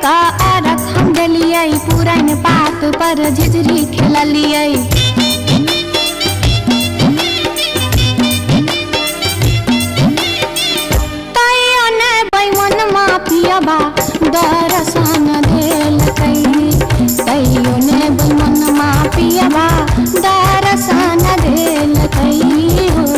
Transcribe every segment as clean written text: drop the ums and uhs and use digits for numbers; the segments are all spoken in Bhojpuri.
का अरख हम डलियै, पुरन पात पर झिझरी खेललियै। तैयो ने बैमन मापियबा दर्शन देलकै, तैयो ने बैमन मापियबा दर्शन देलकै हो।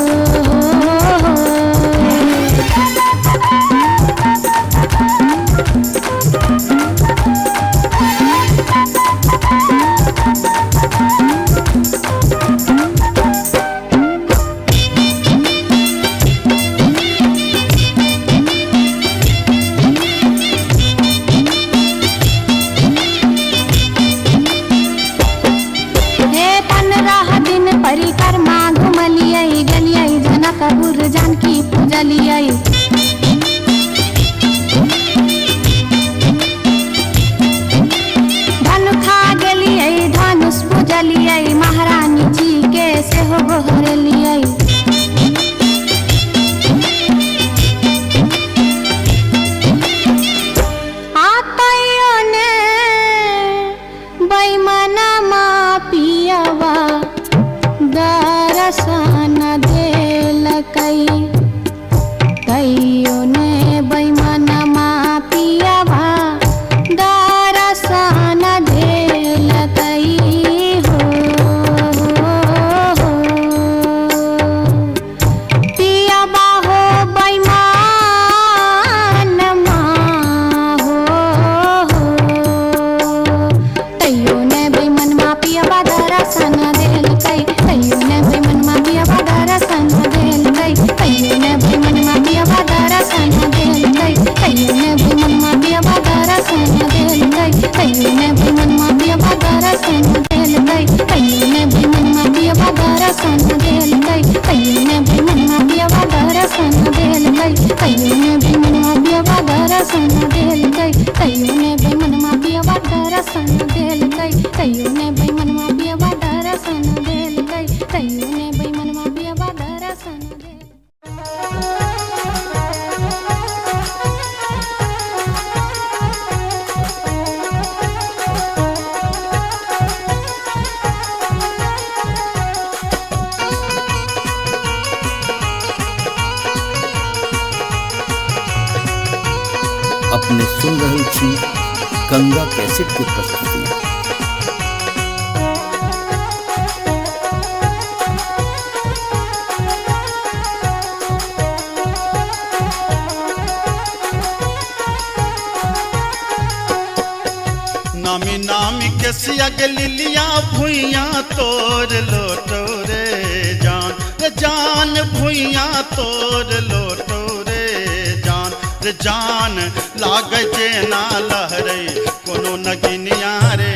परिक्रमा घुमलियै, गेलियै जनकपुर जानकी पूजलियै। धनुखा गेलियै धनुष पूजलियै, महारानी जी के सेहो गोहरलियै। तैयो ने बैमनमा पियबा दर्शन देलकै, तैयो ने बैमनमा पियबा दर्शन देलकै हो। पियबा हो बैमनमा हो, तैयो ने बैमनमा पियबा दर्शन देलकै, तैयो ने बैमनमा पियबा दर्शन देलकै, तैयो ने बैमनमा पियबा दर्शन देलकै, तैयो ने बैमनमा पियबा दर्शन देलकै, तैयो ने बैमनमा पियबा दर्शन देलकै, तैयो ने बैमनमा पियबा दर्शन देलकै, तैयो ने बैमनमा पियबा दर्शन देलकै, तैयो ने बैमनमा पियबा दर्शन देलकै, तैयो ने बैमनमा पियबा दर्शन देलकै, तैयो ने बैमनमा पियबा दर्शन देलकै, तैयो ने बैमनमा पियबा दर्शन देलकै। अपने सुन रही थी गंगा कैसेट की प्रस्तुति। नामी नामी के सियग लिलिया भुइया तोड़ लोटो रे जान, रे जान भुइया तोड़ लोटो रे जान, रे जान लागे जे ना लहरे कोनो नगिनिया रे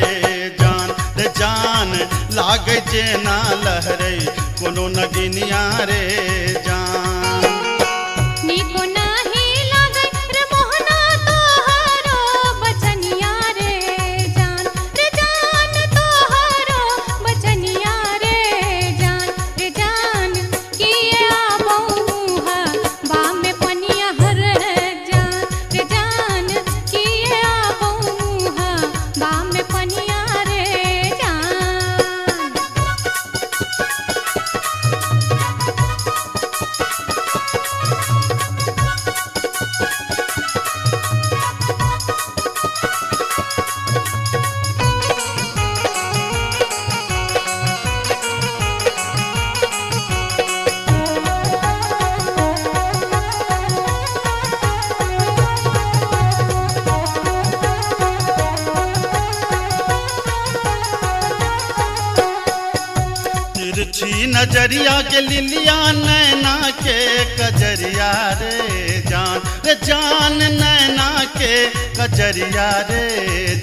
जान, रे जान लागे जे ना लहरे कोनो नगिनिया रे जान। नीको नाही लागे रे मोहना तोहरो बचनिया रे जान, रे जान तोहरो बचनिया रे जान, रे जान किए आबो मुहा बामे पनिया हर जान, रे जान किए आबो मुहा बामे पनिया रे जान। तिरछी नजरिया के लिलिया नैना के कजरिया रे जान, रे जान नैना के कजरिया रे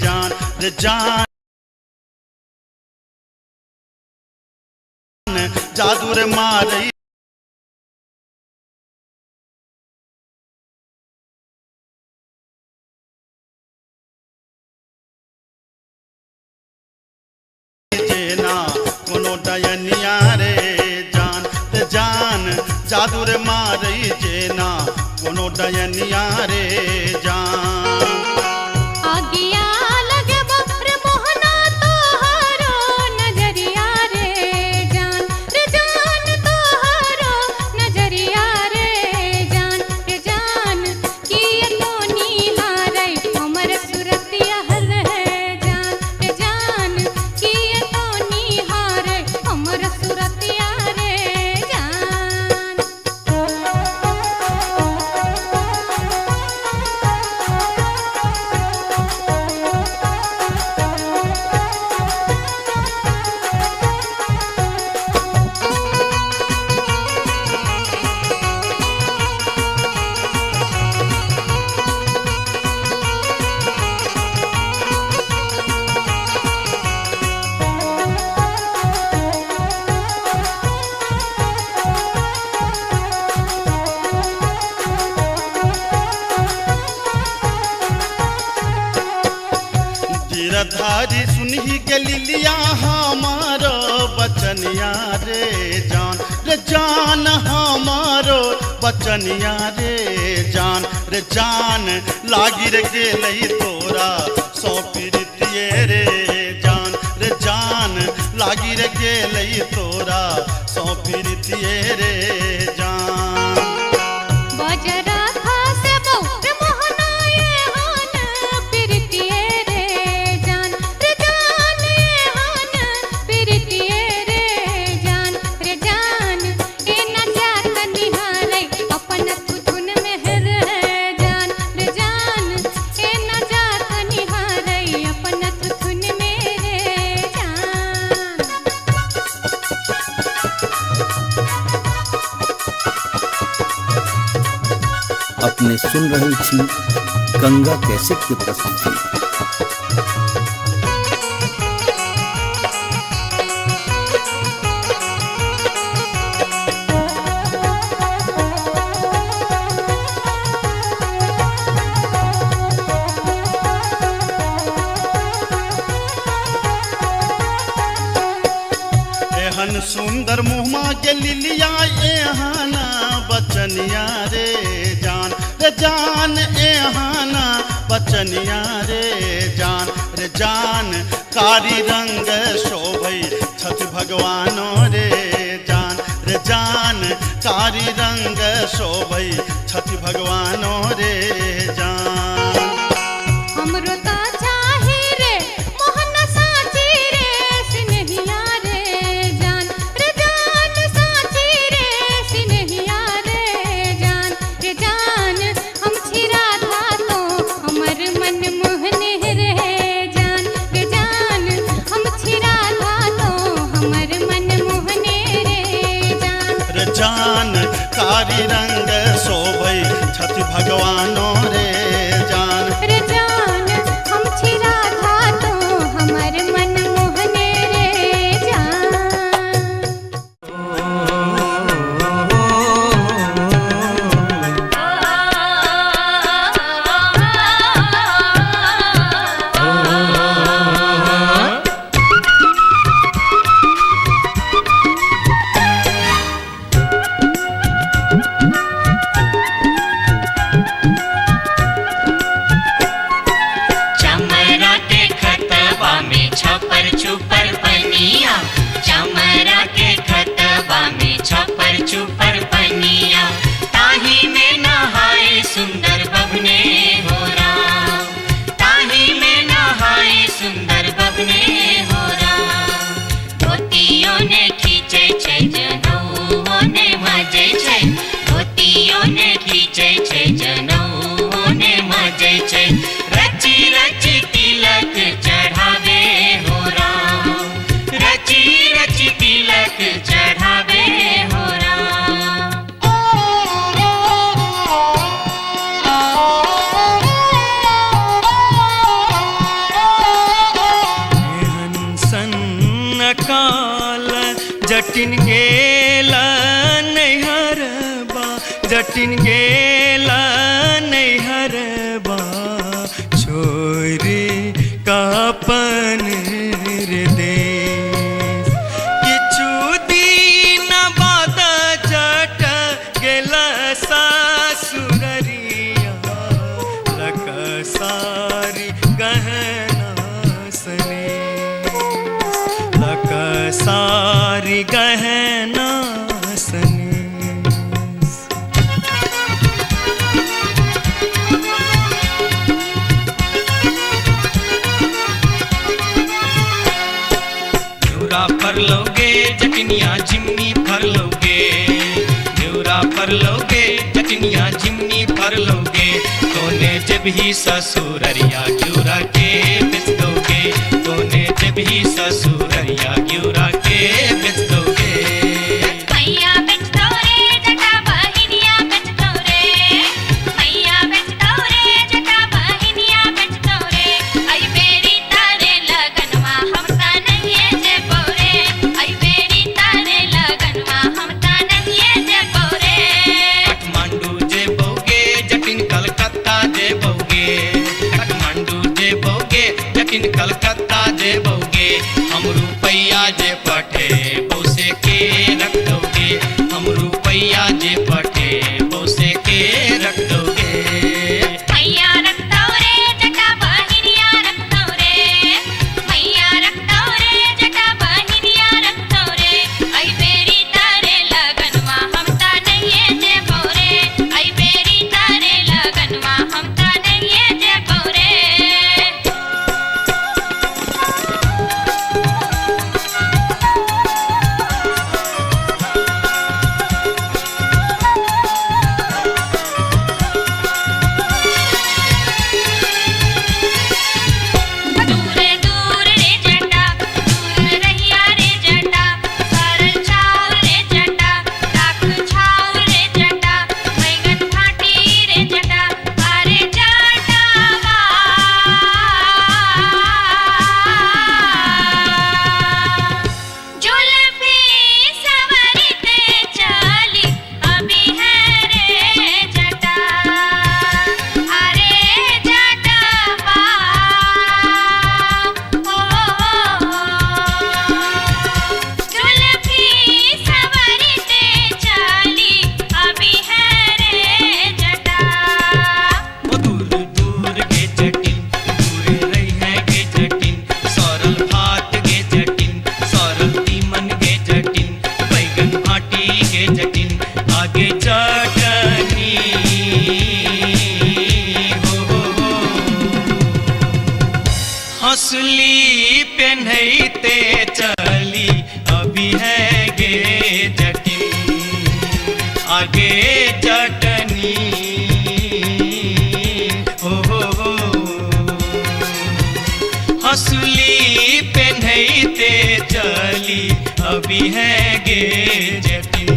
जान, रे जान जादू रे मारई जेना कोनो डयनिया रे जान, रे जान जादू रे मारई जेना कोनो डयनिया रे जान। आगे धारी सुनही गलिलिया हमारो बचनिया रे जान हमारो बचनिया रे जान लागी रे गेलई तोरा सौ प्रीतिये रे जान लागी रे गेलई तोरा सौ प्रीतिये रे जान। बजरा खास बहुत मोहनाए हान प्रीतिये रे जान हान प्रीतिये रे जान ए न जात निहारै अपन तुथुन मेहर जान ए न जात निहारै अपन तुथुन मेरे जान। अपने सुन रही थी गंगा कैसेट की प्रस्तुति। एहन सुंदर मुहमा के लिलिया एहाना बचनिया रे जान एहाना बचनिया रे जान कारी रंग शोभई छठ भगवानो रे जान कारी रंग शोभई छठ भगवानो रे जान। हमरो ता चाही रे मोहन साची रे सिनहिया रे जान साची रे सिनहिया रे जान हम छिरा था तो हमर मन मोहने रे जान हम छिरा था तो हमर मन मोहने रे जान कारी रंग शोभई छठ भगवानो रे जान हम छिरा था तो हमर मन मोहने रे जान। चमरा के खतबा में छपर छुपर पनिया, चमरा के खतबा में छपर छुपर पनिया, ताही में नहाए सुंदर बबने हो राम, ताही में नहाए सुंदर बबने हो राम। धोतियों ने खींचे छे जनौओं ने मजे छे, धोतियों ने खींचे छे जनौओं ने मजे छे, रची रची तिलक चढ़ावे हो राम, रची रची तिलक चढ़ावे हो राम। सन्न काल जटिन गेला नैहरबा, जटिन गेला नैहरबा, छोरी कापन देश। किछु दिन बाद जट गेला सासुररिया, लक सारी गहना सने, लक सारी गहना सने। फर लोगे जटनिया जिमनी फर लोगे, न्यूरा फर लोगे जटनिया जिमनी फर लोगे, तोने जब ही ससुररिया ग्यूरा के बेच दोगे, तोने जब ही ससुररिया ग्यूरा के बेच दोगे। मैया बेच दो रे जटा बहिनिया बेच दो रे, मैया बेच दो रे जटा बहिनिया बेच दो रे, आई बेरी तारे लगनवा हम ता नहीं जे पौरे, आई बेरी तारे लगनवा हम ता नहीं जे पौरे। काठमांडू जे बोगे जटिन कलकत्ता जे बोगे, काठमांडू जे बोगे जटिन कलकत्ता चटनी हो। हंसली पेन्हते चली अभी है गे जटिन आगे चटनी हो। हंसली पेन्हते चली अभी है गे जटिन।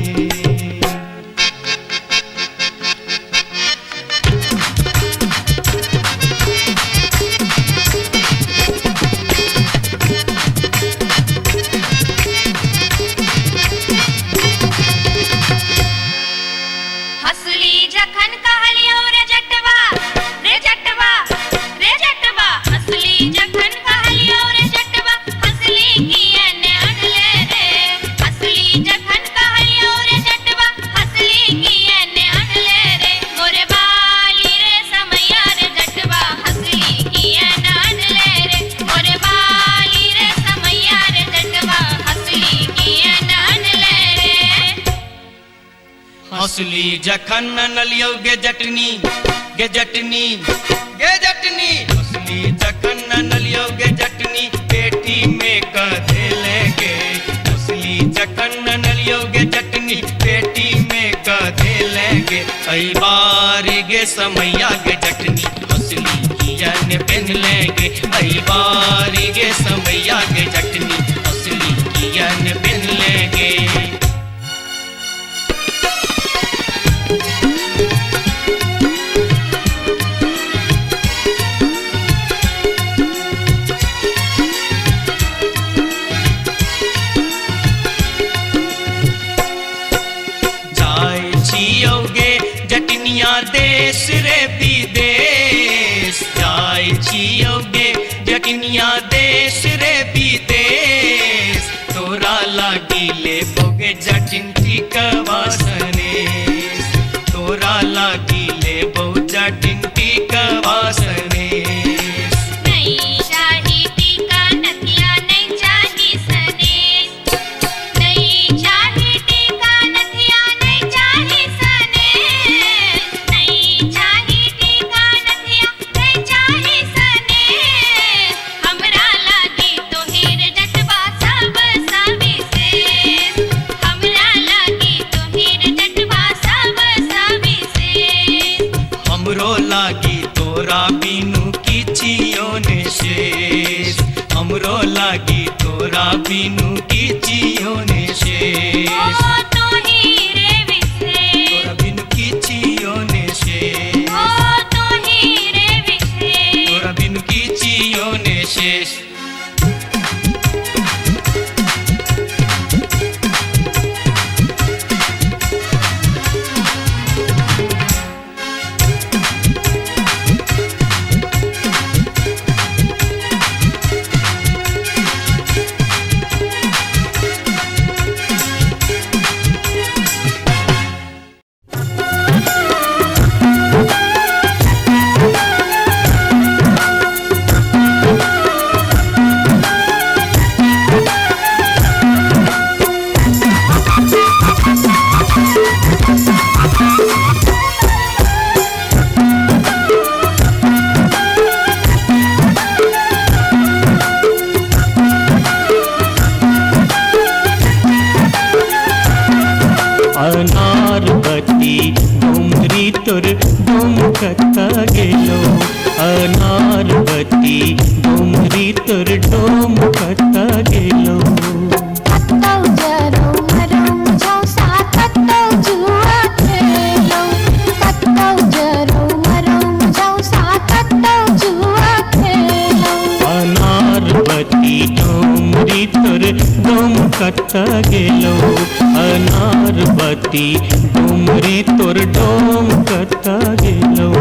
हंसली जखन कहलियो रे जटवा रे जटवा रे जटवा। हंसली जखन कहलियो रे जटवा हंसली कियन अनले रे। हंसली जखन कहलियो रे जटवा हंसली कियन अनले रे। मोरे बाली रे समैया रे जटवा हंसली कियन अनले रे। मोरे बाली रे समैया रे जटवा हंसली कियन अनले रे। हंसली जखन नलियो गे जटनी गे जटनी गे जटनी। हंसली जखन नलियो गे जटनी पेटी में कधे लेगे। हंसली जखन नलियो गे जटनी पेटी में कधे लेगे। ऐ बारी गे समैया गे जटनी हंसली कियन पेन लेगे। ऐ बारी गे समैया गे जटनी हंसली कियन पेन लेगे। जटनिया देश रे विदेश जाय छियोगे। जटनिया देश रे विदेश तोरा लागी ले बोगे जटिन टिकवा सनेश। तोरा लागी ले बो जटिन टिकवा सनेश। नहीं चाही टीका नथिया नहीं चाही सनेश। नहीं चाही टीका नथिया नहीं चाही सनेश। नहीं चाही टीका नथिया नहीं चाही सनेश। हमरा लागी तो हीर जटवा सब सविशेष। हमरा लागी तो हीर जटवा सब सविशेष। हमरो लागी तोरा बिनु किछियो ने शेष। हमरो लागी तोरा बिनु किछियो ने शेष। ओ तो हीरे विशेष। तोरा बिनु किछियो ने शेष। ओ तो हीरे विशेष। तोरा बिनु किछियो ने शेष। अनारबती डोंगरी तोर डोमकता गेलो। अनारबती डोंगरी तोर डोमकता गेलो। कत्तौ जरौ मरौ झौसा कत्तौ जुआ खेलौ। कत्तौ जरौ मरौ झौसा कत्तौ जुआ खेलौ। अनारबती डोंगरी तोर डोमकता गेलो। अनारबती डोंगरी तोर डोमकता गेलो।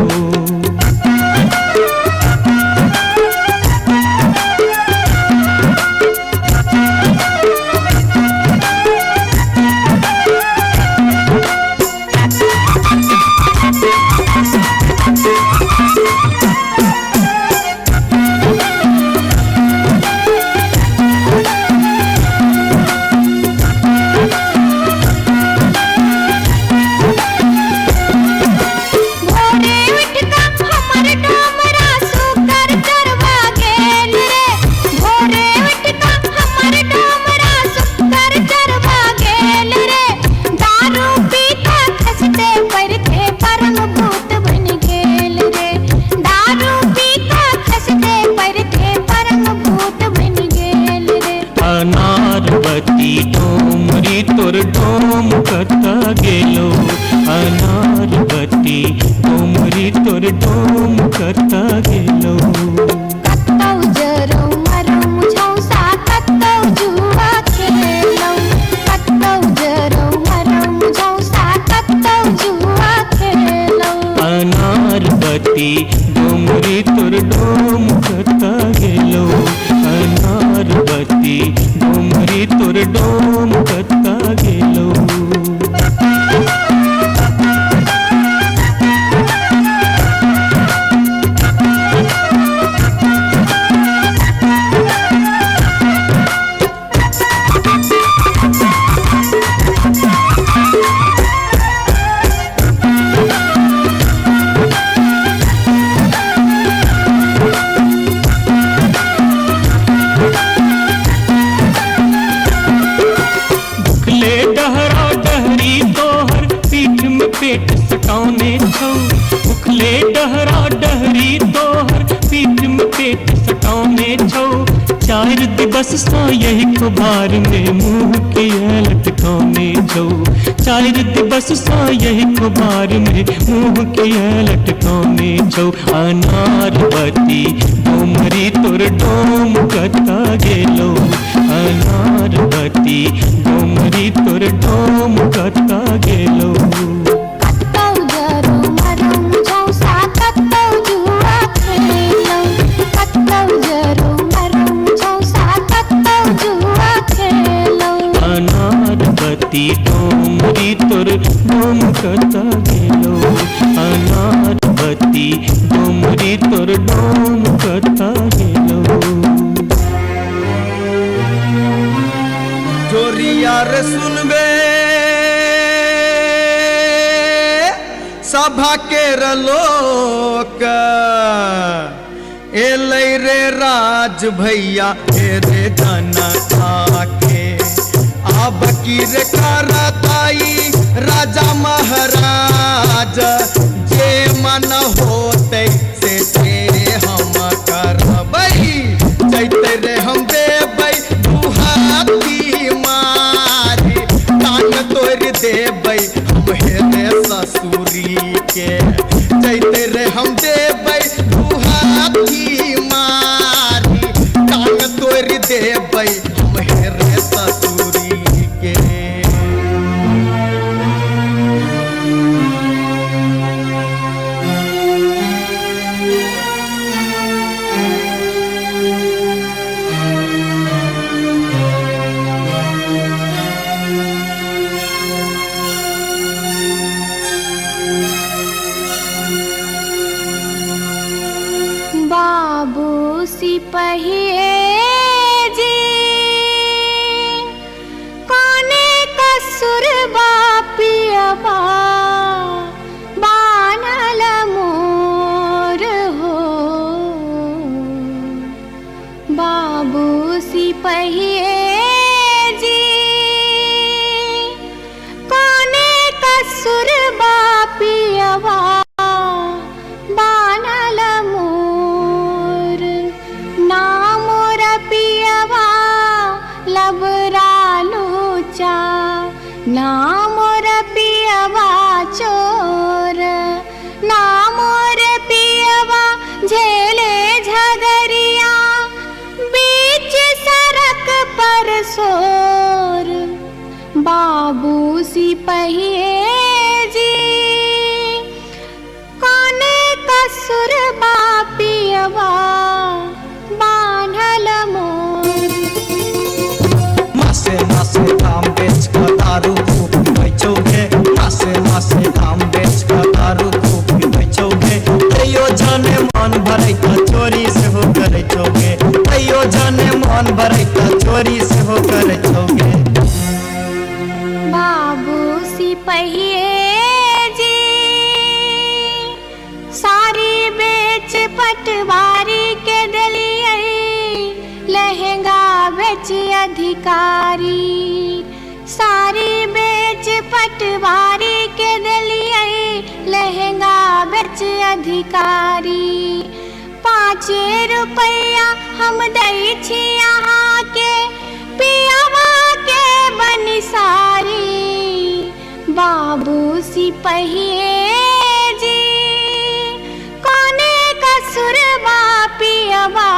पेट सटौने छौ उखले डहरा डहरी तोहर पीठ में पेट सटौने छौ। 4 दिवस सा यही कुबार में मुँह के लटकौने छौ। 4 दिवस सा यही कुबार में मुँह के लटकौने छौ। अनारवती डोमरी तोर डोम कता गेलो। अनारवती डोमरी तोर डोम कता गेलो। कतौ जरो मरम झौसा कतौ जुआ खेलौ। कतौ जरो मरम झौसा कतौ जुआ खेलौ। अनारवती डोमरी तोर डोम कता गेलो। अनारवती डोमरी तोर डोम कता गेलो। जोरिया रे सुनबे सभा के लोक एलै रे राज भैया हे रे जनता के। अब की रे करताई राजा महाराज जे मन होते से हम करबै। जैते रे हम देबै दुहाती मारी कान तोड़ देबै हम हेरे ससुरी के। जैते रे हम देबै दुहाती मारी कान तोड़ देबै हम हेरे ससुरी के। बाबू सिपहिए जी कोने कसुर बापियबा बानल मोर हो। बाबू सिपहिए जी कोने कसुर बापियबा बानल मोर। ना मोर पियवा लबरा लूचा। ना मोर पियवा चोर। ना मोर पियवा झेले झगरिया बीच सड़क पर सोर। बाबू सिपहिए जी कोने कसुर बापियवा बान्हल मोर। मासे मासे दाम बेच कर दारू खूब बेचोगे। मासे मासे दाम बेच कर दारू खूब बेचोगे। तैयो जाने मन भरै त चोरी से हो करे छोगे। तैयो जाने मन भरै त चोरी से हो करे छोगे। बाबू सिपहिए जी सारी बेच पटवारी के दलिए। लहंगा बेच अधिकारी। सारी बेच पटवारी के दलिए। लहंगा बेच अधिकारी। 5 रुपया हम दै छी यहाँ के पियवा के बनिसारी। बाबू सिपहिए जी कोने कसुर बापियवा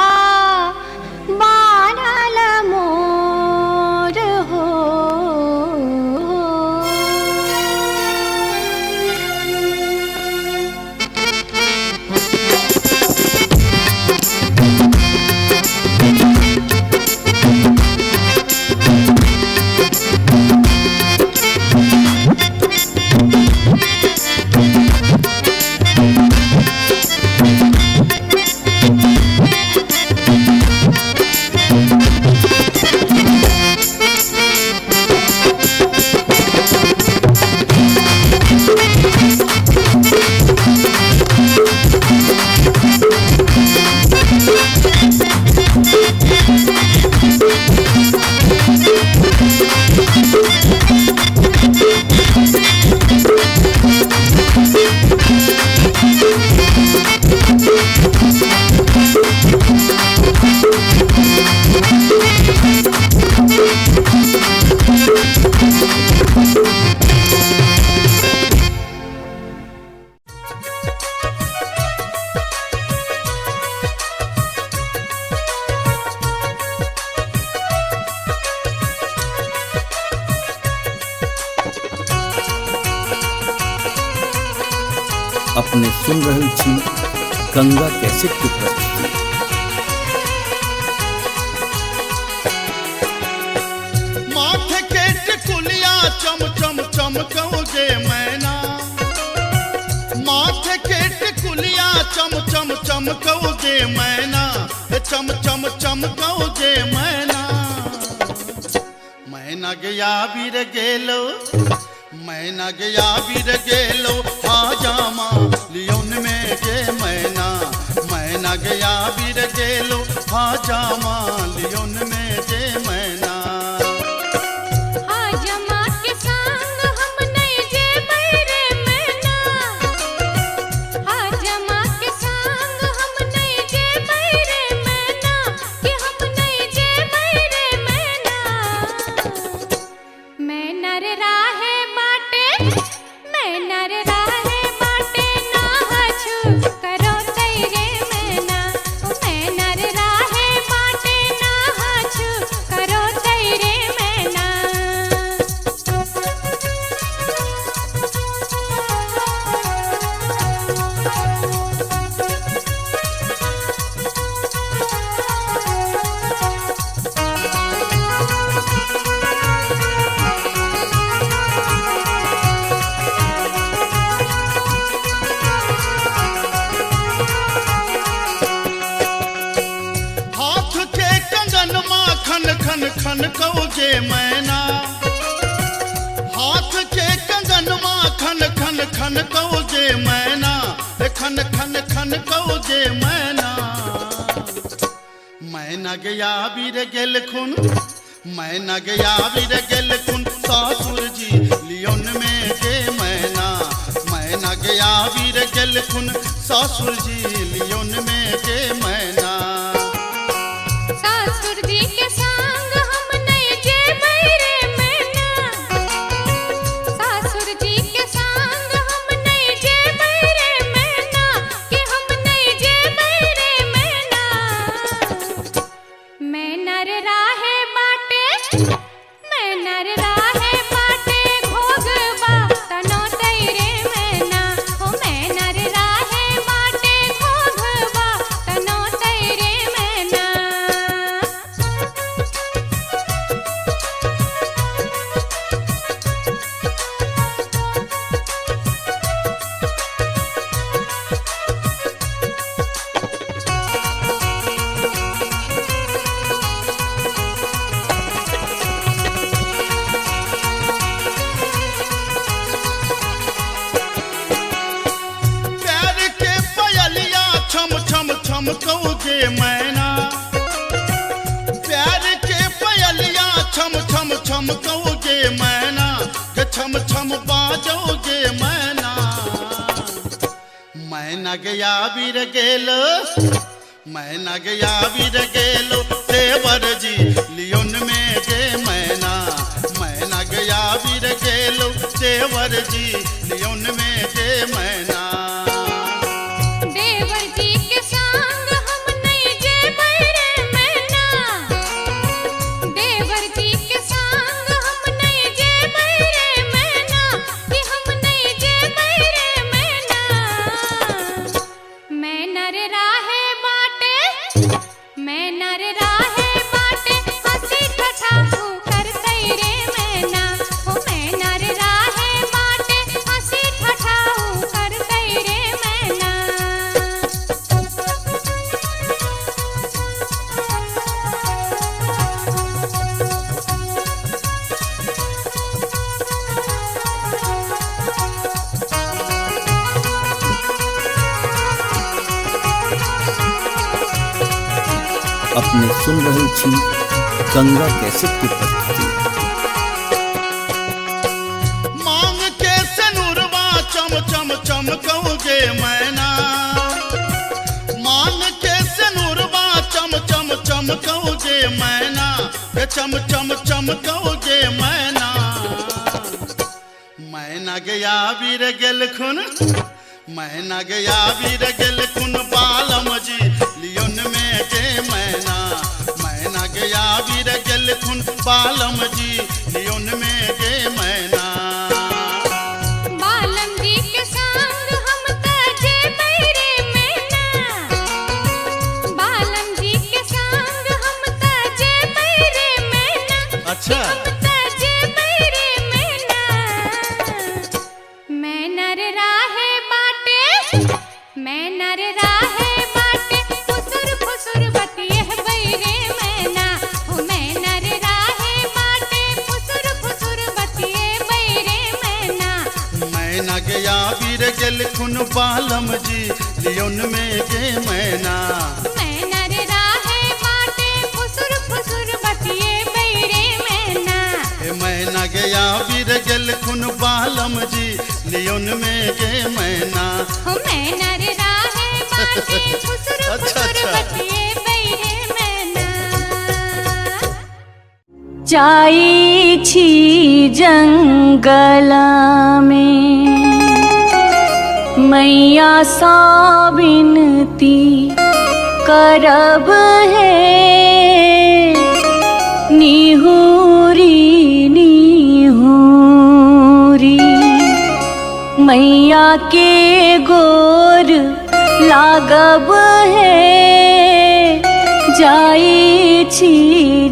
बानल मोर हो। अपने सुन रहल छी गंगा कैसेट की प्रस्तुति। माथे के टिकुलिया चम चम चमकौगे मैना, माथे के टिकुलिया चम चम चमकौगे मैना, चम चम चमकौगे मैना। मैना गया बीर गेलो, मैना गया बीर गेलो हाजामा लियोन में गे मैना, मैना गया बीर गेलो हाजामा लियोन में गे मैना। हाजमा के संग हम नहीं जेबै रे मैना, हाजमा के संग हम नहीं जेबै रे मैना, कि हम नहीं जेबै रे मैना। मैना रे राहे बाटे, मैना रे राहे बाटे ना हछु करो तैरे मैना, मैना रे राहे बाटे ना हछु करो तैरे मैना। हाथ के कंगन माँ खन खन खन कौगे मैना, हाथ के कंगन माँ खन खन खन कौगे मैना, खन खन खन कौगे मैना। मैना गया बीर गेल खुन, मैना गया बीर गेल खुन सासुर जी लियोन में गे मैना, मैना गया बीर गेल खुन सासुर जी लियोन में गे मैना। सासुर जी के संग हम नहीं जेबै रे मैना, सासुर जी के संग हम नहीं जेबै रे मैना, कि हम नहीं जेबै रे मैना। मैना रे राहे बाटे, मैना रे राहे बाटे घोगबा तनो तैरे मैना, ओ मैना रे राहे बाटे घोगबा तनो तैरे मैना। प्यार के पयलिया छम छम छम कौगे मैना, प्यार के पयलिया छम छम छम कौगे मैना, के छम छम बाजोगे मैना। मैना गया बीर गेलो, मैना गया बीर गेलो देवर जी लियोन में गे मैना, मैना गया बीर गेलो देवर जी लियोन में गे मैना। देवर जी के संग हम नहीं जेबै रे मैना, देवर जी के संग हम नहीं जेबै रे मैना, कि हम नहीं जेबै रे मैना। मैना रे राहे बाटे, मैना रे राहे बाटे हंसी ठठाहू कर तैरे मैना, ओ मैना रे राहे बाटे हंसी ठठाहू कर तैरे मैना। अपने सुन रहल छी गंगा कैसेट की प्रस्तुति। मांग के सनुरवा चम चम चमकौगे मैना, मांग के सनुरवा चम चम चमकौगे मैना, के चम चम चमकौगे मैना। मैना गया बीर गेल खुन, मैना गया बीर गेल खुन बालम जी लियोन में गे मैना, मैना गया बीर गेल खुन बालम जी लियोन में गे मैना। बालम जी के संग हम त मैं नर राहे बाटे फुसुर फुसुर बतिये बैरे मैना हो मैं नर राहे बाटे फुसुर फुसुर बतिये बैरे मैना मैना गया वीर गेल खुन बालम जी लियोन में गे मैना मैं नर राहे बाटे फुसुर फुसुर बतिये बैरे मैना मैना गया वीर गेल खुन बालम जी लियोन में गे मैना हो मैं नर राहे बाटे फुसुर फुसुर बतिये बैरे मैना जाई छी जंगला में मैया सा विनती करब है निहुरी निहुरी मैया के गोर लागब है जाई छी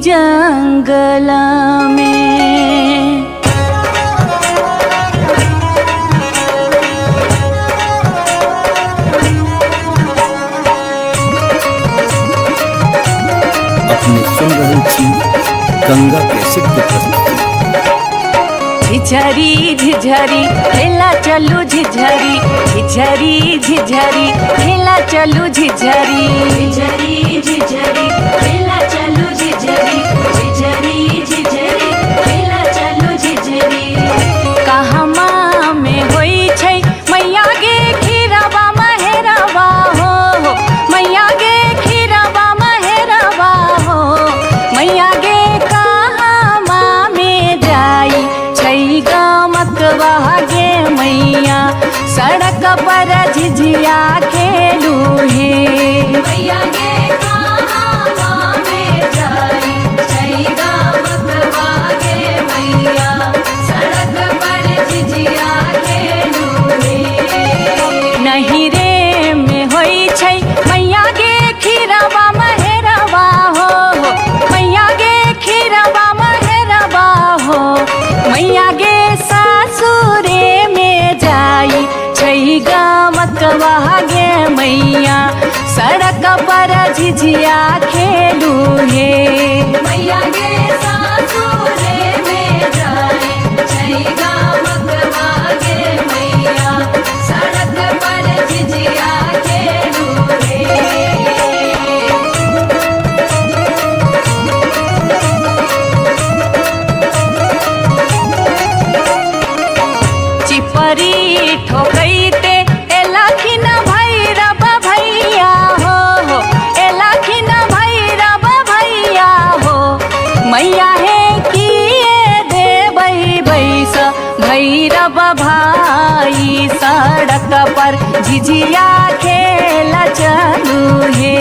जंगला में अपने सुन रहे छी गंगा कैसेट की प्रस्तुति। झिझरी झिझरी खेला चलू झिझरी झिझरी झिझरी खेला चलू झिझरी झिझरी झिझरी खेला चलू झिझरी झिझरी झिझरी खेला चलू झिझरी कहमा में होई छै मैया गे खीरवा महेरवा हो मैया गे खीरवा महेरवा हो मैया गे कहमा में जाई छै गमकवा गे मैया सड़क पर झिझिया खेलू हे मैया गे कहमा में जाई छै गमकवा गे मैया सड़क पर झिझिया खेलू हे नहीं रे में होई छै मैया गे खीरवा महेरवा हो मैया गे खीरवा महेरवा हो मैया गे सासुरे में जाई छै गमकवा गे मैया सड़क पर झिझिया खेलू हे मैया गे सासुरे में जाई छै गमकवा गे मैया सड़क पर झिझिया खेलू हे चिपरी ठोकैते एलखिन भैरव भैया हो एलखिन भैरव भैया हो मैया हे किए देबै बैस भैरव भाई सड़क पर झिझिया खेल चलू हे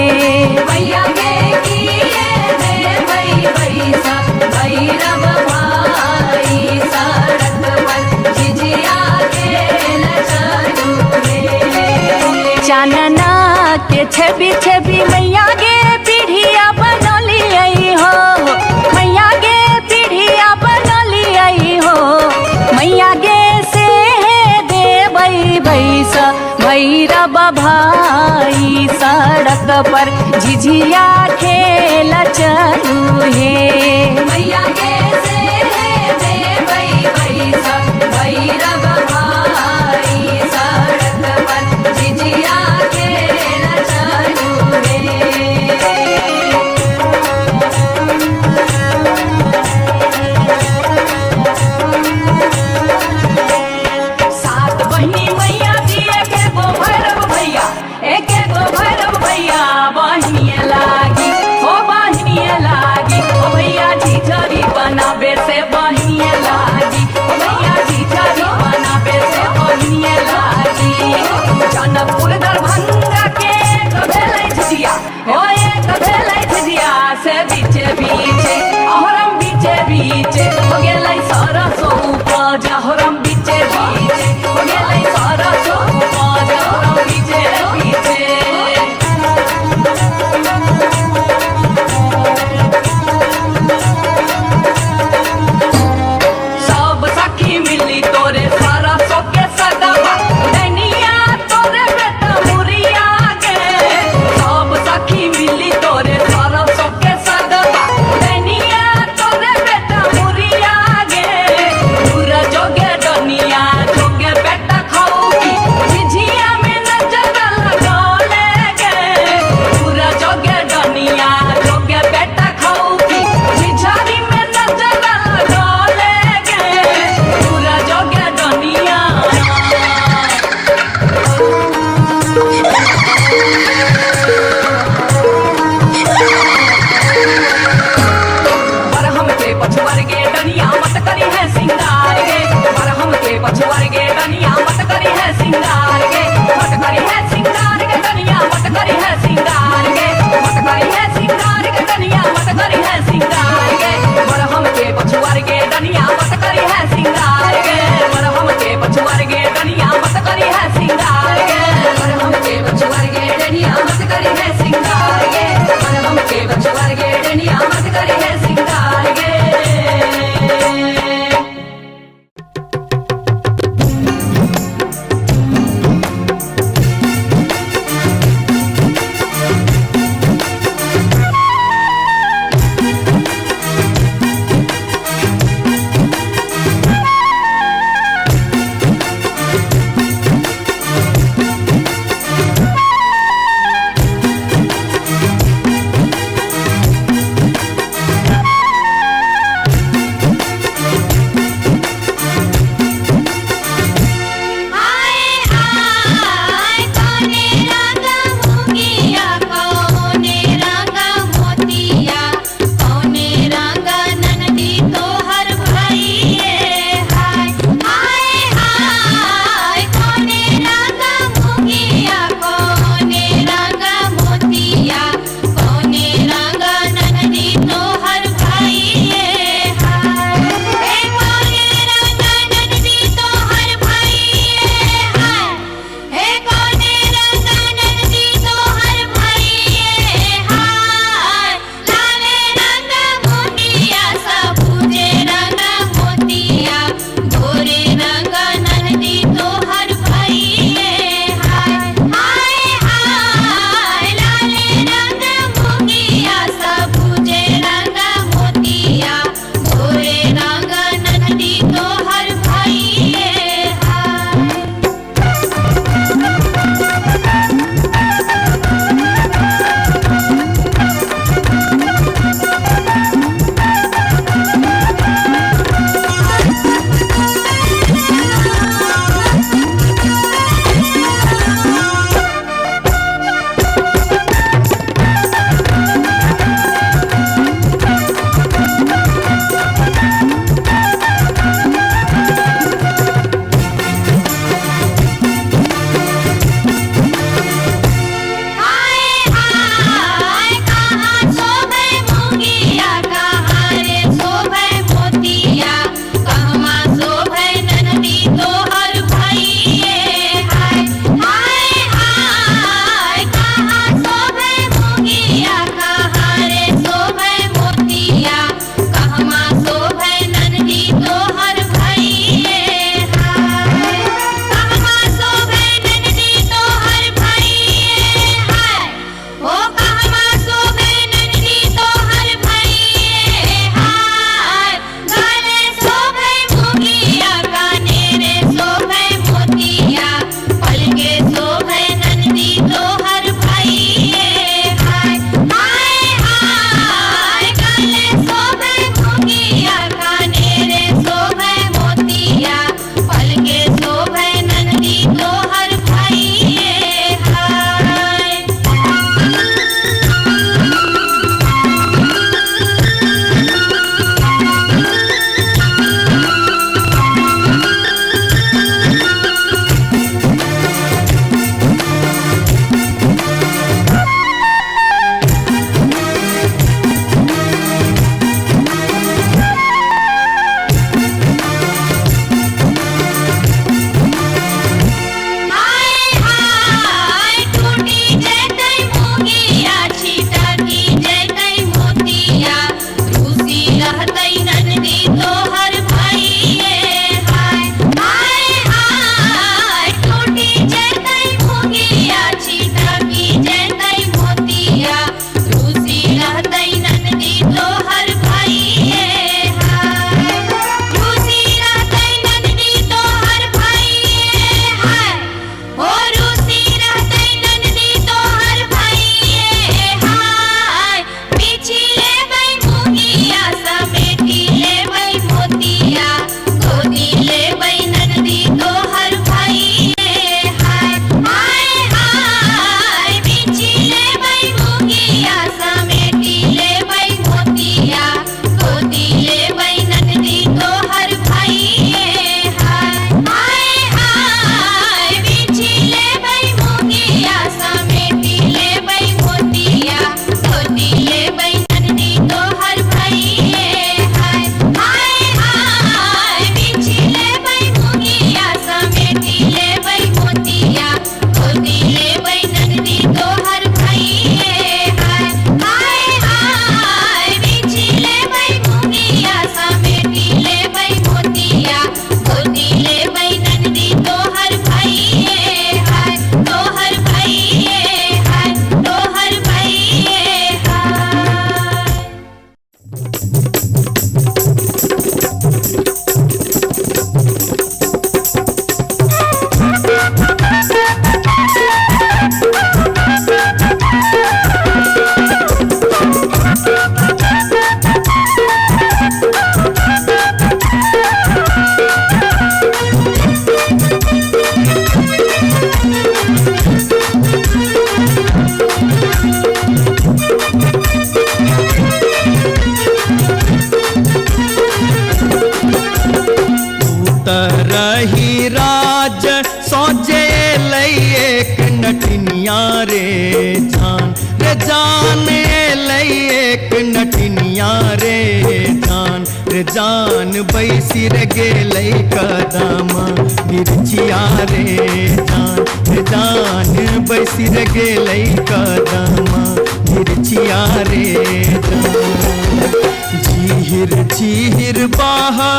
मैया गे किए देबै बैस भैरव भाई सड़क पर झिझिया खेल चलू हे चानना के छवि छवि मैया गे पीढ़िया बनलियै हो मैया गे पीढ़िया बनलियै हो मैया गे से देबै बैस भैरव भाई सड़क पर झिझिया खेल चलू हे मैया गे से देबै बैस भैरव भाई सड़क पर झिझिया खेल चलू हे सात बहिनी मैया जी एके गो भैरव भैया एके गो भैरव भैया बहिनिए लागी ओ बहिनिए लागी ओ भैया झिझरी बनाबे से बहिनिए लागी ओ भैया झिझरी बना नटनिया रे जान एक नटनिया रे जान बैसी रे गेलै कदमा बिरचिया रे जान बैसी रे गेलै कदमा बिरचिया रे झीर झीर बाहा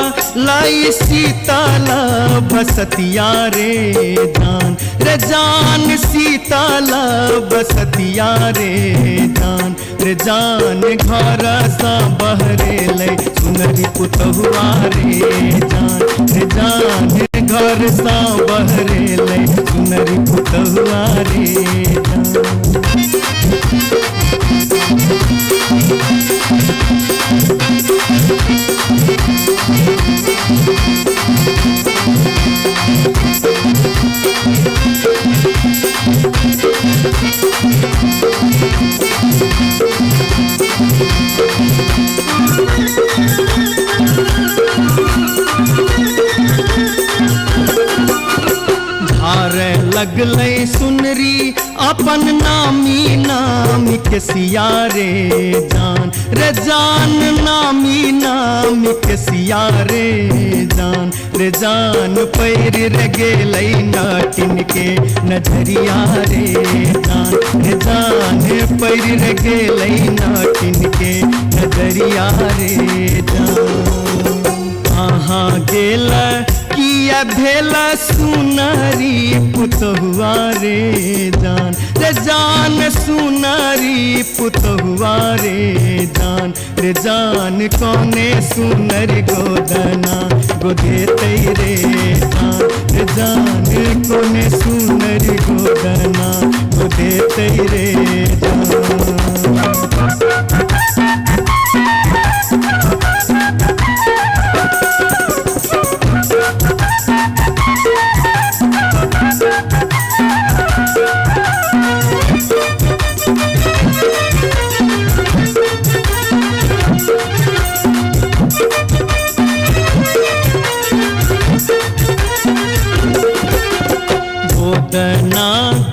लाई सीताला बसतिया रे जान सीताला बसतिया रे जान घर सा बहरे लै सुनरी पुतहुआ रे जान घर सा बहरे लै सुनरी पुतहुआ रे धारे लगलै सुनरी अपन नामी नामी के सिया रे जान नामी नामी के सिया रे जान पैर रे गेलै नाटिन के नजरिया रे जान पैर रे गेलै नाटिन के नजरिया रे जान कहाँ गेला किया भेला सुनारी पुतहुआ रे जान सुनारी पुतहुआ रे जान कौने सुनर गोदना गोदे रे जान कौने सुनर गोदना गोदे रे जान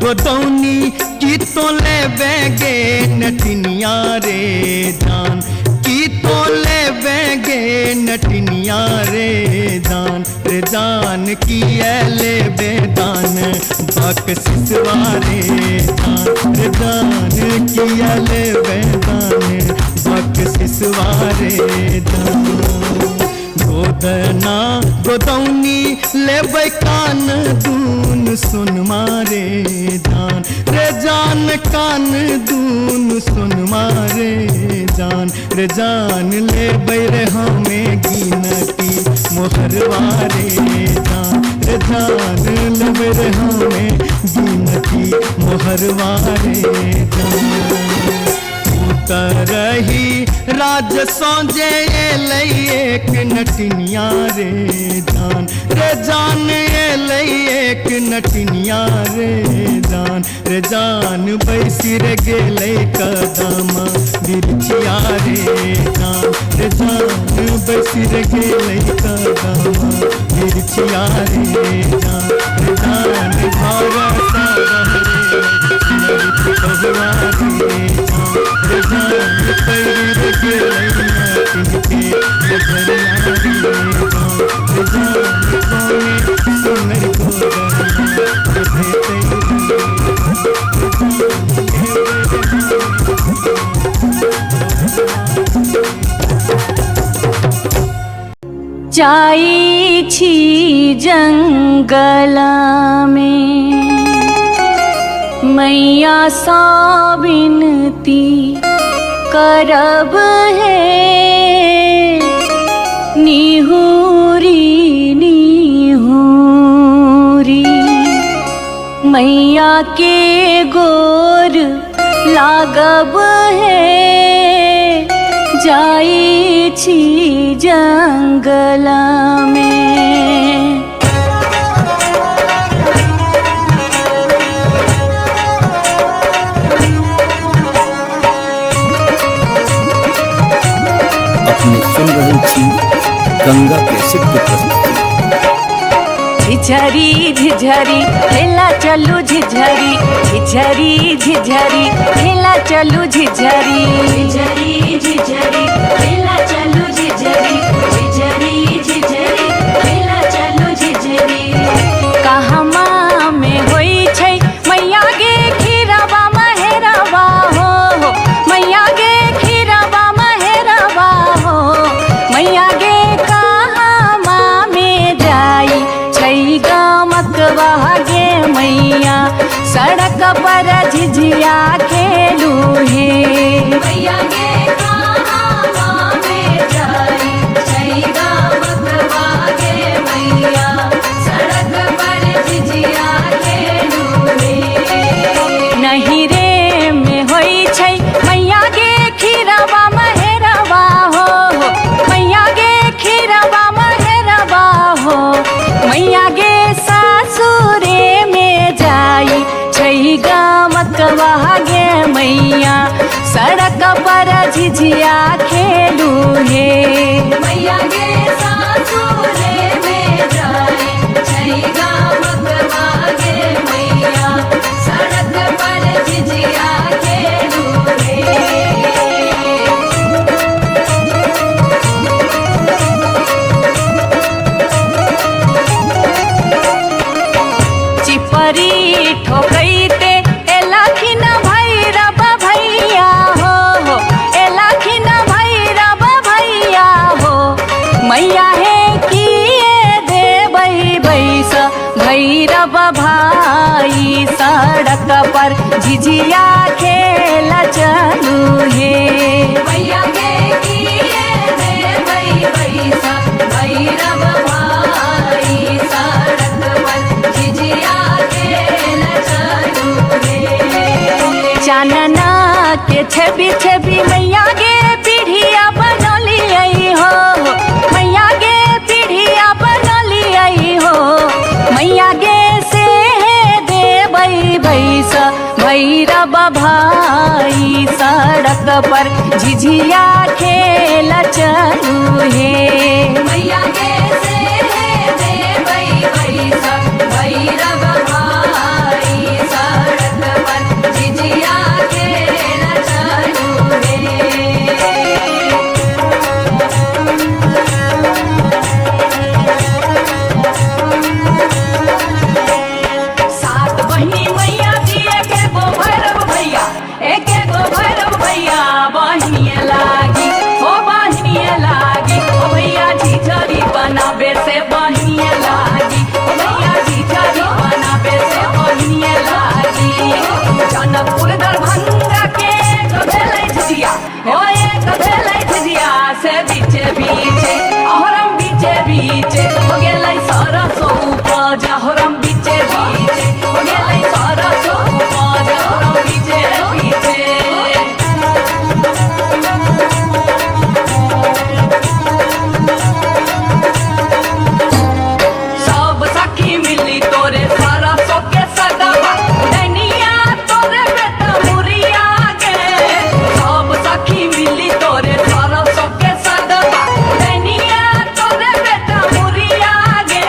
गोदौनी की तो ले बेगे नटनिया रे जान की तो ले बेगे नटनिया रे जान की ले बेदान बक सिसवारे जान की ले बेदान बक सिसवारे जान गोदना गोदौनी लेबै कान दून सुन मारे जान कान दून सुन मारे जान लेबै रे हमें गिनती मोहरवारे जान लेबै रे हमें गिनती मोहरवारे रही राज सौजे लई एक नटनिया रे जान लई एक नटनिया रे जान बैसी रे गेलै कदमा बिरचिया रे जान बैसी रे गेलै कदमा बिरचिया रे जान घर सा बहरे पुतहुआ रे जान पैर रे गेलै नाटिन के नजरिया रे जान कौने सुनर जाई छी जंगला में मैया सा विनती करब है निहुरी निहुरी मैया के गोर लागब है जाई छी जंगला में अपने सुन रहे थी गंगा कैसेट की प्रस्तुति। झिझरी झिझरी खेला चलू झिझरी झिझरी झिझरी खेला चलू झिझरी झिझरी झिझरी खेला चलू झिझरी झिझरी झिझरी खेला चलू झिझरी कहमा में होई छै मैया गे खीरवा महेरवा हो मैया गे खीरवा महेरवा हो मैया गे कहमा में जाई छै गमकवा गे मैया सड़क पर झिझिया खेलू हे मैया गे कहवा में जाई छै गमकवा गे मैया सड़क पर झिझिया खेलू हे नहीं रे में होई छै मैया गे खीरवा महेरवा हो मैया गे खीरवा महेरवा हो मैया गे सासुरे में जाई छै गमकवा गे मैया सड़क पर झिझिया खेलू हे मैया गे सासुरे में जाई छै गमकवा गे मैया सड़क पर झिझिया खेलू हे चिपरी ठोकैते एलखिन भैरव भैया हो एलखिन भैरव भैया हो मैया हे किए देबै बैस भैरव भाई सड़क पर झिझिया खेल चलू हे मैया गे किए देबै बैस भैरव भाई सड़क पर झिझिया खेल चलू हे चानना के छवि छवि मैया गे पीढ़िया बनलियै हो मैया गे पीढ़िया बनलियै हो मैया गे से देबै बैस भैरव भाई सड़क पर झिझिया खेल चलू हे मैया गे से देबै बैस भैरव भाई सड़क पर झिझिया खेल चलू हे सात बहिनी मैया जी एके गो भैरव भैया एके गो भैरव भैया बहिनिए लागी हो बहिनिए लागी ओ भैया झिझरी बनाबे से बहिनिए लागी ओ भैया झिझरी बनाबे से बहिनिए लागी जनकपुर दरभंगा के भेलै झिझिया हो एक भेलै झिझिया से बीचे बीचे अहरम बीचे बीचे हो गेलै सरसो उपज अहरम बीचे बीचे हो गेलै सरसो उपज अहरम बीचे बीचे सब सखी मिली तोरे सरसो के सदवा दैनिया तोरे बेटा मुरिया गे सब सखी मिली तोरे सरसो के सदवा दैनिया तोरे बेटा मुरिया गे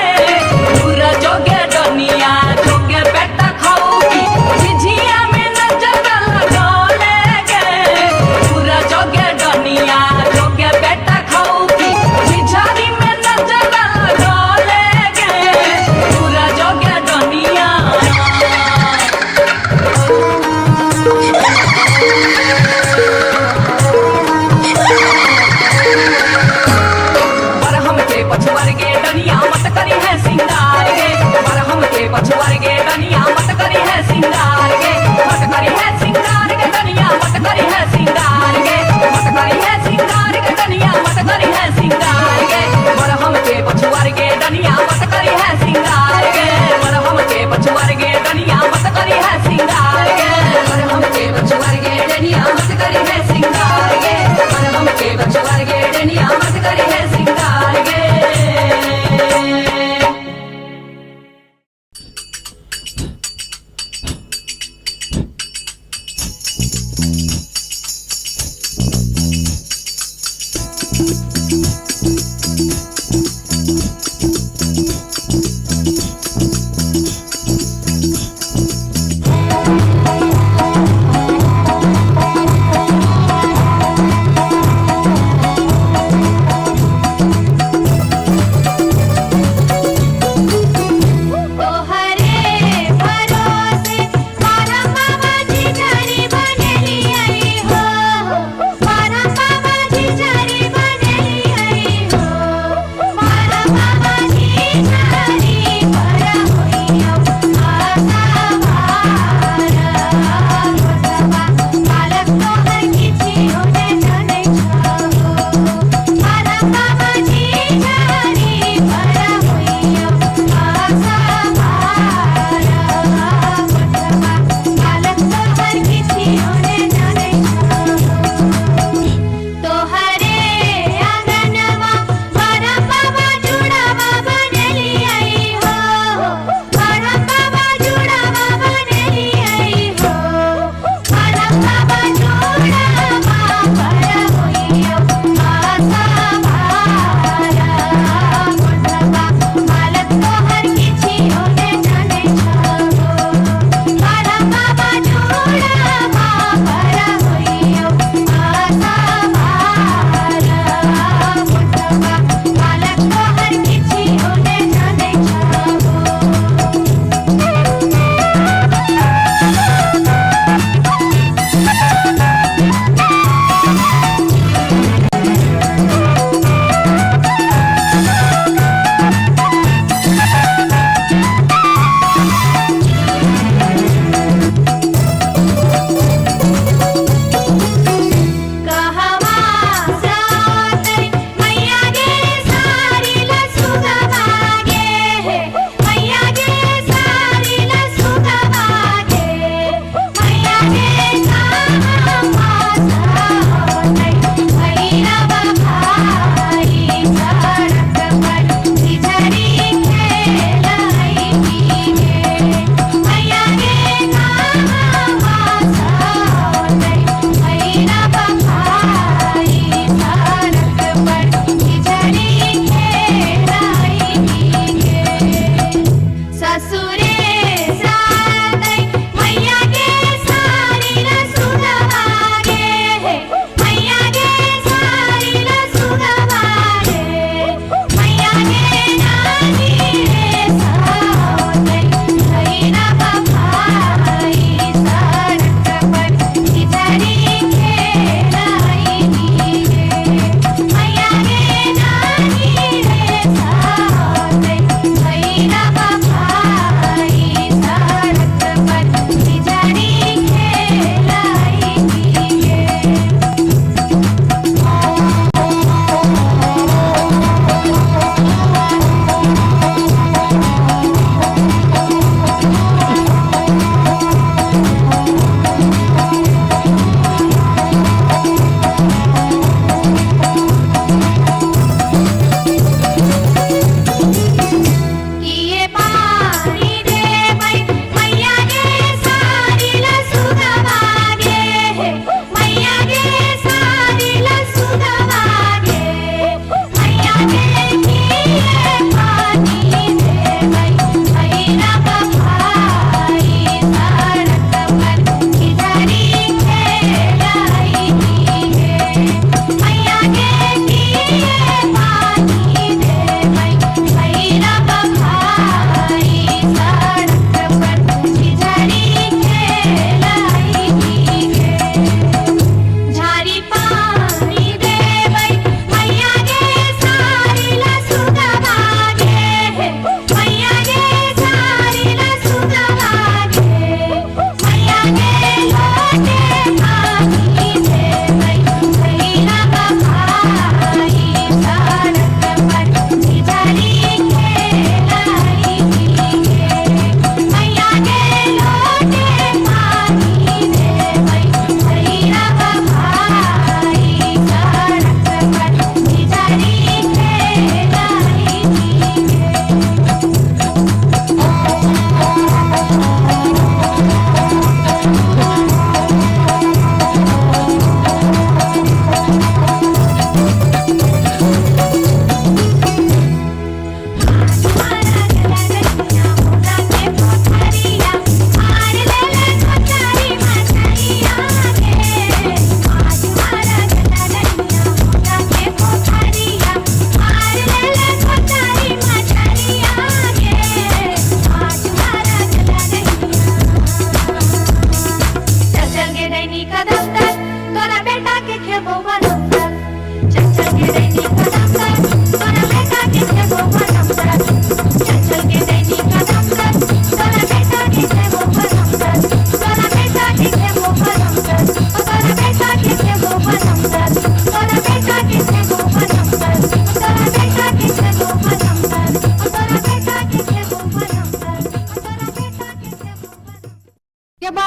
दूर जोगे डनिया जोगे बेटा खाऊगी झिझिया में नजर लगौले गे दूर जोगे डनिया जोगे बेटा खाऊगी झिझरी में नजर लगौले गे दूर जोगे डनिया बरहम के पछुआर गे डनिया मत करी है सिंगार गे बरहम के पछुआर गे डनिया मत करी है सिंगार गे मत करी है सिंगार गे डनिया मत करी है सिंगार गे मत करी है सिंगार गे डनिया मत करी है सिंगार गे बरहम के पछुआर गे डनिया मत करी है सिंगार गे बरहम के पछुआर गे डनिया मत करी है सिंगार गे बरहम के पछुआर गे डनिया मत करी है सिंगार गे बरहम के पछुआर गे डनिया मत करी है सिंगार गे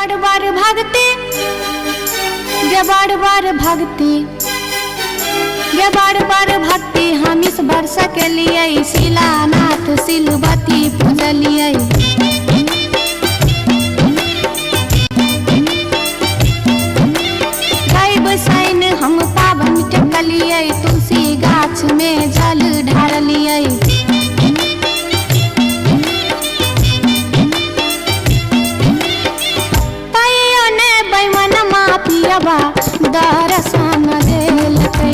बार बार भगती जब बार बार भक्ति जब बार बार भक्ति हम इस वर्ष के लिए शिलानाथ सिलवती पूजलिए सैन हम पावन टेकलिए तुलसी गाछ में जल ढारलिए तैयो ने बैमन मापियबा दर्शन देलकै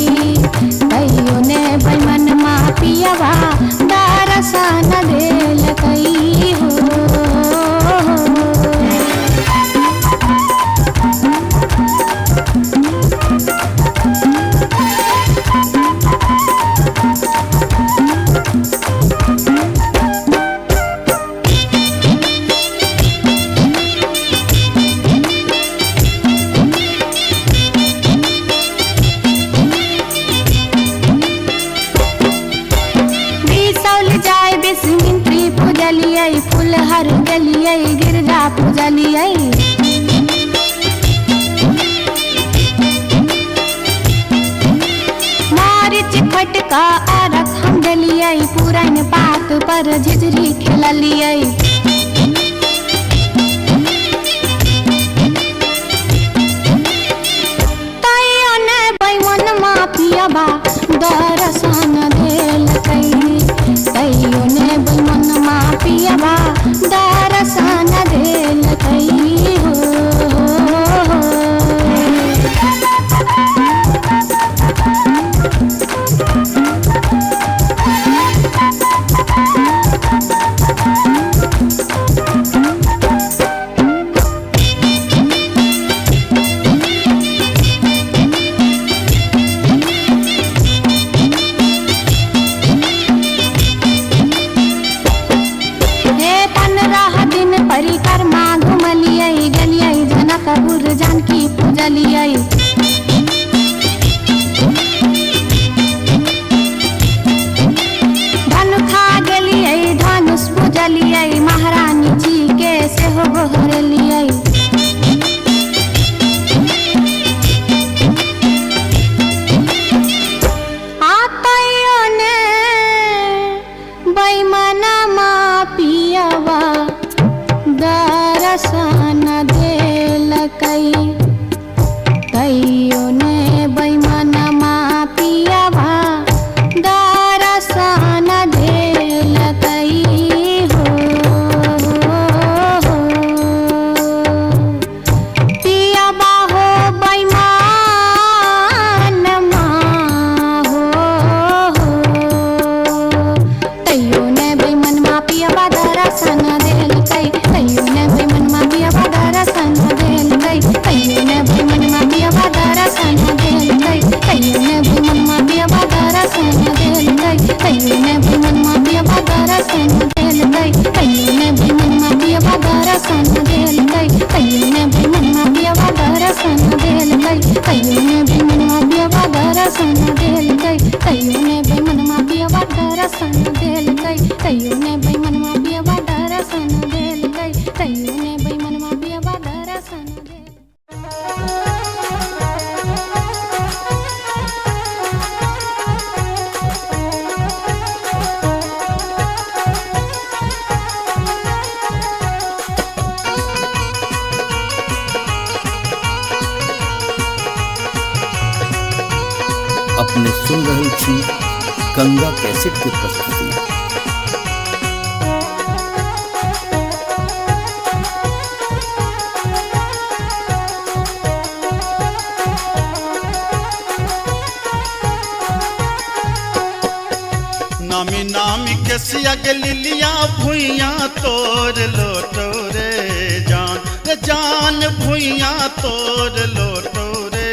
तैयो ने बैमन मापियबा दर्शन देलकै हो फुलहर गलिए गिरजा पूजलिए मारिच फटका आरख हम डलिए पुरन पात पर झिझरी खेललिए तैयो ने बैमन मापियबा दर्शन देलकै तैयो ने बैमन मापियबा दर्शन देलकै हो परिक्रमा घुमलिए गलिए जनकपुर जानकी पूजलिए धनुखा गेलिए धनुष पूजलिए महारानी जी के सेहो गोहरलिए तैयो ने बैमन मापियबा दर्शन देलकै तैयो ने बैमन मापियबा दर्शन देलकै हो पियबा हो बैमन हो तैयो ने बैमन मापियबा दर्शन देलकै तैयो ने बैमन मापियबा दर्शन देलकै तैयो ने बैमन मापियबा दर्शन देलकै तैयो ने बैमन मापियबा दर्शन देलकै तैयो ने बैमन मापियबा दर्शन देलकै तैयो ने बैमन मापियबा दर्शन देलकै तैयो ने बैमन मापियबा दर्शन देलकै तैयो ने बैमन मापियबा दर्शन देलकै तैयो ने बैमन मापियबा दर्शन देलकै तैयो ने बैमन मापियबा दर्शन देलकै तैयो ने बैमन मापियबा दर्शन अपने सुन रही थी गंगा कैसेट की प्रस्तुति। नामी नामी के सियग लिलिया भुइया तोर लोटो रे जान भुइया तोर लोटो रे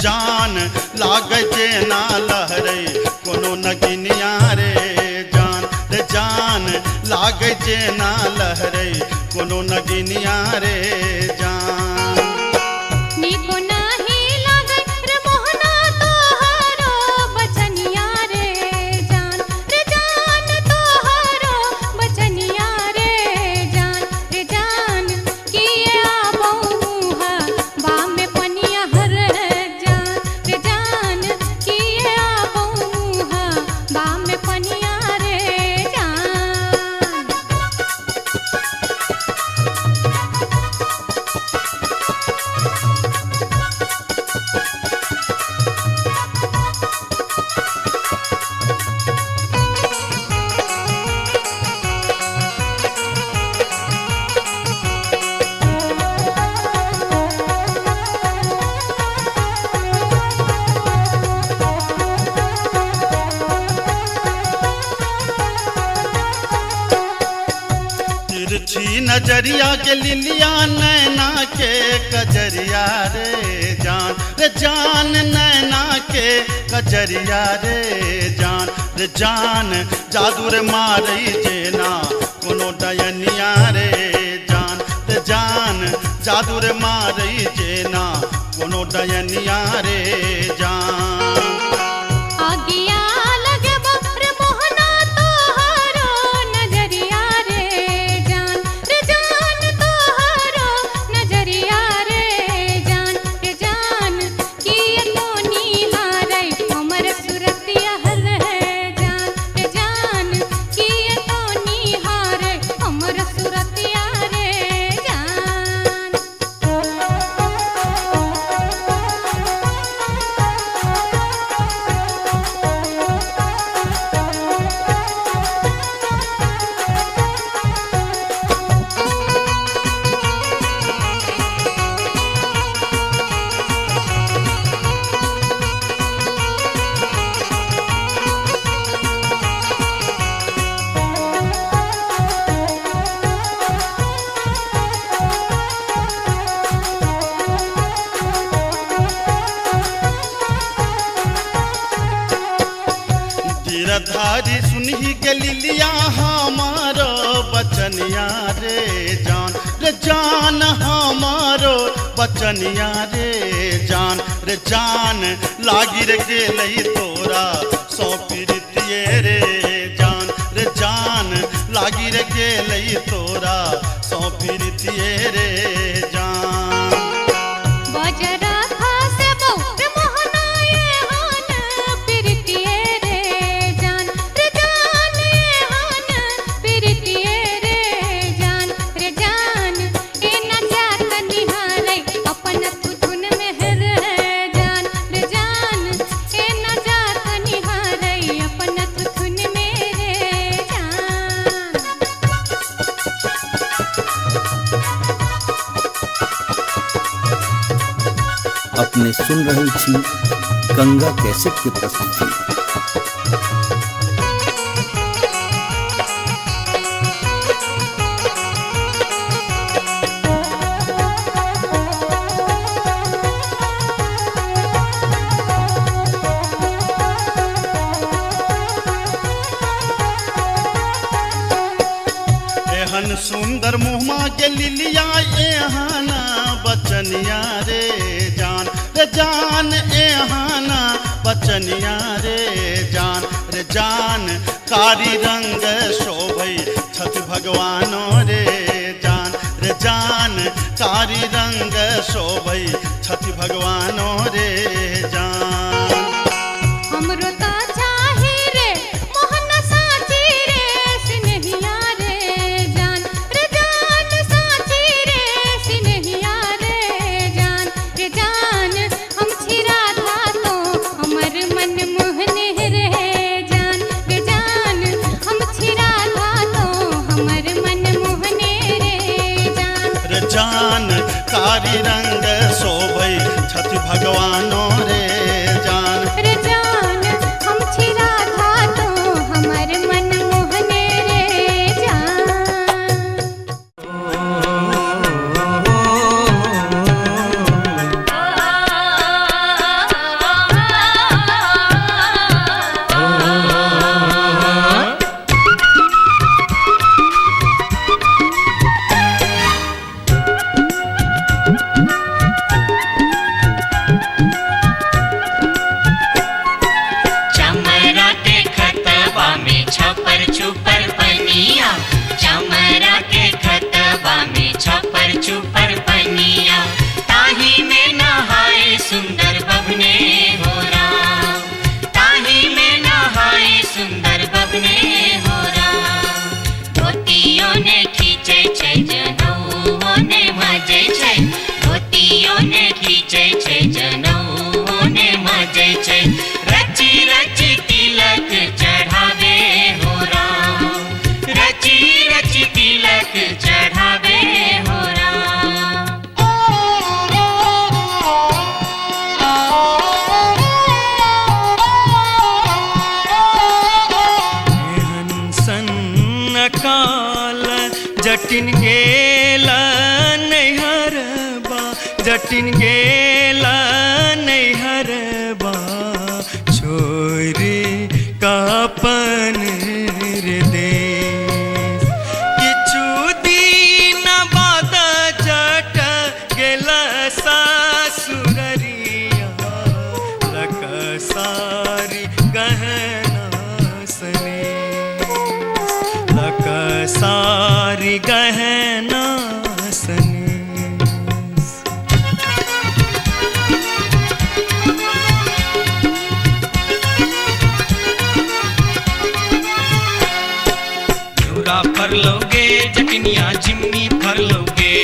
जान लागे जे ना लहरे कोनो नगिनिया रे जान लागे जे ना लहरे कोनो नगिनिया रे जान निको नाही लागे रे मोहना तोहरो बचनिया रे जान तोहरो बचनिया रे जान किए नजरिया के लिलिया नैना के कजरिया रे जान नैना के कजरिया रे जान जादू रे मारई जेना कोनो डयनिया रे जान जादू रे मारई जेना कोनो डयनिया रे जान आगिया लगे रे मोहना तोहारो नजरिया रे जान तोहारो नजरिया रे जान किए तो निहारै हमर सुरतिया हल है जान किए तो निहारै हमर सुरतिया रे धारी सुनही के लिलिया हमारो बचनिया रे जान हमारो बचनिया रे जान लागी रे गेलई तोरा सौ पीरितिये रे जान लागी रे गेलई तोरा सौ पीरितिये रे जान बजरा खासे बहु मोहना ये हान प्रीतिये रे जान ये हान प्रीतिये रे जान ए न जात निहारै अपन थुथुन मेहर है जान ए न जात निहारै अपन थुथुन मेरे जान अपने सुन रहल छी गंगा कैसेट के प्रस्तुति। एहन सुंदर मुहमा के लिलिया एहना बचनिया रे जान एहना बचनिया रे जान कारी रंग शोभई छठ भगवानो रे जान कारी रंग शोभई छठ भगवानो रे जान हमरो ता चाही रे मोहन साची रे सिनहिया रे जान साची रे सिनहिया रे जान हम छिरा था तो हमर मन मोहने रे जान हम छिरा था तो हमर मन मोहने रे जान कारी रंग शोभई छठ भगवानो रे जान हम छिरा था तो हमर मन मोहने रे जान चमरा के खतबा में छपर छुपर पनिया, चमरा के खतबा में छपर छुपर पनिया, ताही में नहाए सुंदर बबने हो राम, ताही में नहाए सुंदर बबने हो राम। धोतियों ने खींचे छै जनऊ ने मजे छै, धोतियों ने खींचे छै जनऊ ने मजे छै, रची रची तिलक चढ़ावे हो राम, रची रची तिलक चढ़ावे हो राम। एहन सन अकाल जटिन गे जटिन गेला नैहरबा छोरी कापन रे देश किछु दिन बाद जट गेला सासुररिया लकसारी गहना सने लकसारी गहना सने फर लोगे जटनिया जिम्नी फर लोगे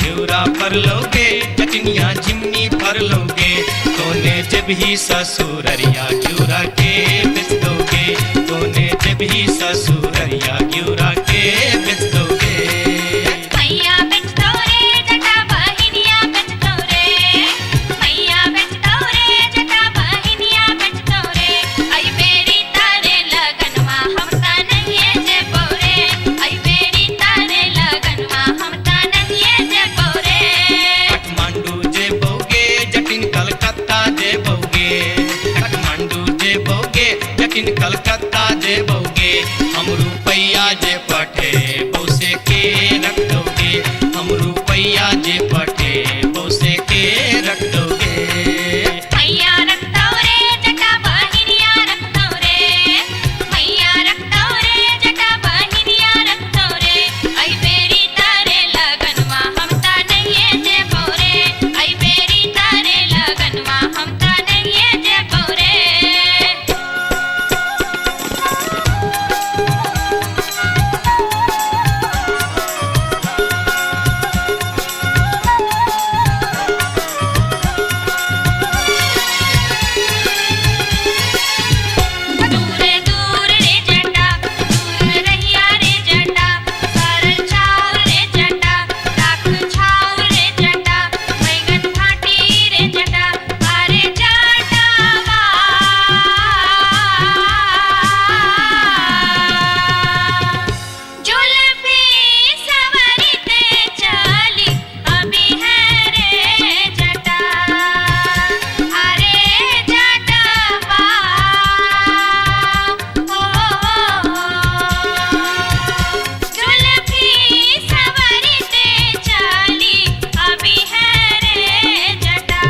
न्यूरा फर लोगे जटनिया जिम्नी फर लोगे तोने जब ही ससुररिया ग्यूरा के बेच दोगे तोने जब ही ससुररिया ग्यूरा के बेच दोगे मैया बेच दो रे जटा बहिनिया बेच दो रे मैया बेच दो रे जटा बहिनिया बेच दो रे आई बेरी तारे लगनवा हम ता नहीं जे बोरे आई बेरी तारे लगनवा हम ता नहीं जे बोरे काठमांडू जे बोगे जटिन कलकत्ता जे बोगे काठमांडू जे बोगे जटिन कलकत्ता जे बोगे हम रुपैया जे पठे बौसे के रख दोगे हम रुपैया जे पठे बौसे के रख दोगे मैया रख दो रे जटा बहिनिया रख दो रे मैया रख दो रे जटा बहिनिया रख दो रे आई बेरी तारे लगनवा हम ता नहीं जे बोरे आई बेरी तारे लगनवा हम ता नहीं जे बोरे दूर दूर रे जटा दूर रहिया रे जटा सरल छाव रे जटा राख छाव रे जटा बैगन फाटी रे जटा अरे जटावा जुल्फी सवरते चली अभी है रे जटा अरे जटावा जुल्फी सवरते चली अभी है रे जटा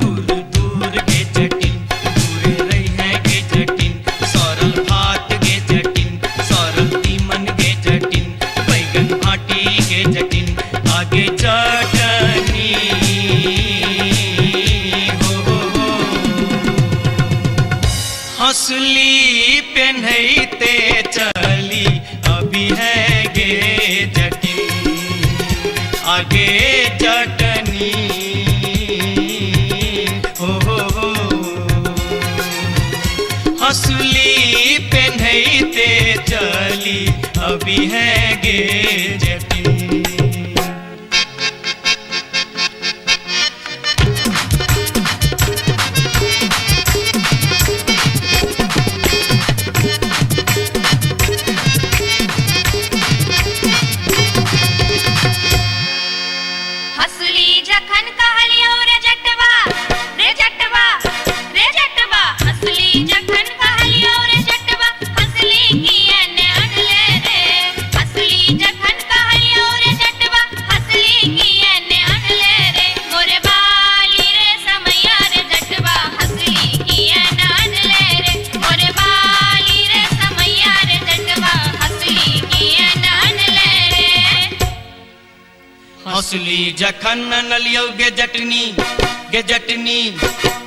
दूर दूर के जटिन दूर रही है के जटिन सरल भात के जटिन सरल तीमन के जटिन बैगन भाटी के जटिन आगे चटनी हो हंसली पेन्हते चली अभी है गे जटिन आगे चटनी हो हंसली पेन्हते चली अभी है गे जटिन हसली जखन कहलियो रे जटवा रे जटवा रे जटवा हसली जखन कहलियो रे जटवा हसली कियन अनले रे हसली जखन कहलियो रे जटवा हसली कियन अनले रे मोरे बाली रे समैया रे जटवा हसली कियन अनले रे मोरे बाली रे समैया रे जटवा हसली कियन अनले रे हंसली जखन नलियो गे जटनी गे जटनी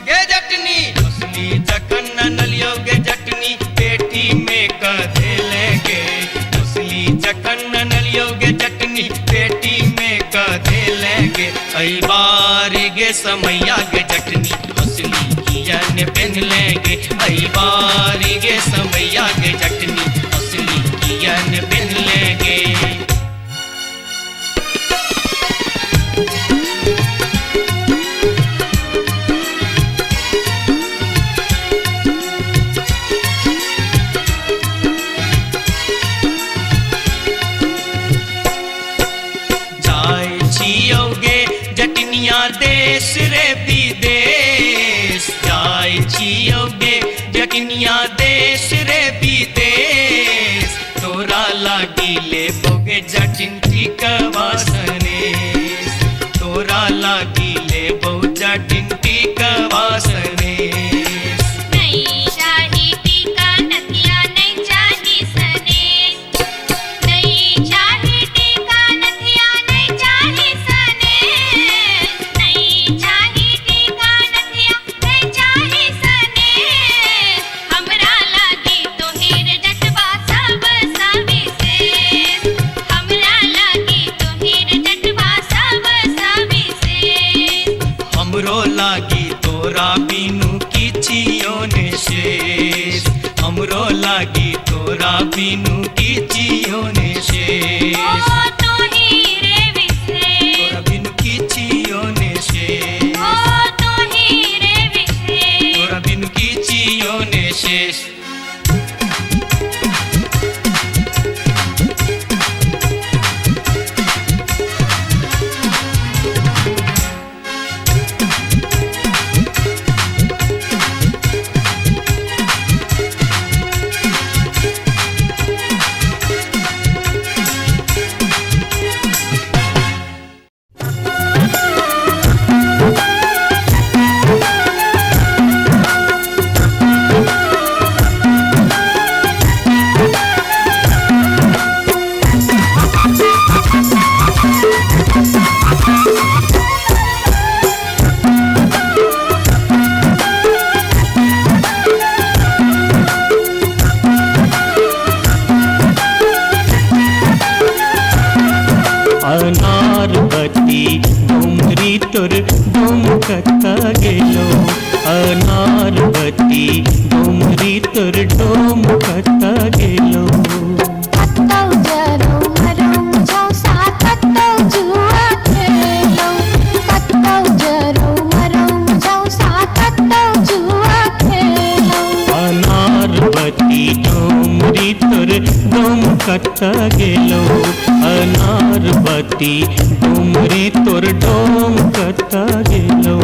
गे जटनी हंसली जखन नलियो गे जटनी पेटी में कधे लेगे हंसली जखन नलियो गे जटनी पेटी में कधे लेगे आई बारी गे समैया गे जटनी हंसली कियन पेन लेगे आई बारी गे समैया गे जटनी हंसली कियन पेन लेगे जाय छियोगे जटनिया देश रे विदेश जाय छियोगे जटनिया देश रे विदेश तोरा लागी ले बोगे जटिन टिकवा सनेश तोरा लागी ले बो जटिन टिकवा सनेश नहीं चाही टीका नथिया नहीं चाही सनेश नहीं चाही टीका नथिया नहीं चाही सनेश नहीं चाही टीका नथिया नहीं चाही सनेश हमरा लागी तोहेर जटवा सब सविशेष हमरा लागी तोहेर जटवा सब सविशेष हमरो लागी तोरा बिनु किछियो ने शेष हमरो लागी तोरा बिनु किछियो ने शेष ओ तोही रे विशेष तोरा बिनु किछियो ने शेष ओ तोही रे विशेष तोरा बिनु किछियो ने शेष अनारबती डोमरी तोर डोमकता गेलो अनारबती डोमरी तोर डोमकता गेलो कत्तौ जरौ मरौ झौसा कत्तौ जुआ खेलौ कत्तौ जरौ मरौ झौसा कत्तौ जुआ खेलौ अनारबती डोमरी तोर डोमकता गेलो अनारबती डोमरी तोर डोमकता गेलो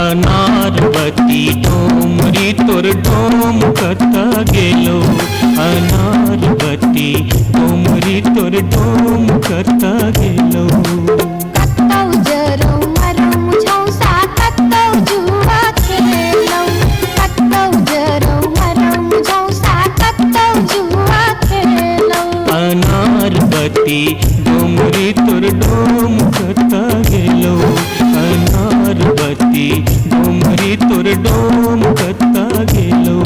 अनारबती डोमरी तोर डोमकता गेलो अनारबती डोमरी तोर डोमकता गेलो कत्तौ जरौ मरौ झौसा कत्तौ जुआ खेलौ कत्तौ जरौ मरौ झौसा कत्तौ जुआ खेलौ अनारबती डोमरी तोर डोमकता गेलो अनारबती डोमरी तोर डोमकता गेलो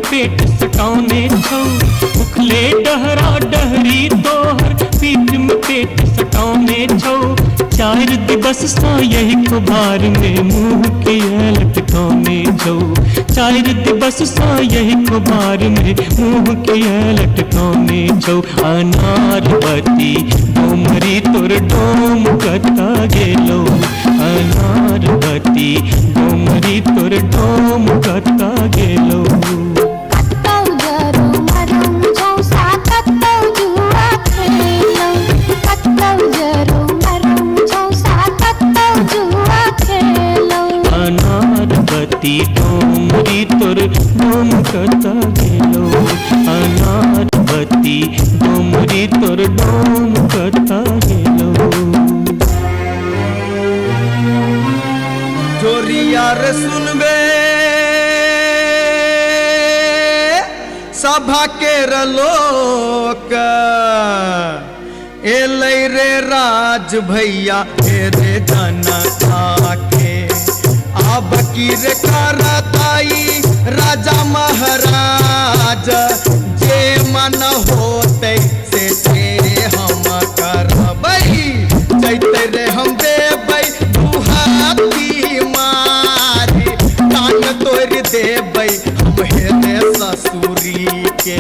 पेट सटाउने छौ उखले डहरा डहरी तोहर पीठ में पेट सटाउने छौ चार दिवस सा यही कुबार में मुंह किया लटकाउने छौ चार दिवस सा यही कुबार में मुंह किया लटकाउने छौ अनारबती डोमरी तोर डोम कता गेलो अनारबती डोमरी तोर डोम कता गेलो कत्तौ जरौ कहेलो अनार बत्ती डोमरी तोर डोम कहेलो जोरिया रे सुनबे सभा के लोक एलै रे राज भैया हे रे जनता के अब की रे करताई राजा महाराज जे मन होते से हम करबै जैते रे हम देबै दुहाती मारी कान तोड़ देबै हम हेरे ससुरी के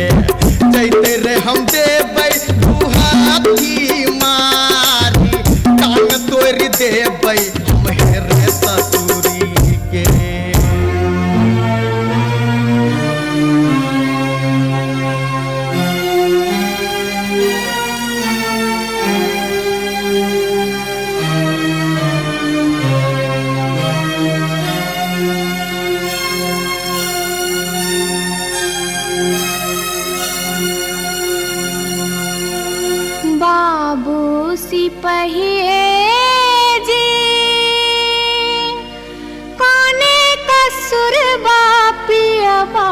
जैते रे हम देबै दुहाती मारी कान तोड़ देबै हम हेरे ससुरी के बाबू सिपहिए जी कोने कसुर बापियबा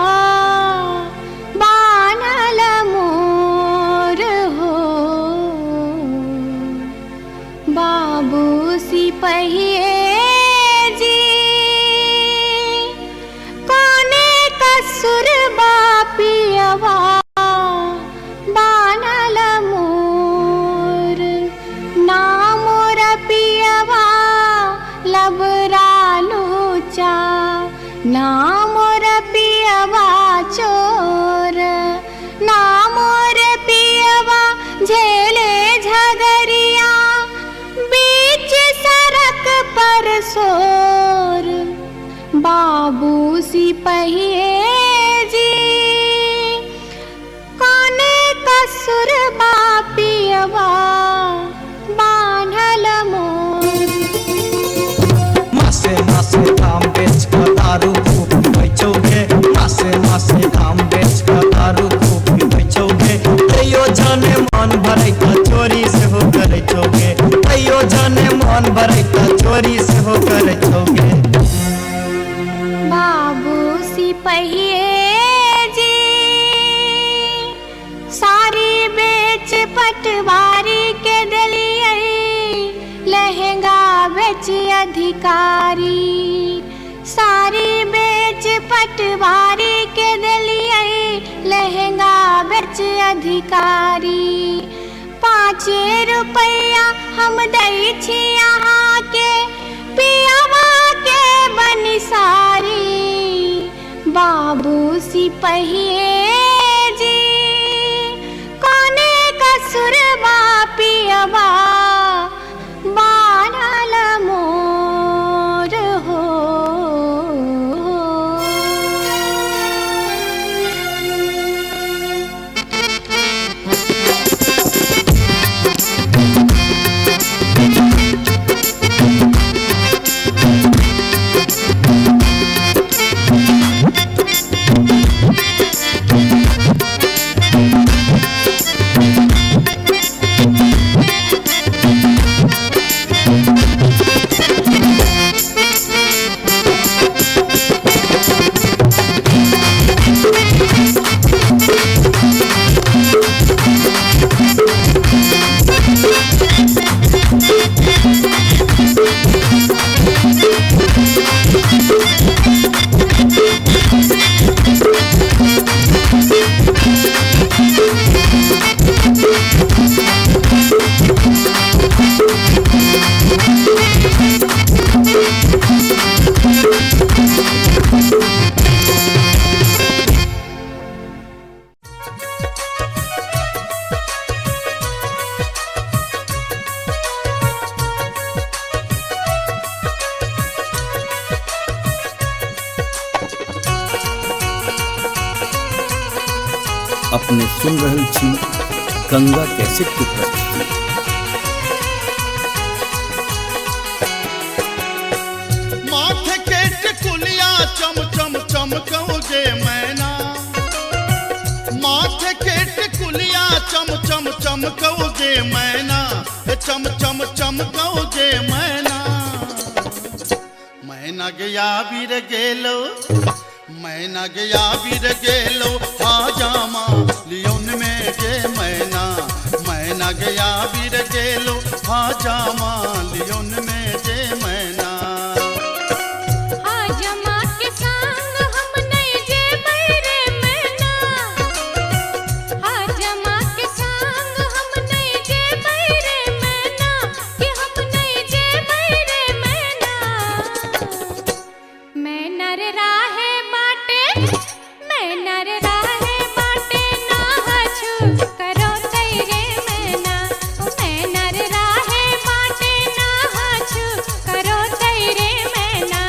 बानल मोर हो बाबू सिपहिए जी कोने कसुर बापियबा बानल मोर ना मोर पियवा लबरालूचा ना मोर पियवा चोर ना मोर पियवा झेले झगरिया बीच सड़क पर सोर बाबू सिपहिए जी कोने कसुर बापियवा बान्हल मोर मासे मासे दाम बेच कर दारू खूब बेचोगे मासे मासे दाम बेच कर दारू खूब बेचोगे तैयो जाने मन भरै त चोरी से हो करे छोगे तैयो जाने मन भरै त चोरी से हो करे छोगे बाबू सिपहिए जी सारी बेच पटवारी के दलिए लहंगा बेच अधिकारी सारी बेच पटवारी के दलिए लहंगा बेच अधिकारी 5 रुपया हम दै छी यहाँ के पियावा के बनिसारी बाबू सिपहिए जी कोने कसुर बापियवा बानल मोर हो अपने सुन रहल छी गंगा कैसेट की प्रस्तुति। माथे के टिकुलिया चम चम चमकौगे मैना चमकौ जे मैना, चम चम चमकौ जे मैना। मैना गया बीर गेलो, मैना गया बीर गेलो, हाजामा लियोन में जे मैना। मैना गया बीर गेलो, हाजामा लियोन में जे मैना। हाजमा के संग हम नहीं जे बैरे मैना, हाजमा के संग हम नहीं जे बैरे मैना, कि हम नहीं जे बैरे मैना। मैना रे राहे बाटे, मैना रे राहे बाटे, ना हछु करो तैरे मैना। मैना रे राहे बाटे, ना हछु करो तैरे मैना।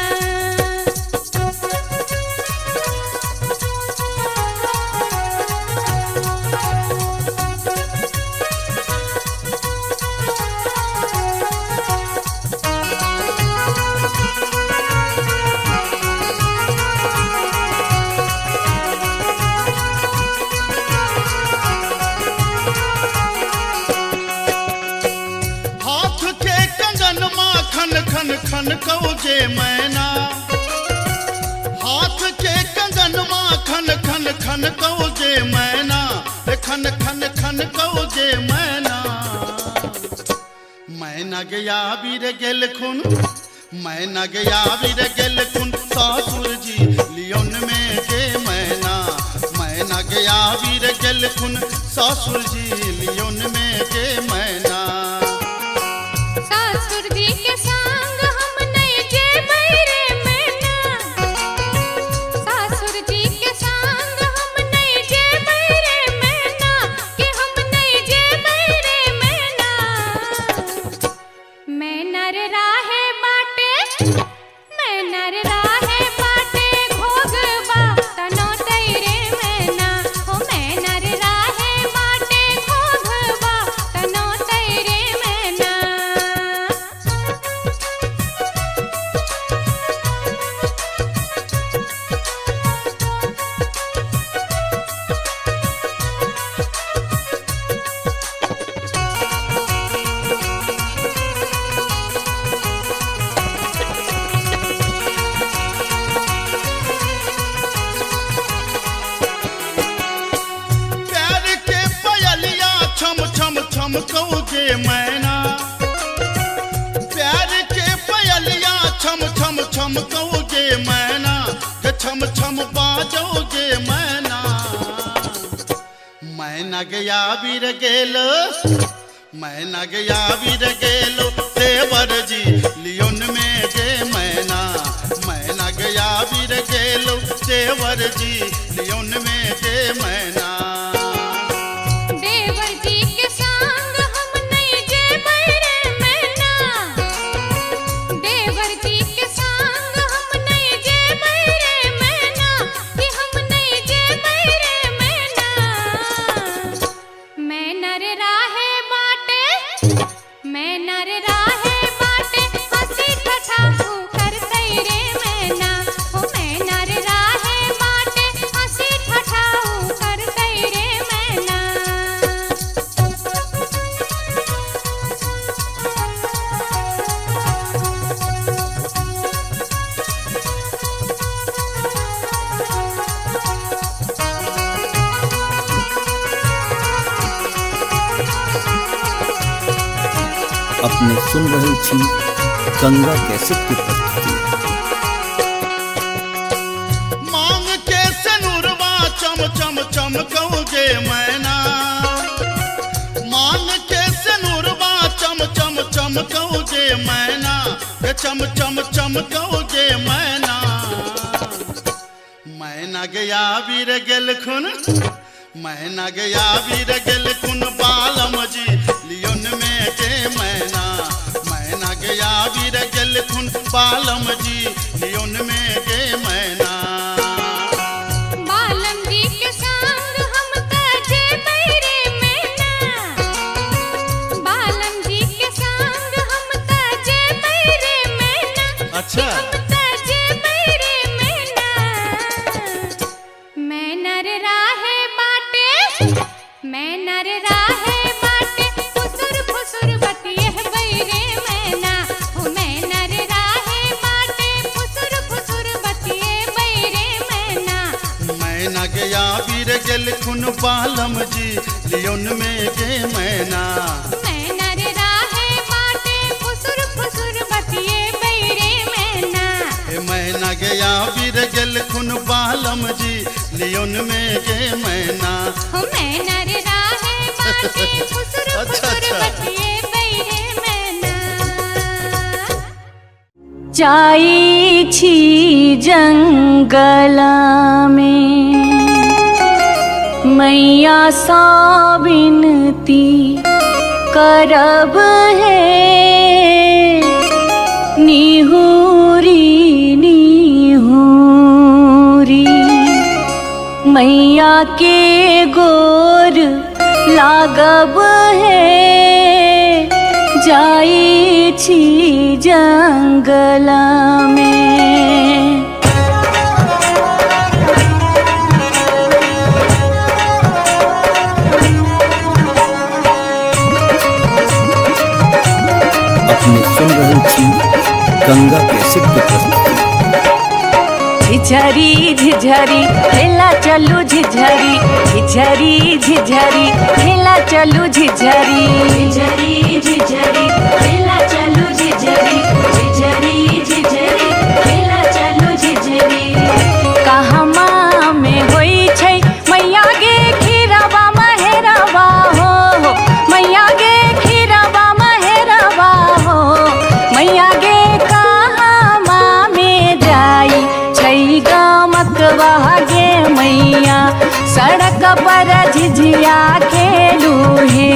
हाथ के कंगन माखन खन खन कौ जे मैना। हाथ के कंगन माखन खन खन कौ जे मैना, खन खन खन कौ जे मैना। मैना गया बीर गेल खुन, मैना गया बीर गेल खुन, सासुर जी लियोन में जे मैना। मैना गया बीर गेल खुन, सासुर जी लियोन में जे मैना। सासुर जी के संग हम नहीं जे बैरे मैना, सासुर जी के संग हम नहीं जे बैरे मैना, कि हम नहीं जे बैरे मैना। मैना रे राहे बाटे, मैना रे राहे बाटे, घोगबा तनो तैरे मैना। हो मैना रे राहे बाटे, घोगबा तनो तैरे मैना। प्यार के पयलिया छम छम छम कौ जे मैना। प्यार के पयलिया छम छम छम कौ जे मैना, के छम छम बाजौ जे मैना। मैना गया बीर गेलो, मैना गया बीर गेलो, देवर जी लियोन में जे मैना। मैना गया बीर गेलो, देवर जी लियोन में जे मैना। देवर जी के संग हम नहीं जे बैरे मैना, देवर जी के संग हम नहीं जे बैरे मैना, कि हम नहीं जे बैरे मैना। मैना रे राहे बाटे, मैना रे राहे बाटे, हंसी ठठाऊ कर तैरे मैना। हो मैना रे राहे बाटे, हंसी ठठाऊ कर तैरे मैना। अपने सुन रहे छी गंगा कैसेट की प्रस्तुति। मांग के सनुरवा चम चम चमकौ जे मैना। मांग के सनुरवा चम चम चमकौ जे मैना, के चम चम चमकौ जे मैना। मैना गया बीर गेल खुन, मैना गया बीर गेल खुन, बालम जी लियोन में जे मैना। मैना गया बीर गेल खुन, बालम जी लियोन में जे मैना। बालम जी के संग हम त जे बैरे मैना, बालम जी के संग हम त जे बैरे मैना। अच्छा हम त जे बैरे मैना। मैना रे राहे बाटे, मैना रे राहे बाटे, बिर गेल खुन बालम जी लियोन में गे मैना मैना रे राहे बाटे फुसुर फुसुर बतिए बैरे मैना ए मैना गया बिर गेल खुन बालम जी लियोन में गे मैना हो मैना रे राहे बाटे फुसुर अच्छा, फुसुर अच्छा। बतिए बैरे मैना जाई छी जंगल में मैया सा विनती करब है निहुरी निहुरी मैया के गोर लागब है जाई छी जंगल में अपने सुन रहल छी गंगा कैसेट के प्रस्तुति। झिझरी झिझरी खेला चलू झिझरी झिझरी झिझरी खेला चलू झिझरी झिझरी झिझरी खेला चलू झिझरी झिझरी झिझरी खेला चलू झिझरी कहमा में होई छै मैया गे खीरवा महेरवा हो मैया गे खीरवा महेरवा हो मैया गे कहमा में जाई छै गमकवा गे मैया सड़क पर झिझिया खेलू हे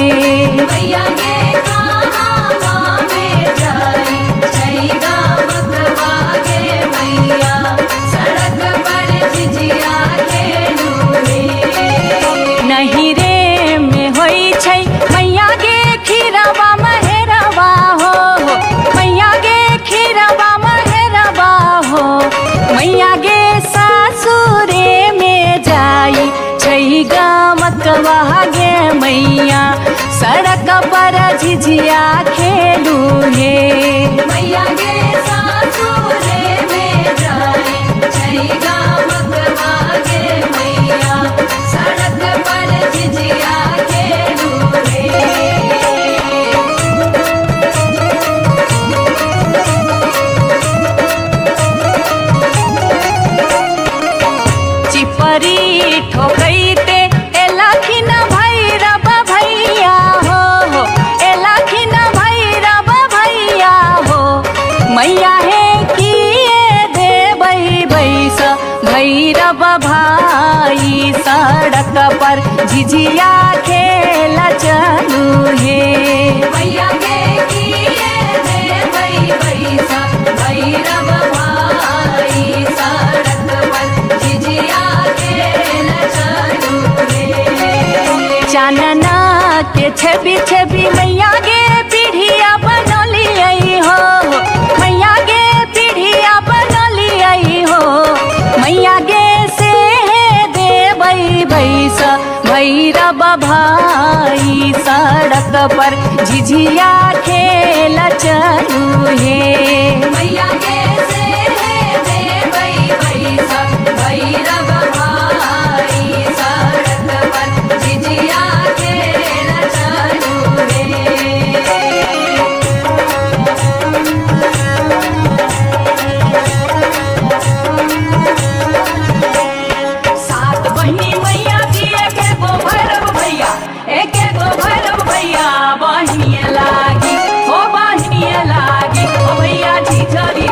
मैया गे कहमा में जाई छै गमकवा गे मैया सड़क पर झिझिया खेलू हे नहीं रे में होई छै मैया गे खीरवा महेरवा हो मैया गे खीरवा महेरवा हो मैया गे सासुरे में जाई छै गमकवा गे मैया सड़क पर झिझिया खेलू हे मैया गे सासुरे में जाई छै गमकवा गे मैया सड़क पर झिझिया खेलू हे चिपरी ठोकैते एलखिन भैरव भैया हो एलखिन भैरव भैया हो मैया हे किए देबै बैस भैरव भाई सड़क पर झिझिया खेल चलू हे मैया गे किए देबै बैस भैरव भाई सड़क पर झिझिया खेल चलू हे चानना के छवि छवि मैया गे पीढ़िया बनलियै हो मैया गे पीढ़िया बनलियै हो मैया गे से देबै बैस भैरव भाई सड़क पर झिझिया खेल चलू हे मैया गे से देबै बैस भैरव भाई सड़क पर झिझिया खेल चलू हे सात बहिनी मैया की एक गो भैरव भैया एक गो भैरव भैया बहिनिए लागी हो बहिनिए लागी ओ भैया झिझरी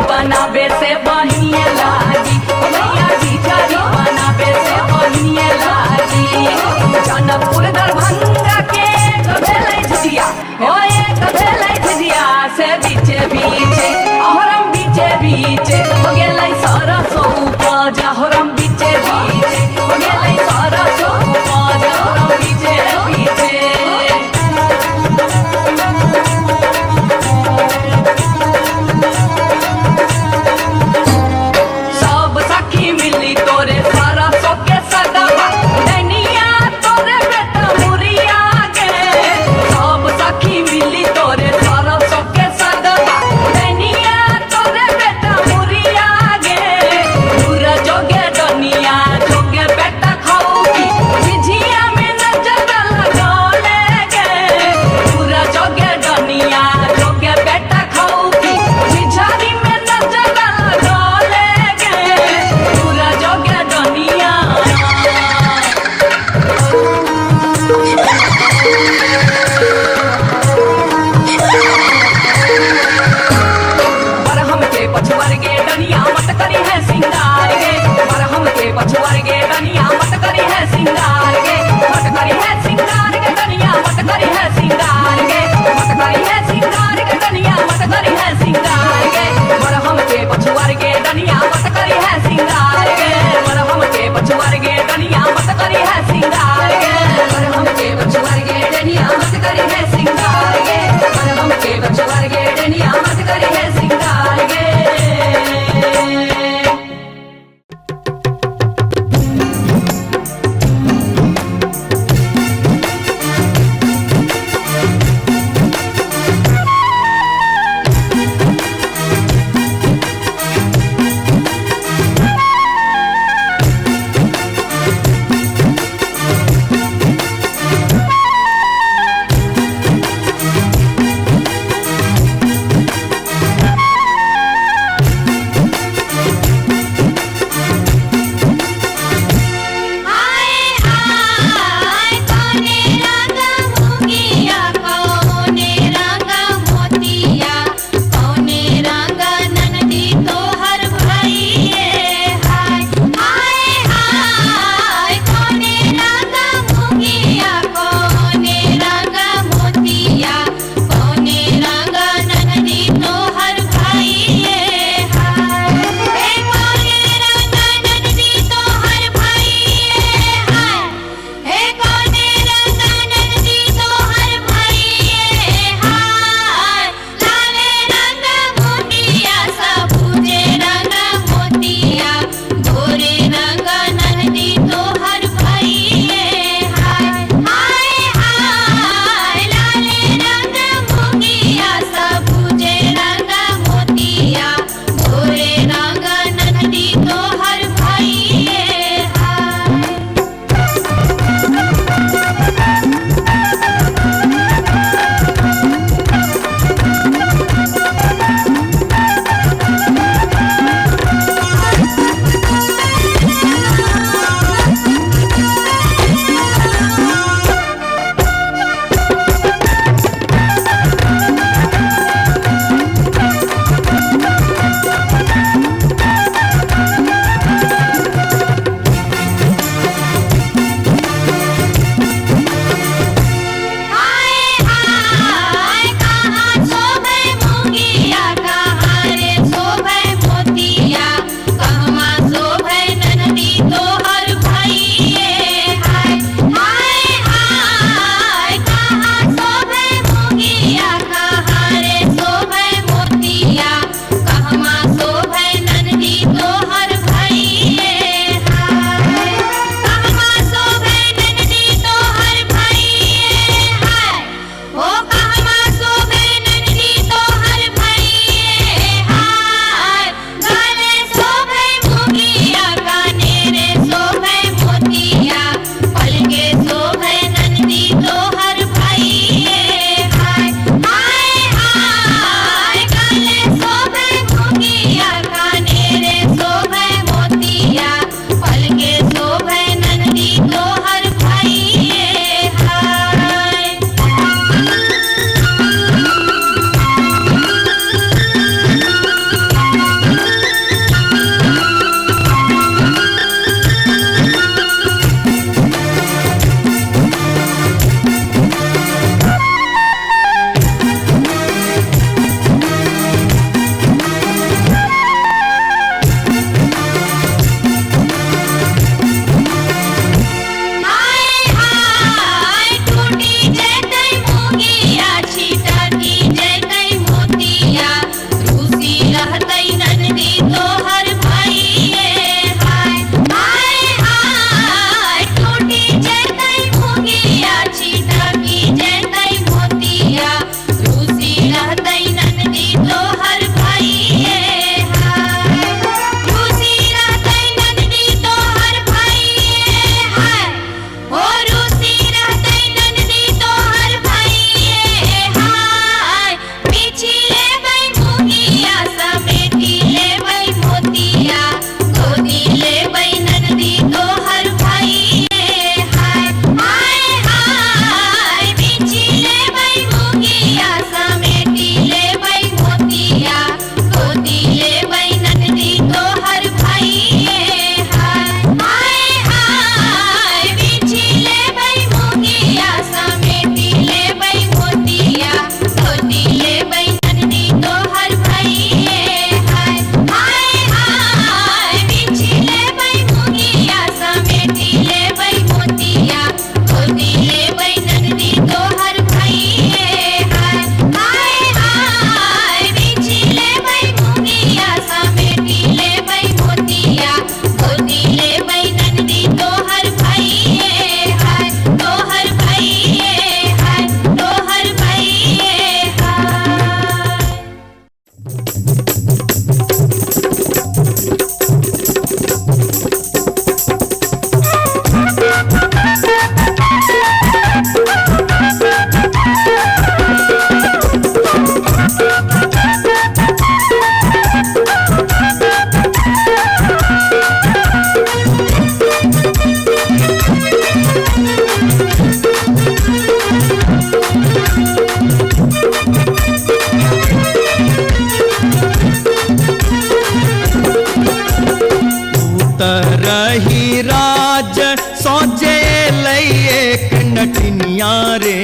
नटनिया रे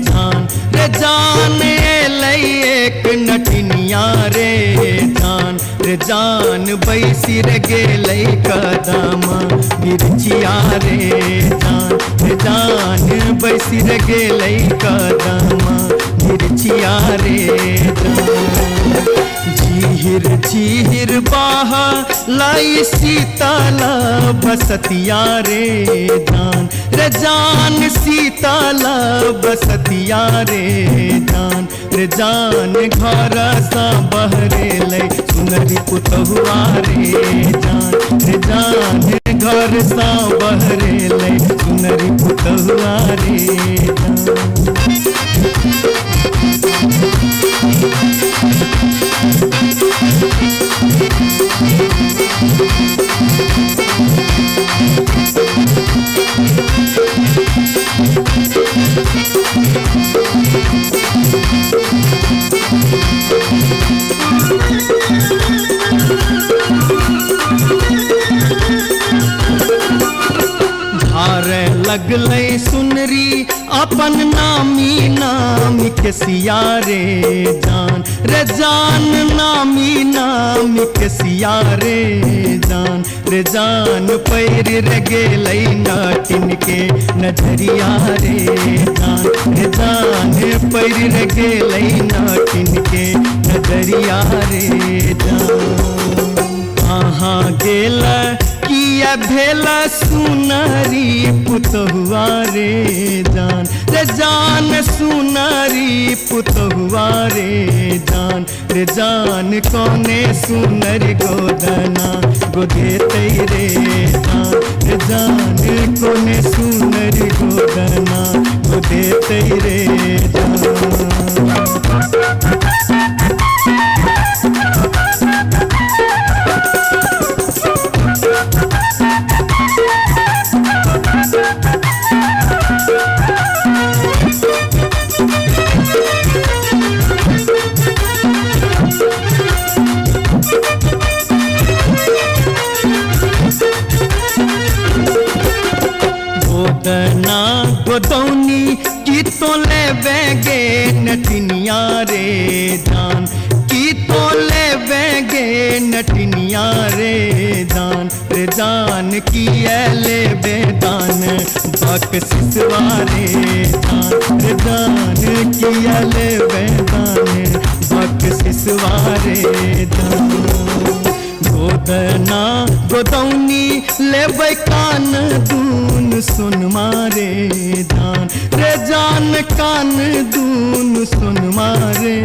जान रे जान लई एक नटनिया रे जान रे जान बैसी रे गेलै कदम मिर्चिया रे जान बैसी रे गेलै कदम मिर्चिया रे झीर झीर बाहा लाई सीताला बसतिया रे जान सीताला बसतिया रे जान घर सा बहरे लै सुनरी पुतहुआ रे जान घर सा बहरे लै सुनरी पुतहुआ रे धारे लगलै सुनरी अपन नामी नाम के सिया रे जान नामी के सिया रे जान पैर रे गेलै नाटिन के नजरिया रे जान पैर रे गेलै नाटिन के नजरिया रे कहाँ गेल किया भेला सुनरी पुतहुआ रे जान सुनरी पुतहुआ रे जान कोने सुनरी गोदना गोदेतै रे जान कोने सुनरी गोदना गोदेतै रे गोदना गोदौनी की तो ले बेगे नटनिया रे जान की तो ले बेगे नटनिया रे जान की ले बेदान बक सिसवा रे जान की ले बेदान बक सिसवा रे गोदना गोदौनी लेबै कान दून सुन मारे जान कान दून सुन मारे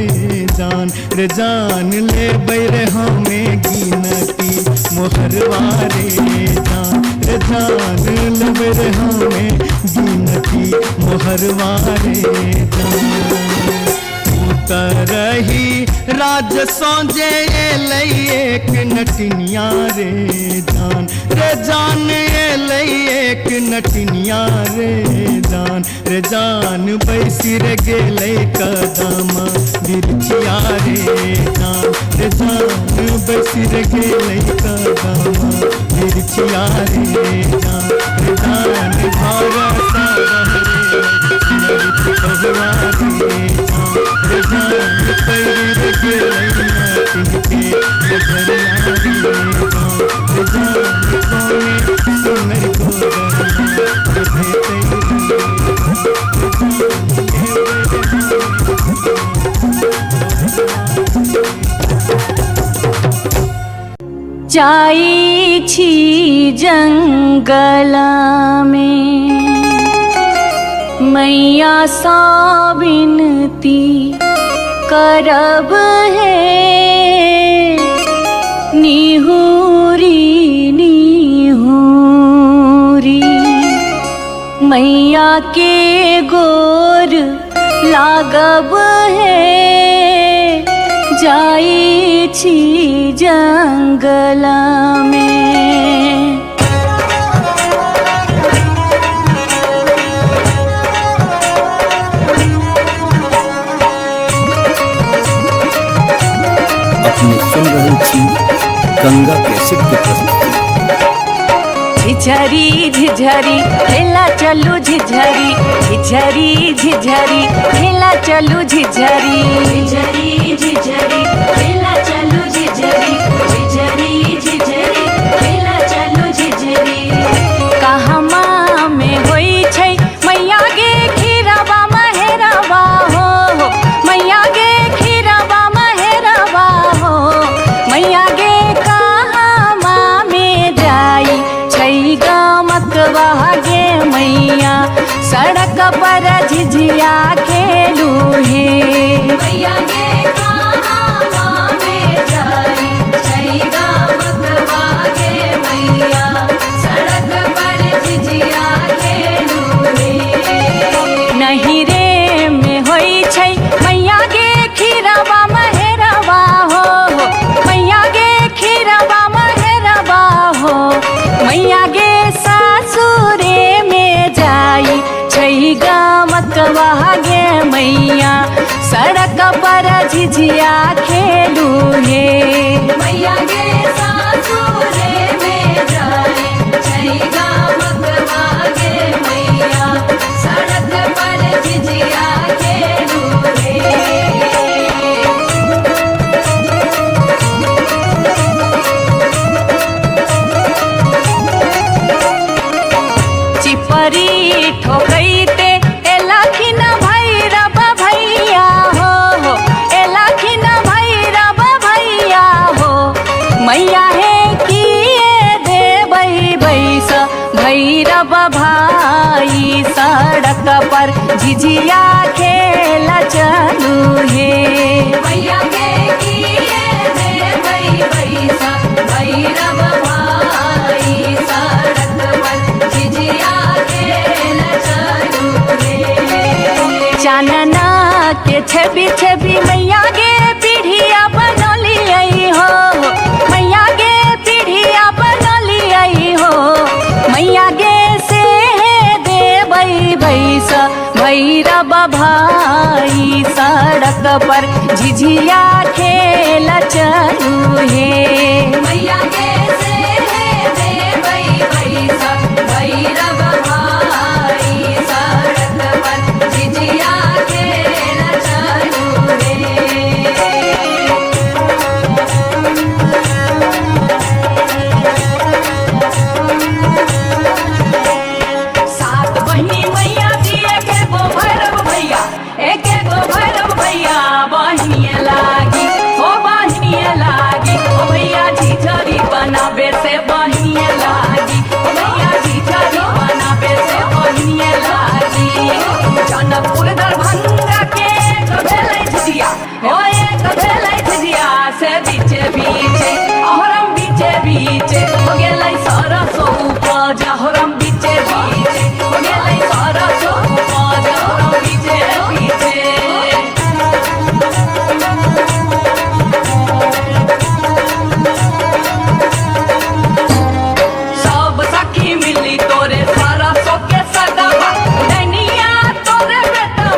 जान लेबै रे हमें गिनती मोहरवा रे जान लेबै रे हमें गिनती मोहरवा रे रही राज सौजे लई एक नटनिया रे जान लई एक नटनिया रे जान बैसी रे गेलै कदम मिर्चिया रे जान बैसी रे गेलै कदम मिर्चिया रे जान घर सा बहरे पुतहुआ रे जान पैर रे गेलै नाटिन के नजरिया रे जान कोने सुनरी गोदना जाई छी जंगल में मैया सा विनती करब है निहुरी निहुरी मैया के गोर लागब है जाई छी जंगल में। अपने सुन रहे थी गंगा कैसेट की प्रस्तुति। झिझरी झिझरी खेला चलू झिझरी झिझरी झिझरी खेला चलू झिझरी झिझरी झिझरी खेला चलू झिझरी झिझरी झिझरी खेला चलू झिझरी कहमा में होई छै मैया गे खीरवा महेरवा हो मैया गे खीरवा महेरवा हो मैया गे कहमा में जाई छै गमकवा गे मैया सड़क पर झिझिया खेलू हे मैया गे कहमा में जाई छै गमकवा गे मैया सड़क पर झिझिया खेलू हे नहीं रे में होई छै मैया गे खीरवा महेरवा हो मैया गे खीरवा महेरवा हो मैया गे सासुरे में जाई छै गमकवा गे मैया सड़क पर झिझिया खेलू हे मैया गे सासुरे में जाई छै गमकवा गे मैया सड़क पर झिझिया खेलू हे चिपरी ठोकैते एलाखिन भैरव भैया हो एलाखिन भैरव भैया हो मैया हे किए देबै बैस भैरव भाई सड़क पर झिझिया खेल चलू हे मैया गे किए देबै बैस भैरव भाई सड़क पर झिझिया खेल चलू हे चानना के छवि छवि मैया गे पीढ़िया बनलियै हो मैया गे पीढ़िया बनलियै हो मैया गे से देबै बैस भैरव भाई सड़क पर झिझिया खेल चलू हे मैया गे से देबै बैस भैरव भाई सड़क पर झिझिया खेल चलू हे सात बहिनी मैया जी एके गो भैरव भैया एके गो भैरव भैया बहिनिए लागी हो बहिनिए लागी ओ भैया झिझरी बनाबे से बहिनिए लागी ओ भैया झिझरी बनाबे से बहिनिए लागी जनकपुर दरभंगा के भेलै झिझिया हो एक भेलै झिझिया से बीचे बीचे अहरम बीचे बीचे हो गेलै सरसो उपज अहरम बीचे बीचे हो गेलै सरसो उपज अहरम बीचे बीचे सब सखी मिली तोरे सरसो के सदाबा दैनिया तोरे बेटा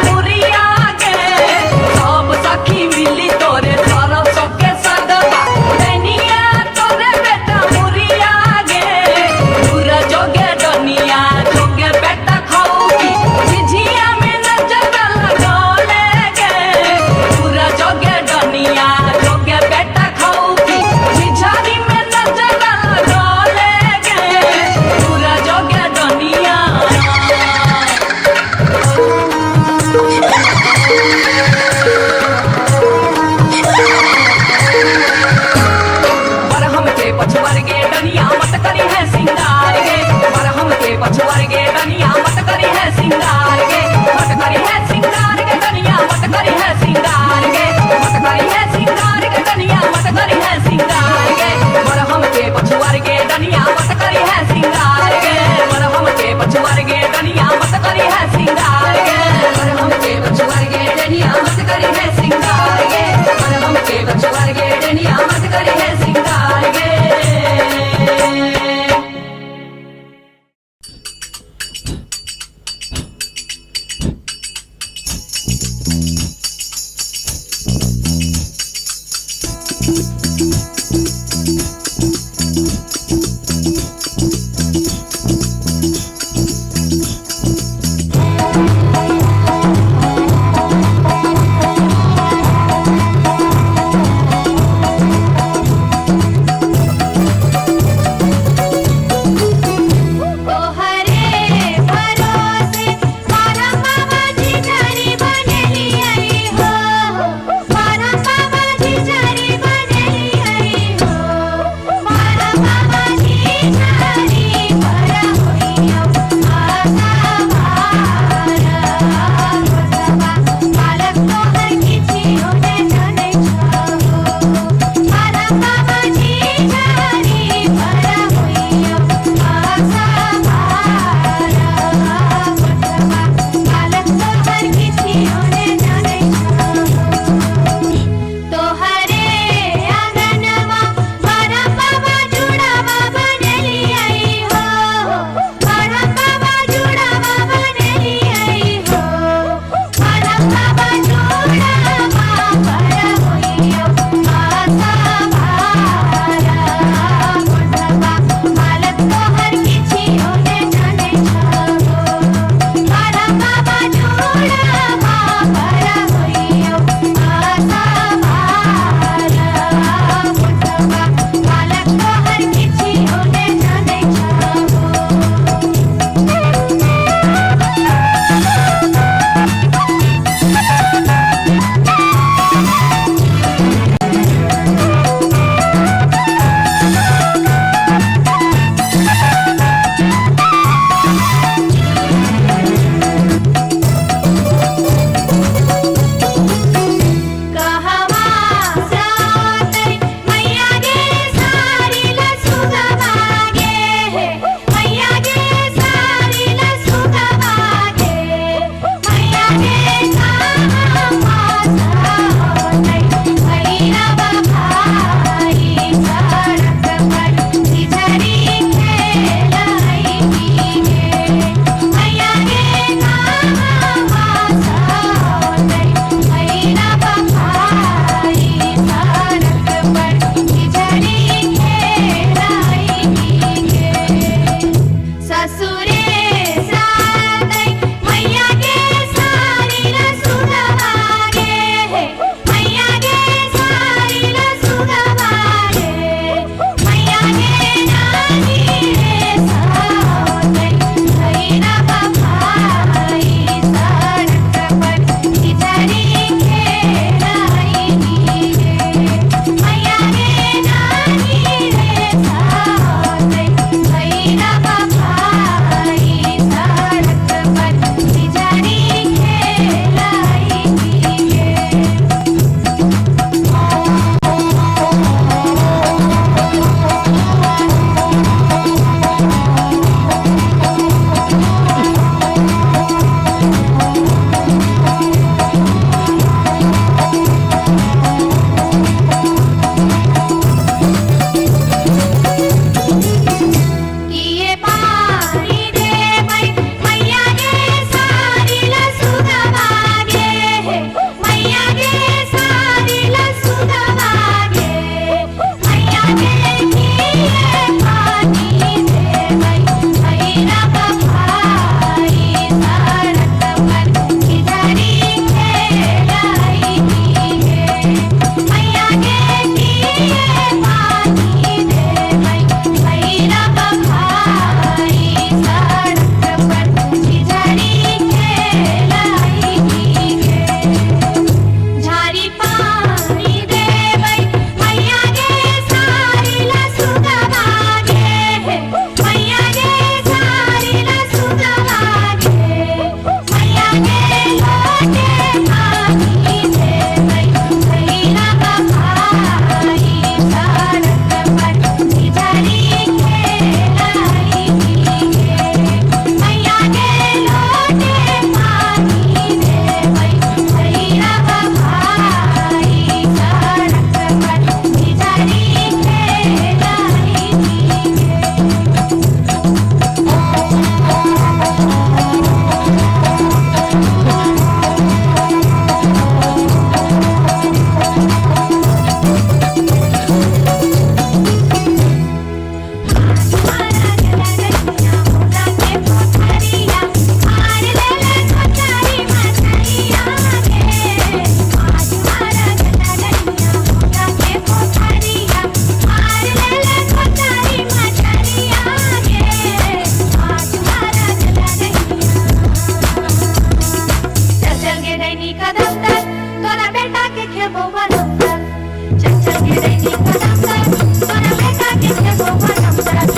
दैनी कदम कर तोरा बेटा के देबो भरम कर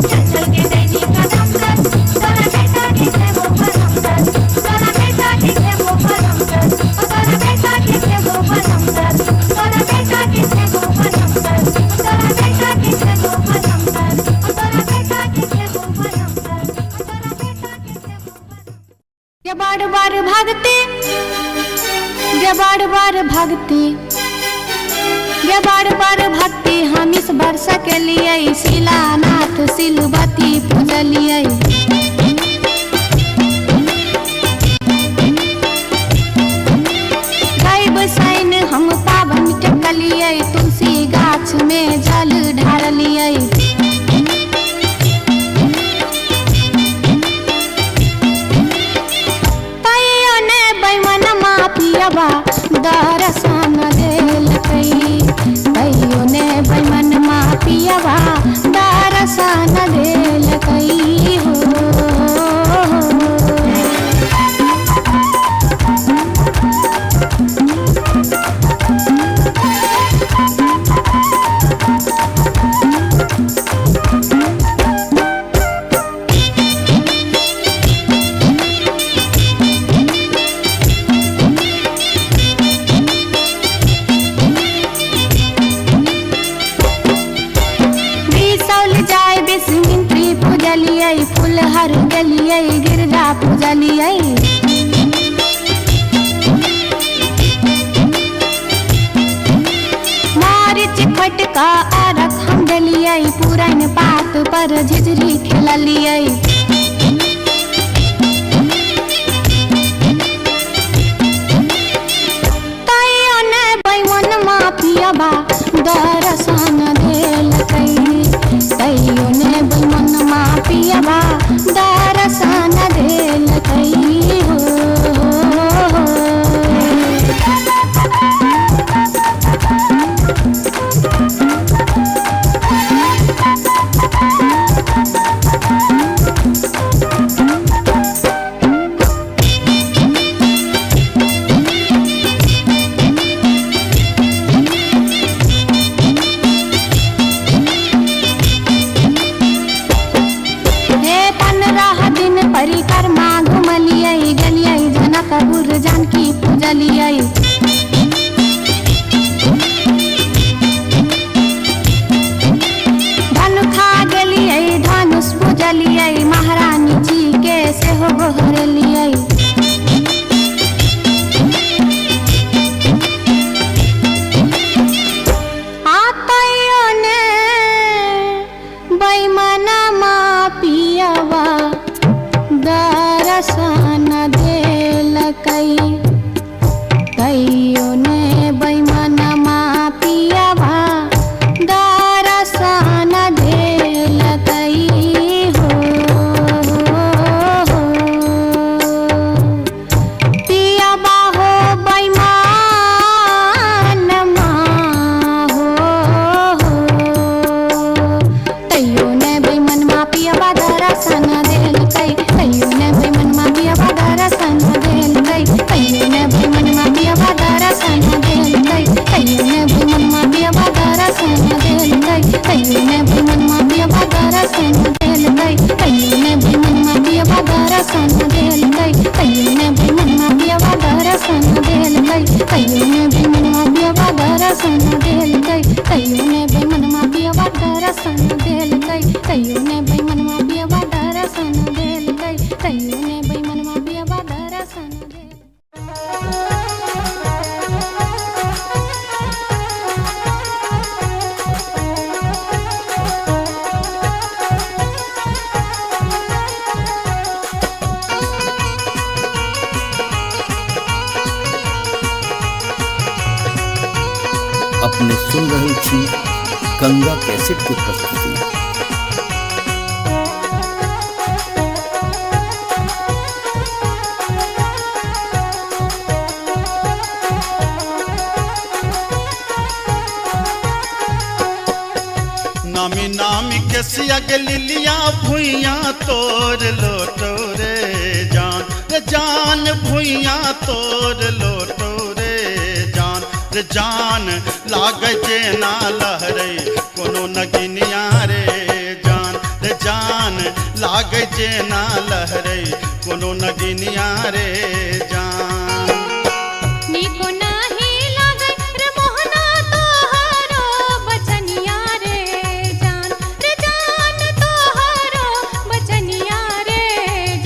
चल चल के दैनी कदम कर तोरा बेटा के देबो भरम कर तोरा बेटा के देबो भरम कर तोरा बेटा के देबो भरम कर तोरा बेटा के देबो भरम कर तोरा बेटा के देबो भरम कर तोरा बेटा के देबो भरम कर तोरा बेटा के देबो ये बार बार भागते ये बार बार भागते ये बार बार भक्ति हम इस वर्ष के लिए शिलानाथ सिलवती पूजलिए गायब सैन हम पावन टेकलिए तुलसी गाछ में जल ढारलिए तैयो ने बैमन मापियबा दर्शन देल कई तैयो ने बैमन मापियबा दर्शन देल कई हो फूल हर गलिए गिरजा पूजलिए मारिच फटका आरख हम डलिए पुरन पात पर झिझरी खेललिए तैयो ने बैमन मापियबा दर्शन देल कई तैयो ने बैमन मापियबा दर्शन देल कई हो परिक्रमा घुमलिए गलिए जनकपुर जानकी पूजलिए धनुखा गेलिए धनुष पूजलिए महारानी जी के सेहो गोहरलिए आतैयो ने बैमन मापियबा दर्शन देल कई तैयो ने बैमन मापियबा दर्शन देल कई हो पियबा हो बैमन हो तैयो ने बैमन मापियबा दर्शन देल कई तैयो ने बैमन मापियबा दर्शन देल कई तैयो ने बैमन मापियबा दर्शन देल कई तैयो ने बैमन मापियबा दर्शन देल कई तैयो ने बैमन मापियबा दर्शन देल कई तैयो ने बैमन मापियबा दर्शन देल कई तैयो ने बैमन मापियबा दर्शन देल कई तैयो ने बैमन मापियबा दर्शन देल कई तैयो ने बैमन मापियबा दर्शन देल कई तैयो ने बैमन मापियबा दर्शन देल कई तैयो ने बैमन मापियबा दर्शन देल अपने सुन रही थी गंगा कैसेट की प्रस्तुति। नामी नामी के सियग लिलिया भुइया तोर लोटो रे जान भुइया तोर लोटो रे जान जान लागे जे ना लहरे कोनो नगिनिया रे जान लागे जे ना लहरे कोनो नगिनिया रे जान। नीको नाही लागे रे मोहना तोहरो बचनिया रे जान तोहरो बचनिया रे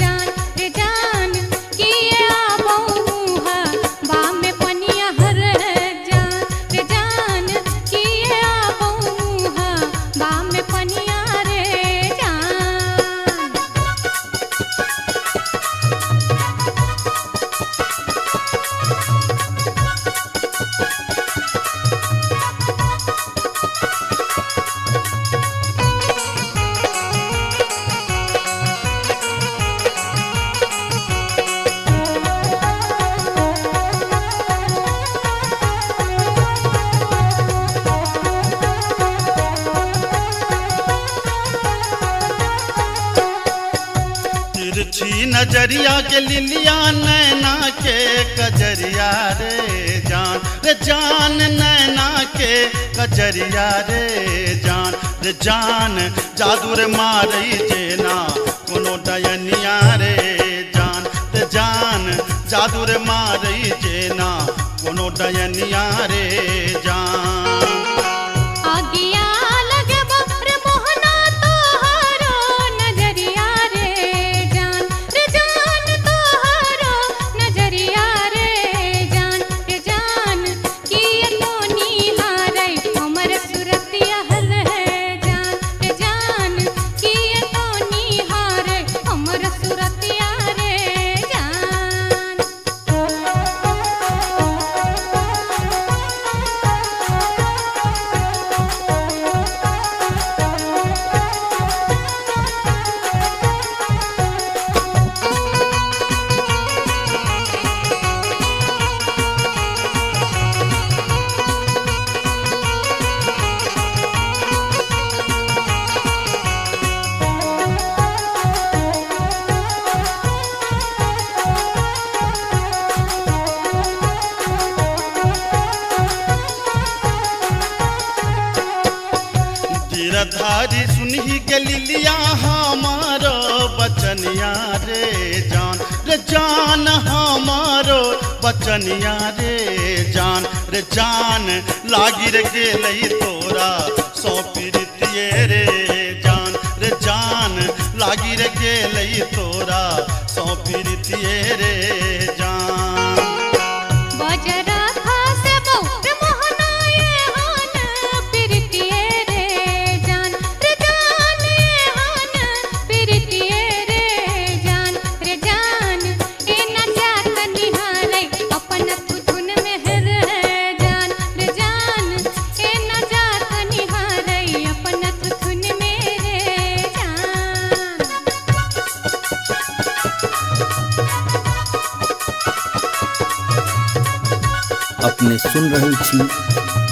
जान किए आबऊ हा बा में पनिया हर जान किए आबऊ हा बा में पनिया रे जान। तिरछी नजरिया के लिलिया नैना के कजरिया रे जान नैना के कजरिया रे जान जादूर मारई जेना कोनो डयनिया रे जान जादूर मारई जेना कोनो डयनिया रे जान। आगिया लगे रे मोहना तोहरो नजरिया रे जान तोहरो नजरिया रे जान किए तो निहारै हमर सुरतिया हल जान किए तो निहारै हमर सुरतिया रे जान। गिरधारी सुनही के लिलिया हमारो बचनिया रे जान हमारो बचनिया रे जान लागी रे गेलई तोरा सौ पीरितिये रे जान लागी रे गेलई तोरा सौ पीरितिये रे जान। बजरा खासे बहु मोहना ये हान पिरतिये रे जान ये हान पिरतिये रे जान ए न जात निहारै अपन थुथुन में हर जान ए न जात निहारै अपन थुथुन में रे जान। अपने सुन रहल छी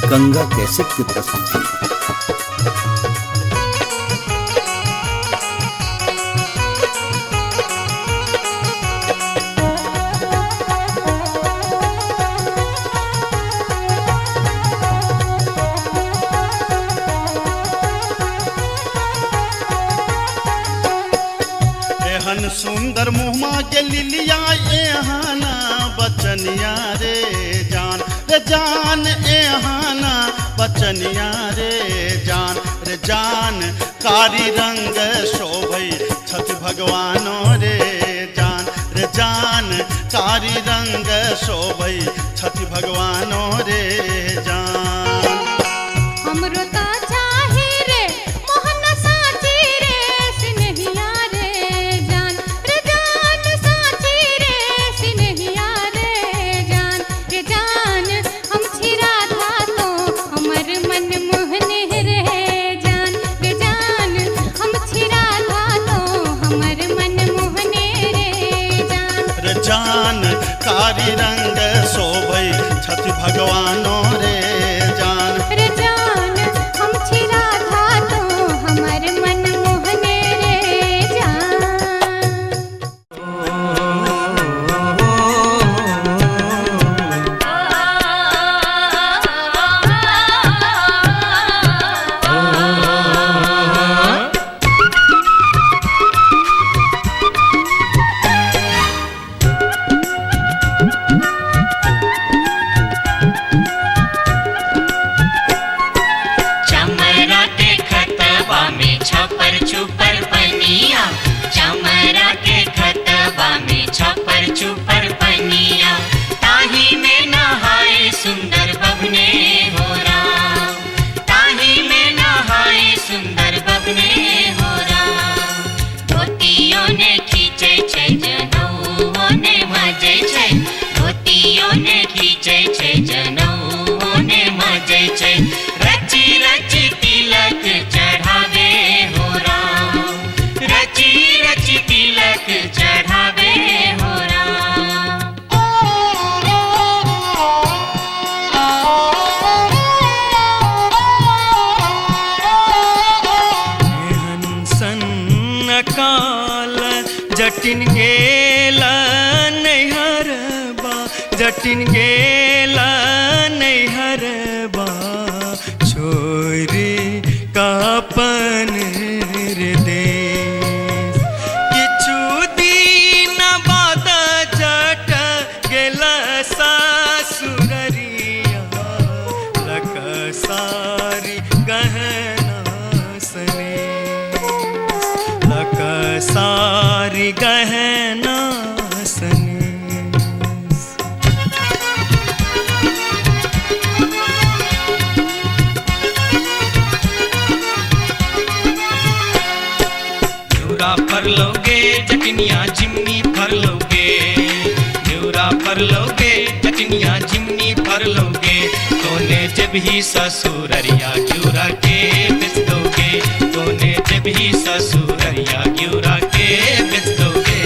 गंगा कैसेट के प्रस्तुति। एहन सुंदर मुहमा के लिलिया एहाना बचनिया रे जान एहाना बचनिया रे जान कारी रंग शोभई छठ भगवानो रे जान कारी रंग शोभई छठ भगवानो रे जान। हमरो ता चाही रे मोहन साची रे सिनहिया रे जान साची रे सिनहिया रे जान हम छिरा था तो हमर मन मोहने रे जान हम छिरा था तो हमर मन मोहने रे जान कारी रंग शोभई छठ भगवानो रे जान हम छिरा था तो हमर मन मोहने रे जान। ओ मजे छै धोतियो ने खींचे छै जनऊ ने मजे छै रची रची तिलक चढ़ावे हो राम रची रची तिलक चढ़ावे हो राम हंसन काल जटिन गेला नैहरबा जटिन गेला नैहरबा छोरी कापन देश किछु दिन बाद जट गेला सासुररिया लक सारी गहना सने लक सारी गहना सने फर लोगे जटनिया जिमनी फर लोगे न्यूरा फर लोगे जटनिया जिमनी फर लोगे तोने जब ही ससुररिया ग्यूरा के बेच दोगे तोने जब ही ससुररिया ग्यूरा के बेच दोगे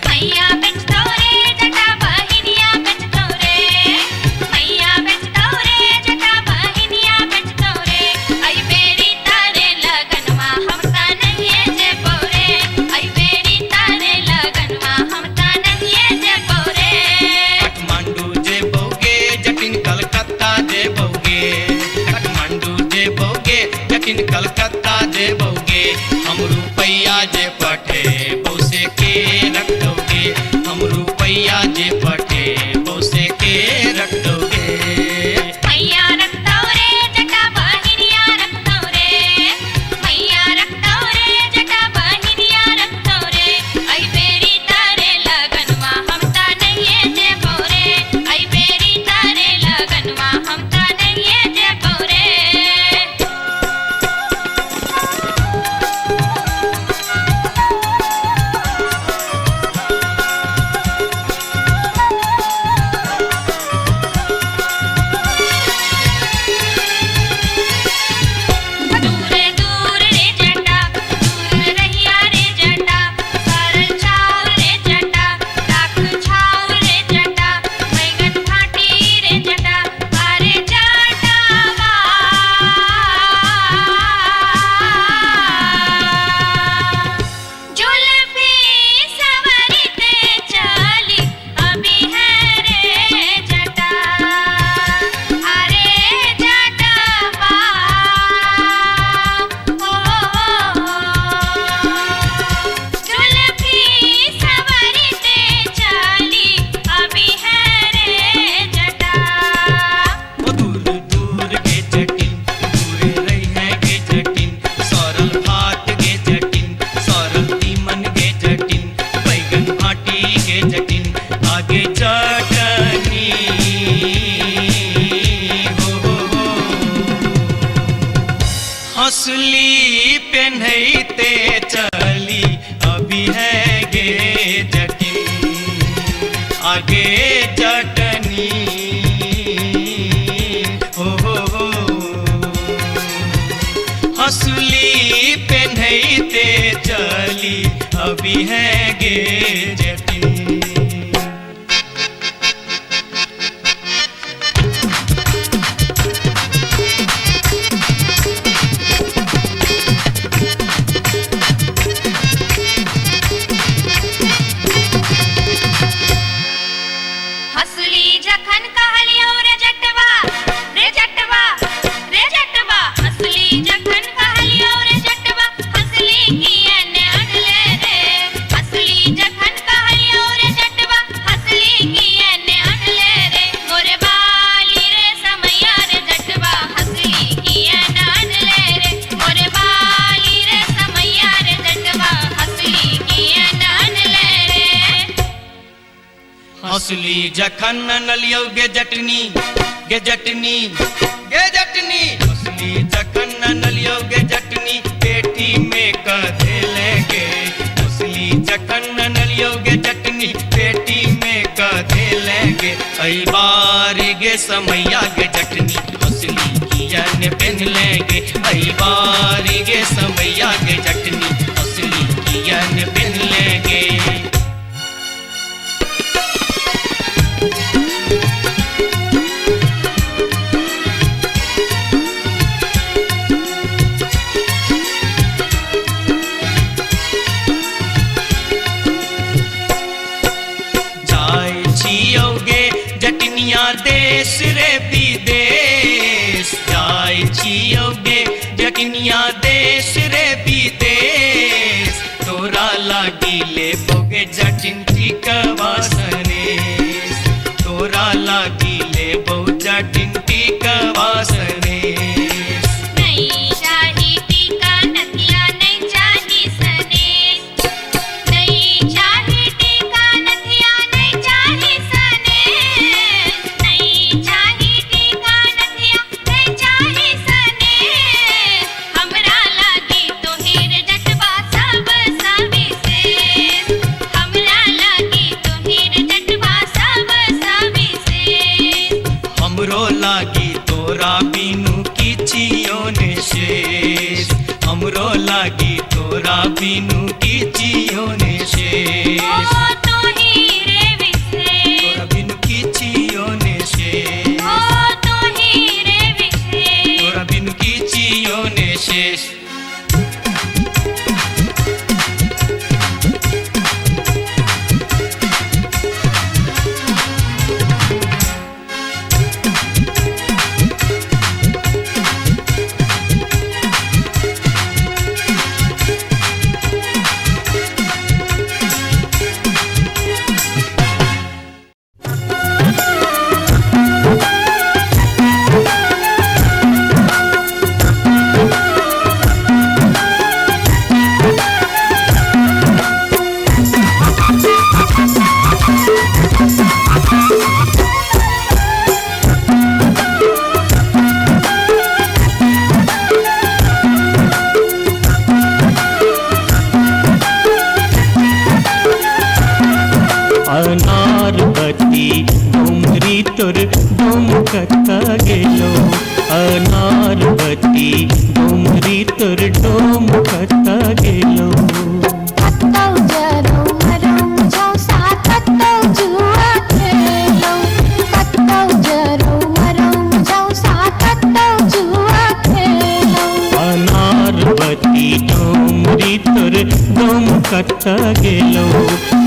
मैया बेचतो रे जटा बहिनिया बेचतो रे मैया बेचतो रे जटा बहिनिया बेचतो रे आई बेरी तारे लगनवा हम ता नहीं जे पौरे आई बेरी तारे लगनवा हम ता नहीं जे पौरे काठमांडू जे बोगे जटिन कलकत्ता जे बोगे काठमांडू जे बोगे जटिन कलकत्ता जे बोगे हम रुपैया जे पठे बौसे के रख दोगे हम रुपैया जे पठे बौसे के रख दोगे मैया रखतो रे जटा बहिनिया रखतो रे मैया रखतो रे जटा बहिनिया रखतो रे आई बेरी तारे लगनवा हम ता नहीं जे पौरे आई बेरी तारे लगनवा हम ता नहीं जे पौरे दूर दूर रे जटा दूर रहिया रे जटा सरल छाव रे जटा लाख छाव रे जटा बैगन फाटी रे जटा अरे जटावा जुल्फी सवरते चली अभी है रे जटा अरे जटावा जुल्फी सवरते चली अभी है रे जटा दूर दूर के जटिन दूर रही है के जटिन सरल भात के जटिन सरल तीमन के जटिन बैगन भाटी के जटिन आगे चटनी हो हंसली पेन्हते चली अभी है गे जटिन आगे चटनी हो हंसली पेन्हते चली अभी है गे जटिन हसली जखन कहलियो रे जटवा हसली जखन कहलियो रे जटवा हसली किए ने अनले रे हसली जखन कहलियो रे जटवा हसली किए ने अनले रे मोरे बाली रे समैया रे जटवा हसली किए ने अनले रे मोरे बाली रे समैया रे जटवा हसली किए ने अनले रे हंसली जखन नलियो गे जटनी हंसली जखन नलियो गे जटनी पेटी में कधे लेगे हंसली जखन नलियो गे जटनी पेटी में गे आई बारी गे समैया गे जटनी असली कियन पहन लेंगे आई बारी गे समैया गे जटनी असली कियन पहन लेंगे जटनिया देश रे विदेश जाय छियोगे जटनिया देश रे विदेश तोरा लागी ले बोगे जटिन टिकवा सनेश तोरा लागी ले बो जटिन टिकवा सनेश नहीं चाही टीका नथिया नहीं चाही सनेश नहीं चाही टीका नथिया नहीं चाही सनेश नहीं चाही टीका नथिया नहीं चाही सनेश हमरा लागी तो हीर जटवा सब सविशेष हमरा लागी तो हीर जटवा सब सविशेष हमरो लागी तोरा बिनु किछियो ने शेष हमरो लागी तोरा बिनु किछियो ने शेष ओ तो हीरे विशेष तोरा बिनु किछियो ने शेष ओ तो हीरे विशेष तोरा बिनु किछियो ने शेष अनारबती डोमरी तोर डोमकता गेलो अनारबती डोमरी तोर डोमकता गेलो कत्तौ जरौ मरौ झौसा कत्तौ जुआ खेलौ कत्तौ जरौ मरौ झौसा कत्तौ जुआ खेलौ अनारबती डोमरी तोर डोमकता गेलो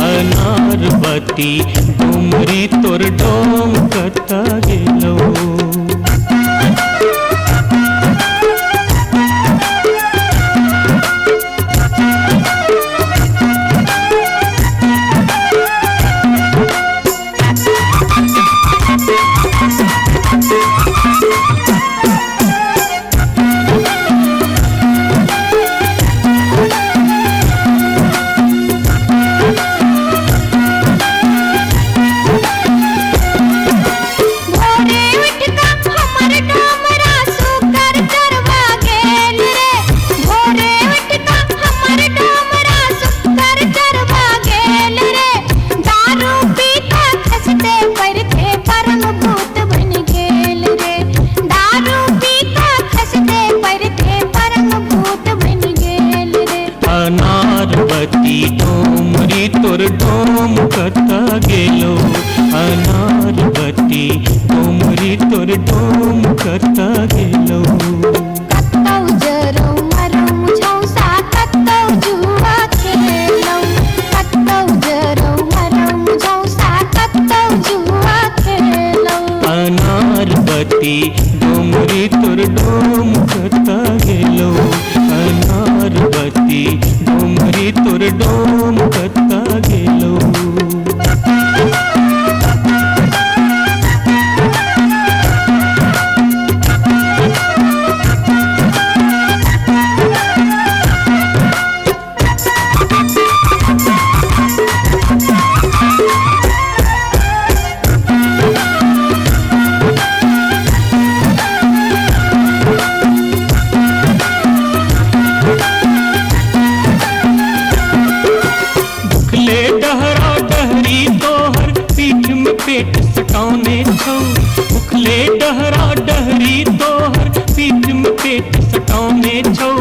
अनारबती डोमरी तोर डोमकता गेलो अनारबती डोमरी तोर डोमकता गेलो अनारबती डोमरी तोर डोमकता गेलो कत्तौ जरौ मरौ झौसा कत्तौ जुआ खेलौ कत्तौ जरौ मरौ झौसा कत्तौ जुआ खेलौ अनारबती डोमरी तोर डोमकता गेलो अनारबती डोमरी तोर डोमकता गेलो में छौ उखले डहरा डहरी तोहर पीठ में पेट सटाव में छौ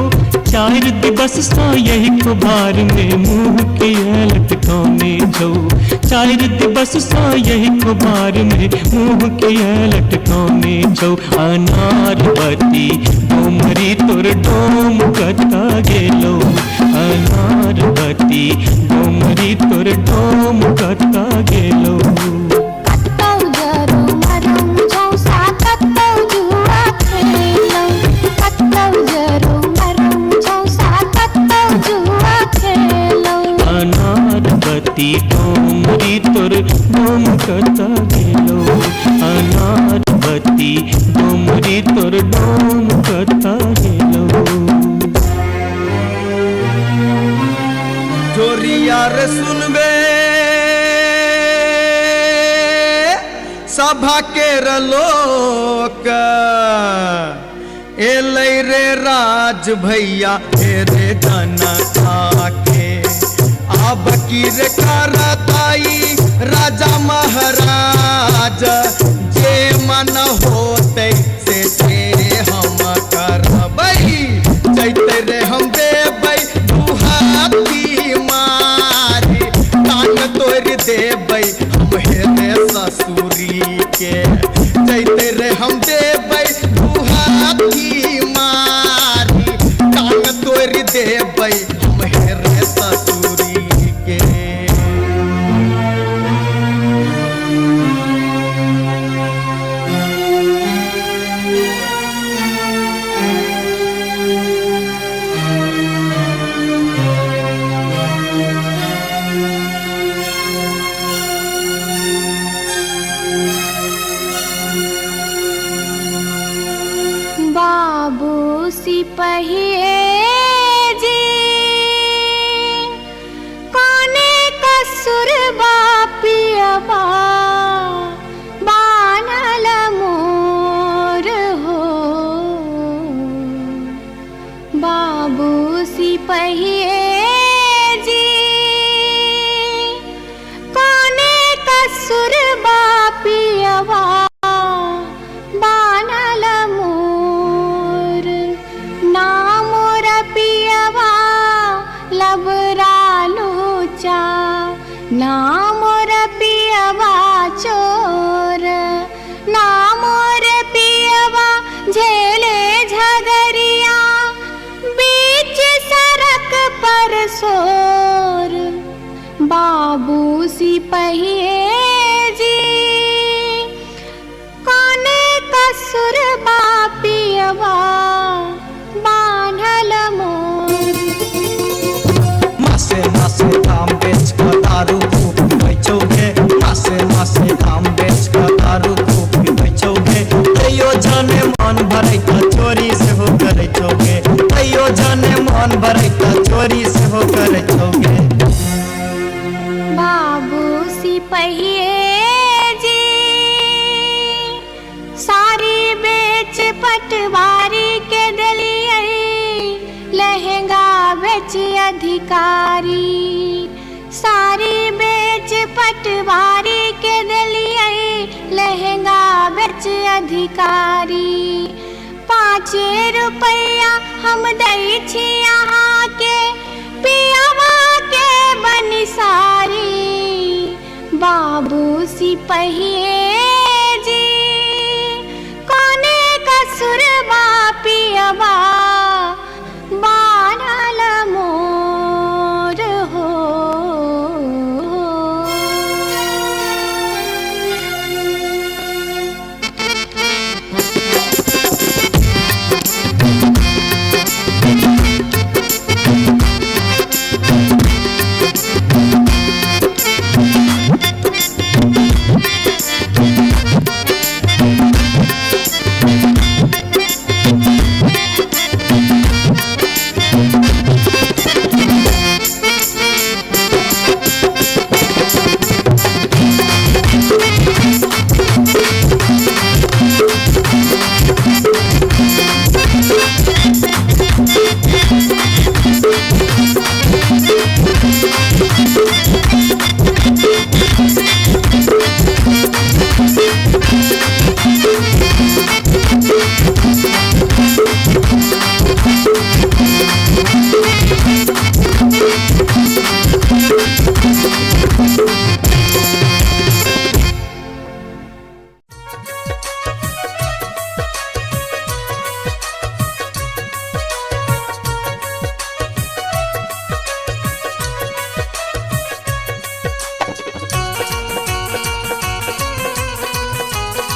चार दिवस सा यही कुबार में मुंह के लटकाव में छौ चार दिवस सा यही कुबार में मुंह के लटकाव में छौ अनारवती डोमरी तोर डोम कता गेलो अनारवती डोमरी तोर डोम कता गेलो कतौ जरो मरम झौसा कतौ जुआ खेलौ कतौ जरो मरम झौसा कतौ जुआ खेलौ अनारवती डोमरी तोर डोम कता गेलो अनारवती डोमरी तोर डोम कता गेलो जोरिया रे सुनबे सभा के लोक एलै रे राज भैया हे रे जनता के अब की रे करताई राजा महाराज जे मन होते से हम करबै जैते रे हम देबै दुहाती मारी तान तोड़ देबै हम हेरे ससुरी के जैते रे हम देबै दुहाती मारी तान तोड़ देबै हम हेरे ससुरी के बाबू सिपहिए जी कोने कसुर बापियबा बानल मोर हो बाबू सिपहिए जी कोने कसुर बापियबा बानल मोर ना मोर पियवा लबरा लूचा ना मोर पियवा चोर ना मोर पियवा झेले झगरिया बीच सड़क पर सोर बाबू सिपहिए जी कोने कसुर बापियवा बान्हल मोर मासे मासे दाम बेच कर दारू खूब बेचोगे मासे मासे दाम बेच कर दारू खूब बेचोगे तैयो जाने मन भरै त चोरी से हो करे चोगे तैयो जाने मन भरै त चोरी से हो करे चोगे बाबू सिपहिए जी सारी बेच पटवारी के दलिए लहंगा बेच अधिकारी सारी बेच पटवारी के दलिए लहंगा बेच अधिकारी 5 रुपया हम दै छी यहाँ के पियावा के बनिसारी बाबू सिपहिए जी कोने कसुर बापियवा बानल मोर हो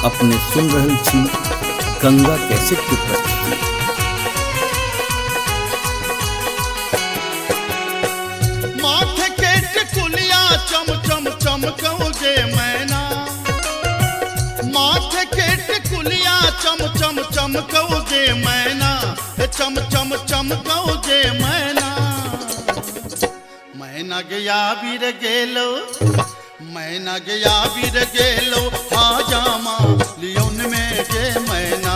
अपने सुन रहल छी गंगा कैसेट की प्रस्तुति। माथे के टिकुलिया चम चम चमकौगे मैना, माथे के टिकुलिया चम चम चमकौगे मैना, चम चम चमकौगे मैना। मैना गया बीर गेलो, मैना गया बीर गेलो हाजामा लियोन में गे मैना,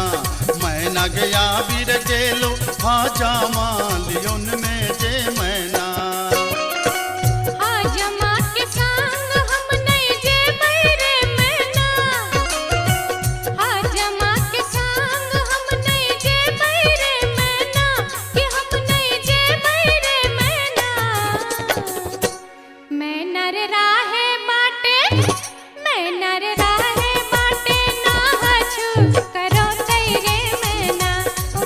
मैना गया बीर गेलो हाजामा लियोन में गे मैना। हाजमा के संग हम नहीं जेबै रे मैना, हाजमा के संग हम नहीं जेबै रे मैना, कि हम नहीं जेबै रे मैना। मैना रे राहे बाटे, मैना रे राहे बाटे ना हछु करो तैरे मैना,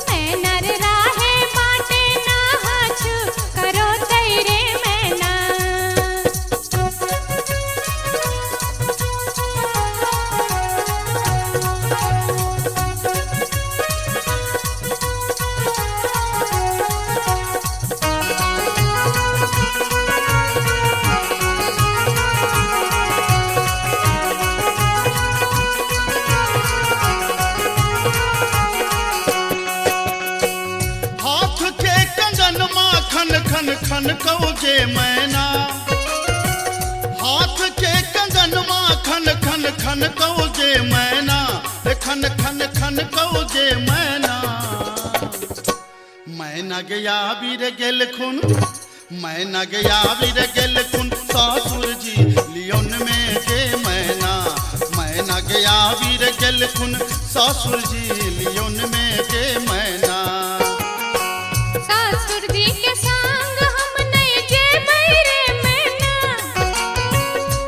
मैना रे राहे बाटे ना हछु करो तैरे मैना। हाथ के कंगन माखन खन खन कौजे मैना, हाथ के कंगन माखन खन खन कौजे मैना, खन खन खन कौजे मैना। मैना गया बीर गेल खुन, मैना गया बीर गेल खुन सासुर जी लियोन में गे मैना, मैना गया बीर गेल खुन सासुर जी लियोन में गे मैना। सासुर जी के संग हम नहीं जेबै रे मैना,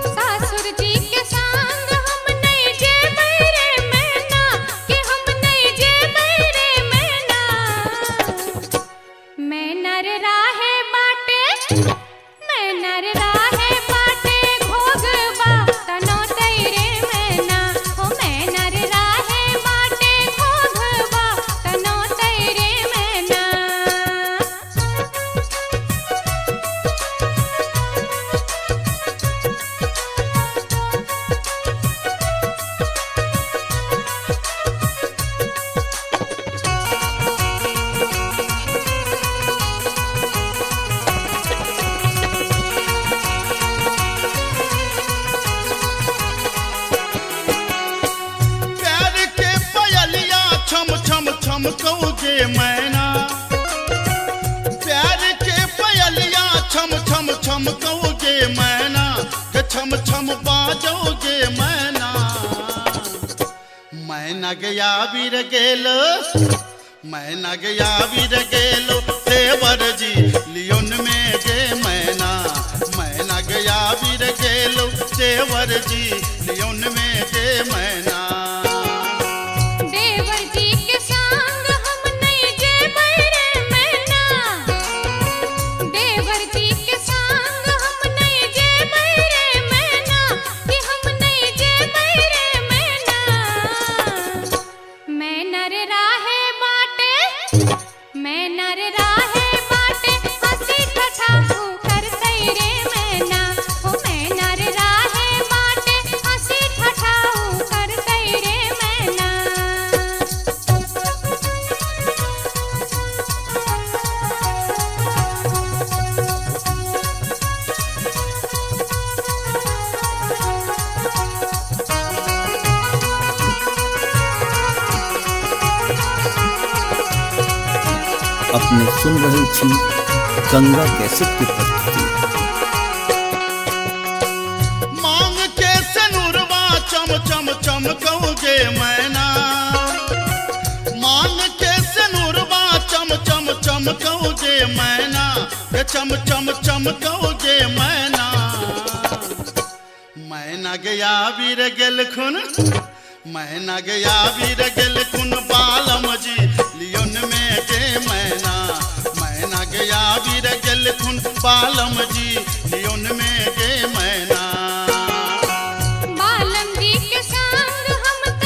सासुर जी के संग हम नहीं जेबै रे मैना, कि हम नहीं जेबै रे मैना। मैना रे राहे बाटे, मैना रे राहे बाटे घोगबा तनो तैरे मैना, हो मैना रे राहे बाटे घोगबा तनो तैरे मैना। प्यार के पयलिया छम छम छम कौगे मैना, प्यार के पयलिया छम छम छम कौगे मैना, के छम छम बाजोगे मैना। मैना गया बीर गेलो, मैना गया बीर गेलो देवर जी लियोन में गे मैना, मैना गया बीर गेलो देवर जी लियोन में गे मैना। देवर जी के संग हम नहीं जेबै रे मैना, देवर जी के संग हम नहीं जेबै रे मैना, कि हम नहीं जेबै रे मैना। मैना रे राहे बाटे, मैना रे राहे बाटे हंसी ठठा कर तैरे मैना, हो मैना रे राहे बाटे हंसी ठठा कर तैरे मैना। अपने सुन रहल छी गंगा कैसेट की प्रस्तुति। मांग के सनुरवा चम चम चमकौगे मैना, मांग के सनुरवा चम चम चमकौगे मैना, के चम चम चमकौगे मैना। मैना गया बीर गेल खुन, मैना गया बीर गेल खुन बालम जी लियोन में गे मैना, मैना गया बीर गेल खुन बालम जी लियोन में गे मैना। बालम जी के संग हम त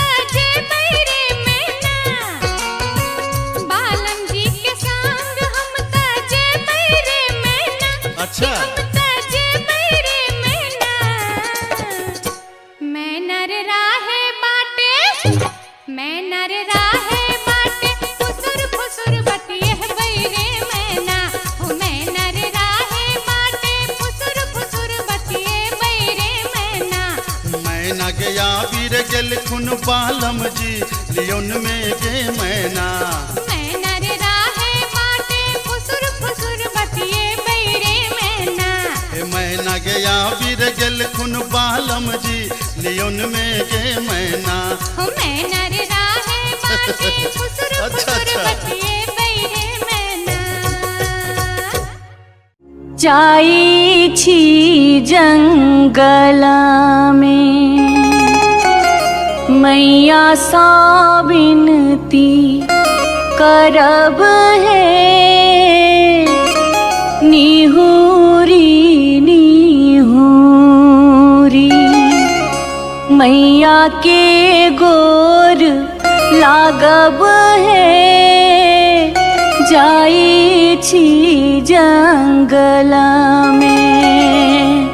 मैं नर राहे बाटे फुसुर फुसुर बतिये बैरे मैना हो मैं नर राहे बाटे फुसुर फुसुर बतिये बैरे मैना मैना गया वीर गेल खुन बालम जी लियोन में गे मैना मैं नर राहे बाटे फुसुर फुसुर बतिये बैरे मैना मैना गया वीर गेल खुन बालम जी लियोन में गे मैना हो मैं नर राहे बाटे फुसुर फुसुर बतिये बैरे मैना जाई छी जंगल में मैया सा विनती करब है निहुरी निहुरी मैया के गोर लागब है जाई छी जंगल में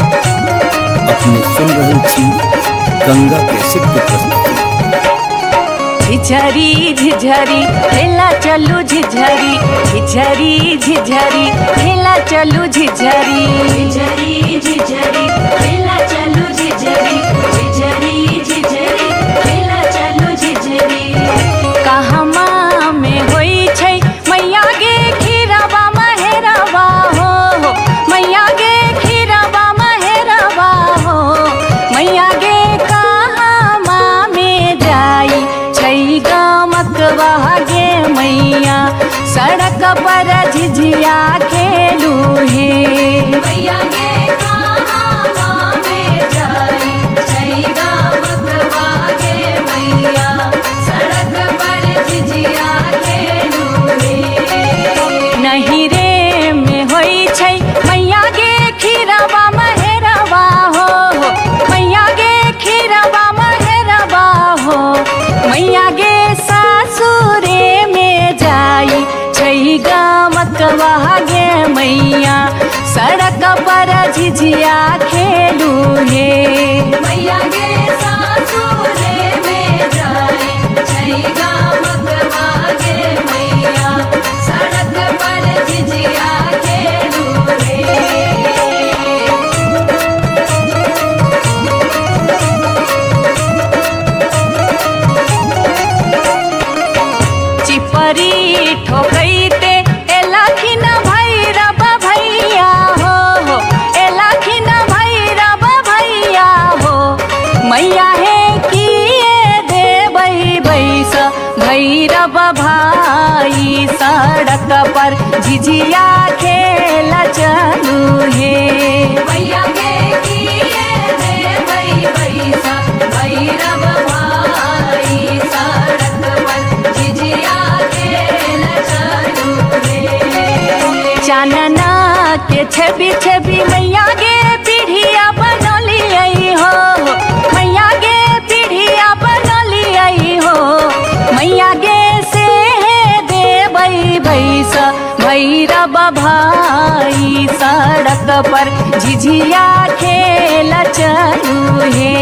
अपने सुन रही थी गंगा कैसेट की प्रस्तुति। झिझरी झिझरी खेला चलू झिझरी झिझरी झिझरी खेला चलू झिझरी झिझरी झिझरी खेला चलू झिझरी झिझरी झिझरी खेला चलू झिझरी कहमा में होई छै मैया गे खीरवा महेरवा हो मैया गे खीरवा महेरवा हो मैया गे कहमा में जाई छै गमकवा गे मैया सड़क पर झिझिया खेलू हे मैया गे कहमा में जाई छै गमकवा गे मैया सड़क पर झिझिया खेलू हे नहीं रे में होई छै मैया गे खीरवा महेरवा हो मैया गे खीरवा महेरवा हो मैया गे सासुरे में जाई छै गमकवा गे मैया सड़क पर झिझिया खेलू हे मैया गे सासुरे में जाई छै गमकवा गे मैया सड़क पर झिझिया खेलू हे चिपरी ठोकैते एलखिन भैरव भैया हो एलखिन भैरव भैया हो मैया हे किए देबै बैस भैरव भाई सड़क पर झिझिया खेल चलू हे मैया गे किए देबै बैस भैरव भाई सड़क पर झिझिया खेल चलू हे चानना के छवि छवि मैया गे पीढ़िया बनलियै हो मैया गे पीढ़िया बनलियै हो मैया गे से देबै बैस भैरव भाई सड़क पर झिझिया खेल चलू हे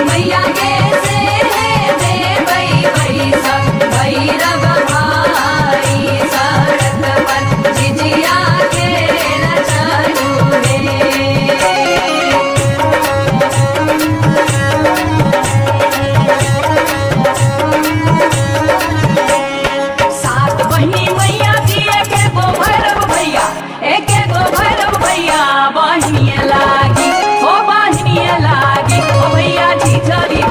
मैया गे से देबै बैस भैरव भाई सड़क पर झिझिया खेल चलू हे सात बहिनी मैया थी एक गो भैरव भैया एक गो भैरव भैया बहिनिया लागी हो बहिनिया लागी ओ भैया झिझरी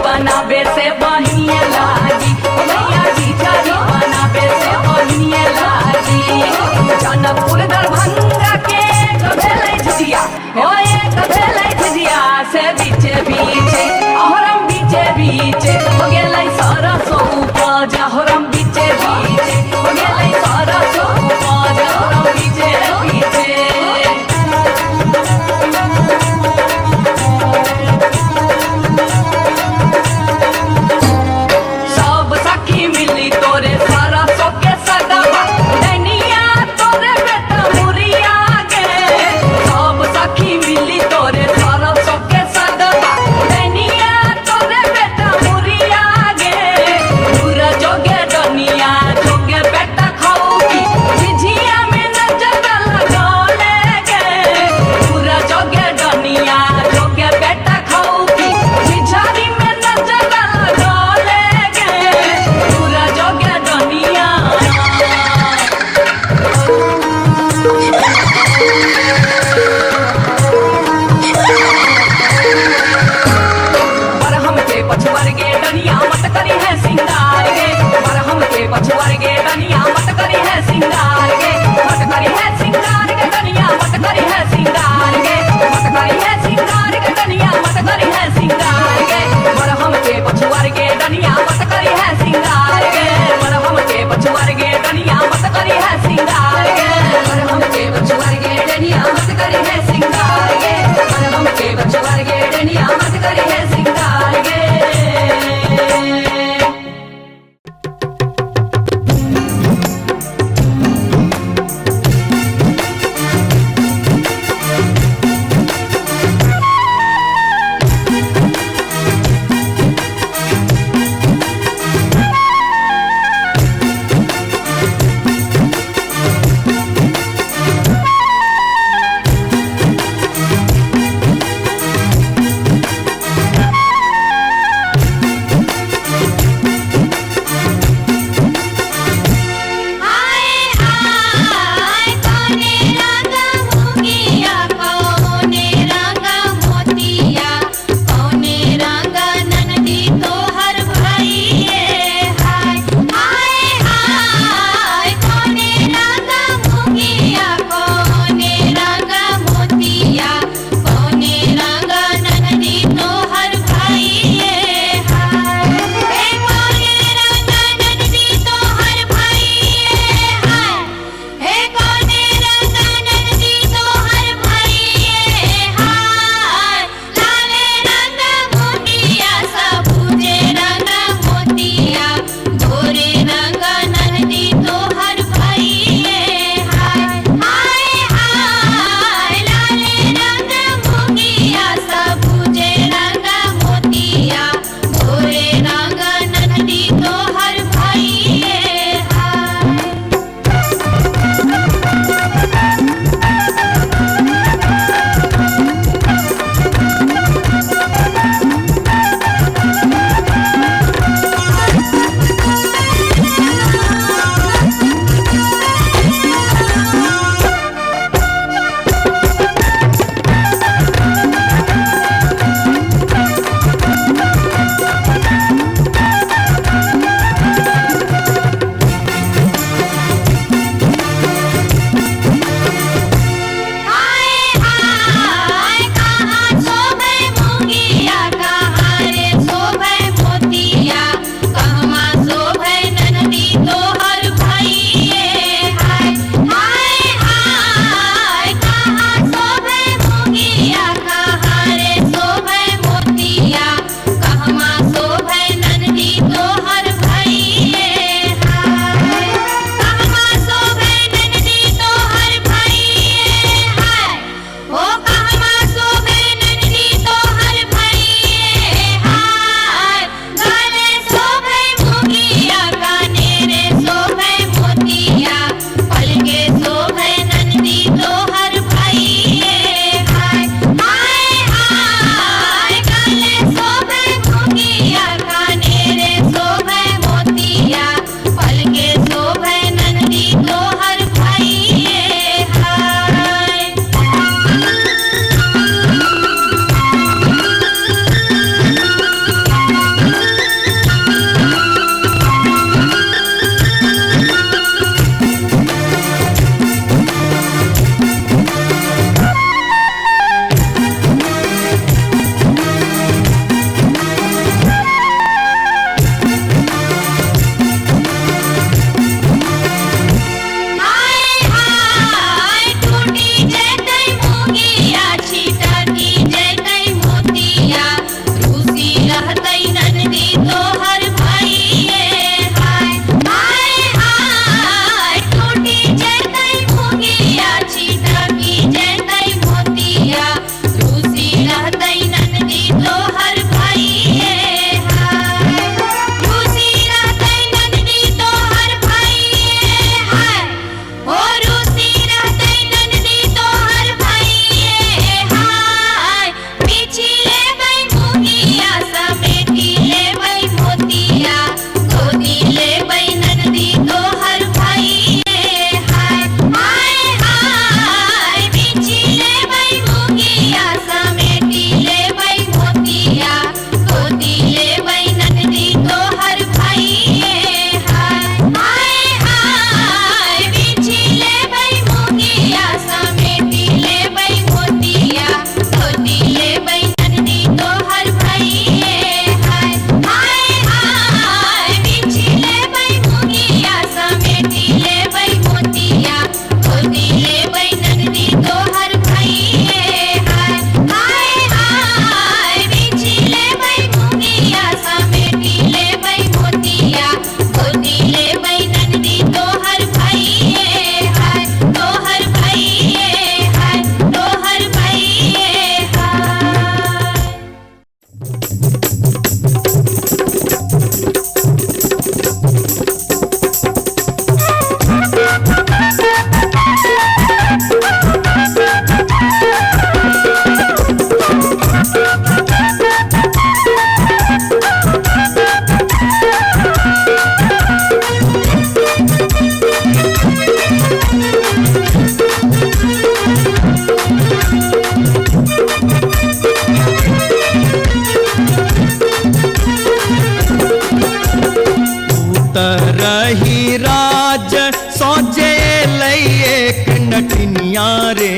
सोचे लई एक नटनिया रे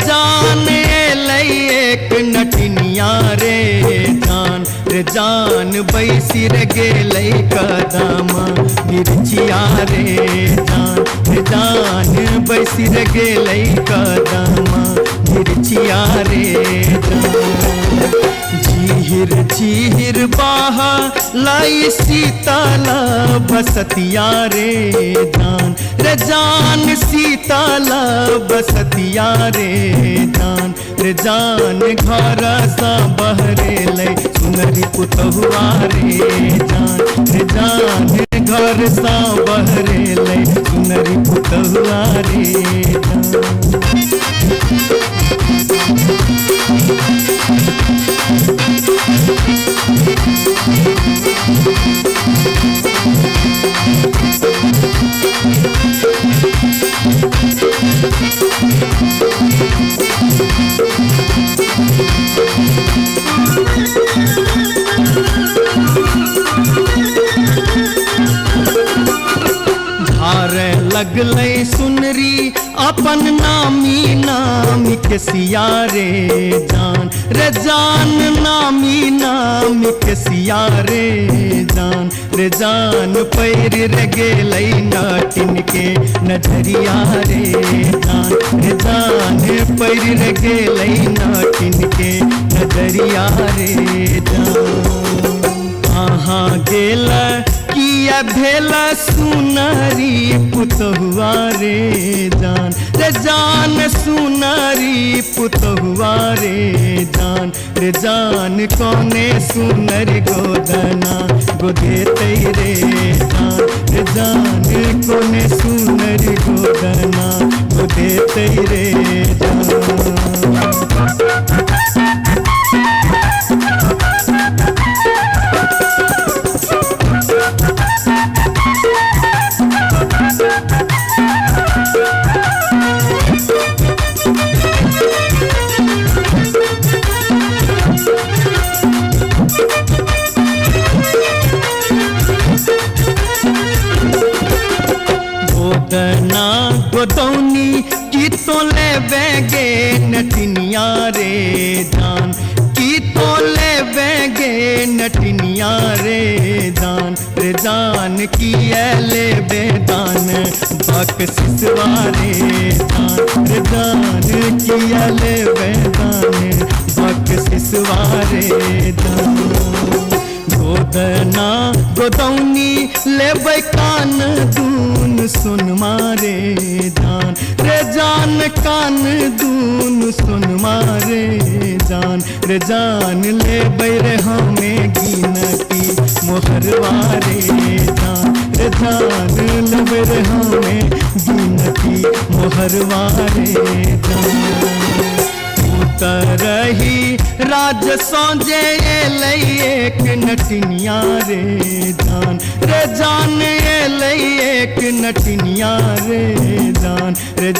जान लई एक नटनिया रे जान बैसी रे गेलै कदम मिर्चिया रे जान बैसी रे गेलै कदम मिर्चिया रे झीर झीर बाहा लाई सीताला बसतिया रे जान सीताला बसतिया रे जान घर सा बहरे ले सुनरी पुतहुआ रे जान घर सा बहरे ले सुनरी पुतहुआ रे धारे लगलै सुनरी अपन नामी नामी के सिया रे जान नामी के सिया रे जान पैर रे गेलै नाटिन के नजरिया रे जान पैर रे गेलै नाटिन के नजरिया रे कहाँ गेल किया भेला सुनरी पुतहुआ रे जान सुनरी पुतहुआ रे जान कोने सुनरी गोदना गोदेतै रे जान कोने सुनरी गोदना गोदेतै रे गोदना गोदौनी की तो ले बेगे नटनिया रे जान की तो ले बेगे नटनिया रे जान की ले बेदान बक सिसवा रे जान की ले बेदान बक सिसवा रे गोदना गोदौनी लेबै कान दून सुन मारे जान कान दून सुन मारे जान लेबै रे हमें गिनती मोहरवा रे जान लेबै रे हमें गिनती मोहरवा रे तरही राज सोजे लई एक नटनिया रे जान लई एक नटनिया रे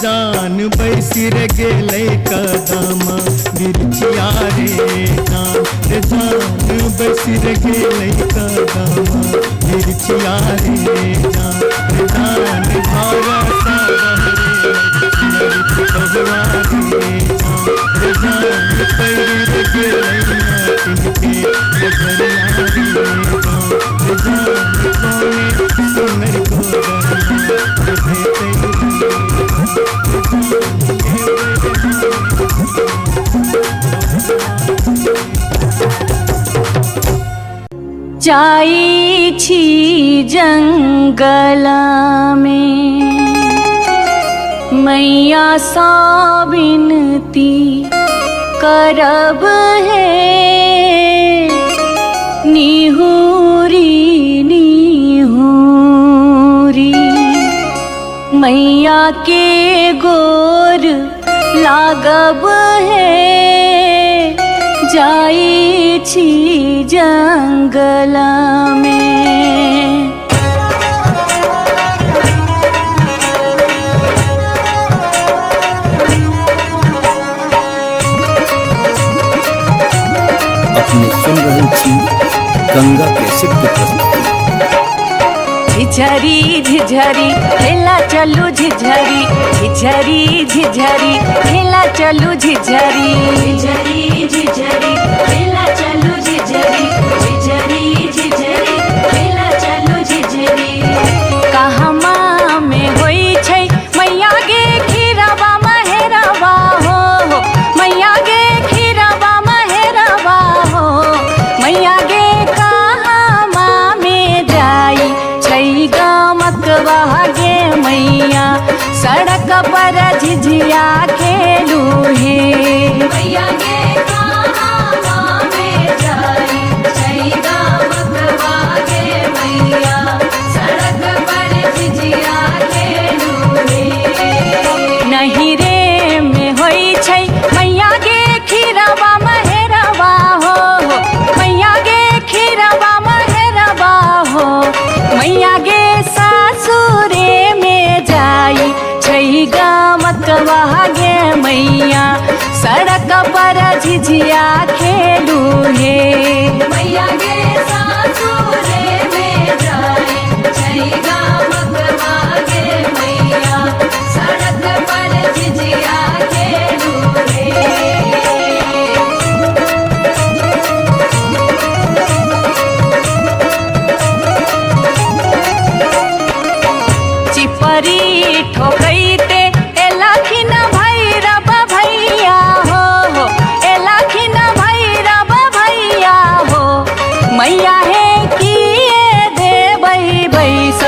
जान बैसी रे गेलै कदम मिर्चिया रे जान बैसी रे गेलै कदम मिर्चिया रे जान घर सा बहरे पुतहुआ रे जान पैर गेलै नाटिन के नजरिया रे जान कोने सुनरी जाई छी जंगल में मैया सा विनती करब है निहुरी निहुरी मैया के गोर लागब है जाई छी जंगल में। अपने सुन रहे थी गंगा कैसेट की प्रस्तुति। झिझरी झिझरी खेला चलू झिझरी झिझरी झिझरी खेला चलू झिझरी झिझरी झिझरी खेला चलू झिझरी झिझरी झिझरी खेला चलू झिझरी कहमा में होई छै मैया गे खीरवा महेरवा हो मैया गे खीरवा महेरवा हो मैया गे कहमा में जाई छै गमकवा गे मैया सड़क पर झिझिया खेलू हे मैया गे कहमा में जाई छै गमकवा गे मैया सड़क पर झिझिया खेलू हे नहीं रे में होई छै मैया गे खीरवा महेरवा हो मैया गे खीरवा महेरवा हो मैया गे सासुरे में जाई छै गमकवा गे मैया सड़क पर झिझिया खेलू हे मैया गे सासुरे में जाई छै गमकवा गे मैया सड़क पर झिझिया खेलू हे चिपरी ठोकैते एलाखिन भैरव भैया हो एलाखिन भैरव भैया हो मैया हे किए देबै बैस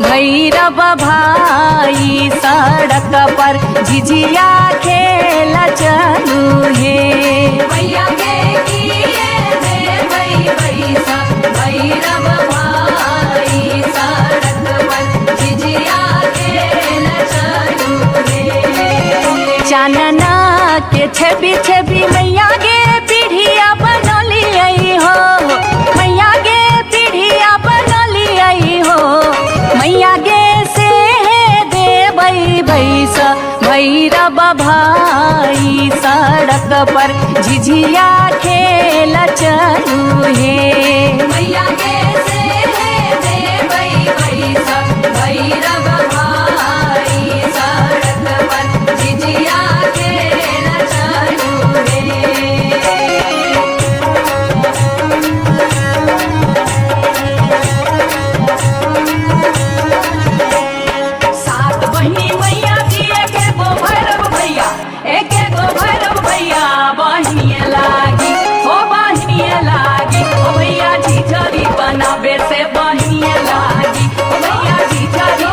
भैरव भाई सड़क पर झिझिया खेल चलू हे मैया गे किए देबै बैस भैरव भाई सड़क पर झिझिया खेल चलू हे चानना के छवि छवि मैया गे पीढ़िया बनलियै हो मैया गे पीढ़िया बनलियै हो मैया गे से देबै बैस भैरव भाई सड़क पर झिझिया खेल चलू हे मैया गे से देबै बैस भैरव भाई सड़क पर झिझिया खेल चलू हे सात बहिनी मैया जी एके गो भैरव भैया एके गो भैरव भैया बहिनिए लागी हो बहिनिए लागी ओ भैया झिझरी बनाबे से बहिनिए लागी ओ भैया झिझरी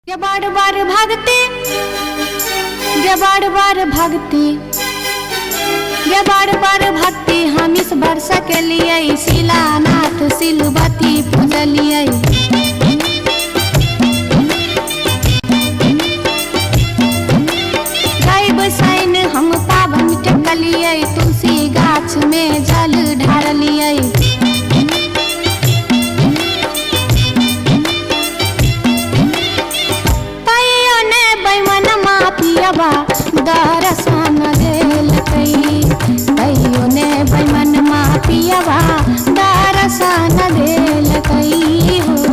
ये बार बार भागते, ये बार बार भागते, ये बार बार भागते हम इस वर्ष के लिए शिलानाथ सिलवती पूजलिए। बसाइन हम पावन टेकलिए, तुलसी गाछ में जल ढारलिए। तैयो ने बैमन मापियबा दर्शन देलकै, तैयो ने बैमन मापियबा दर्शन देलकै हो।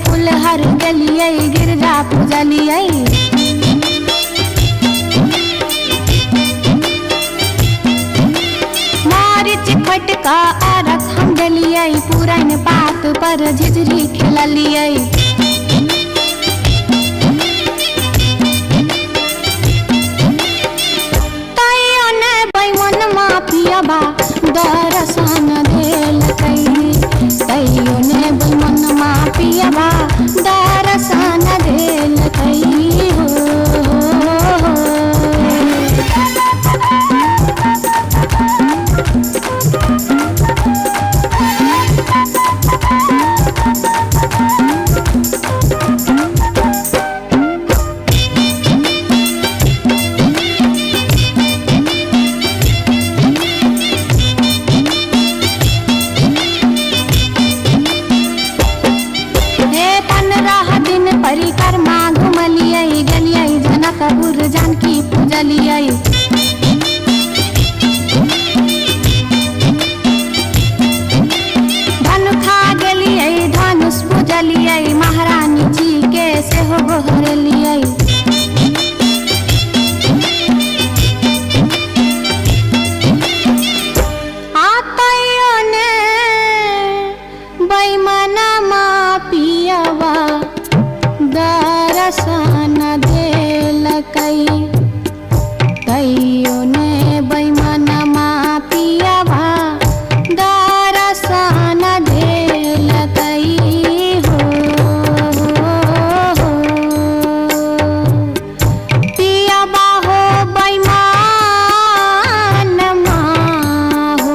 फुलहर गलिए गिरजा पूजलिए। मारिच फटका आरख हम डलिए, पुरन पात पर झिझरी खेललिए। तैयो ने बैमन मापियबा दर्शन देलकै, तैयो ने बैमन मापियबा दर्शन देलकै हो। परिक्रमा घुमलिए, गलिए जनकपुर जानकी पूजलिए। धनुखा गेलिए धनुष पूजलिए, महारानी जी के सेहो गोहरलिए। तैयो ने बैमन मापियबा दर्शन देलकै, तैयो ने बैमन मापियबा दर्शन देलकै हो। पियबा हो बैमन मा हो,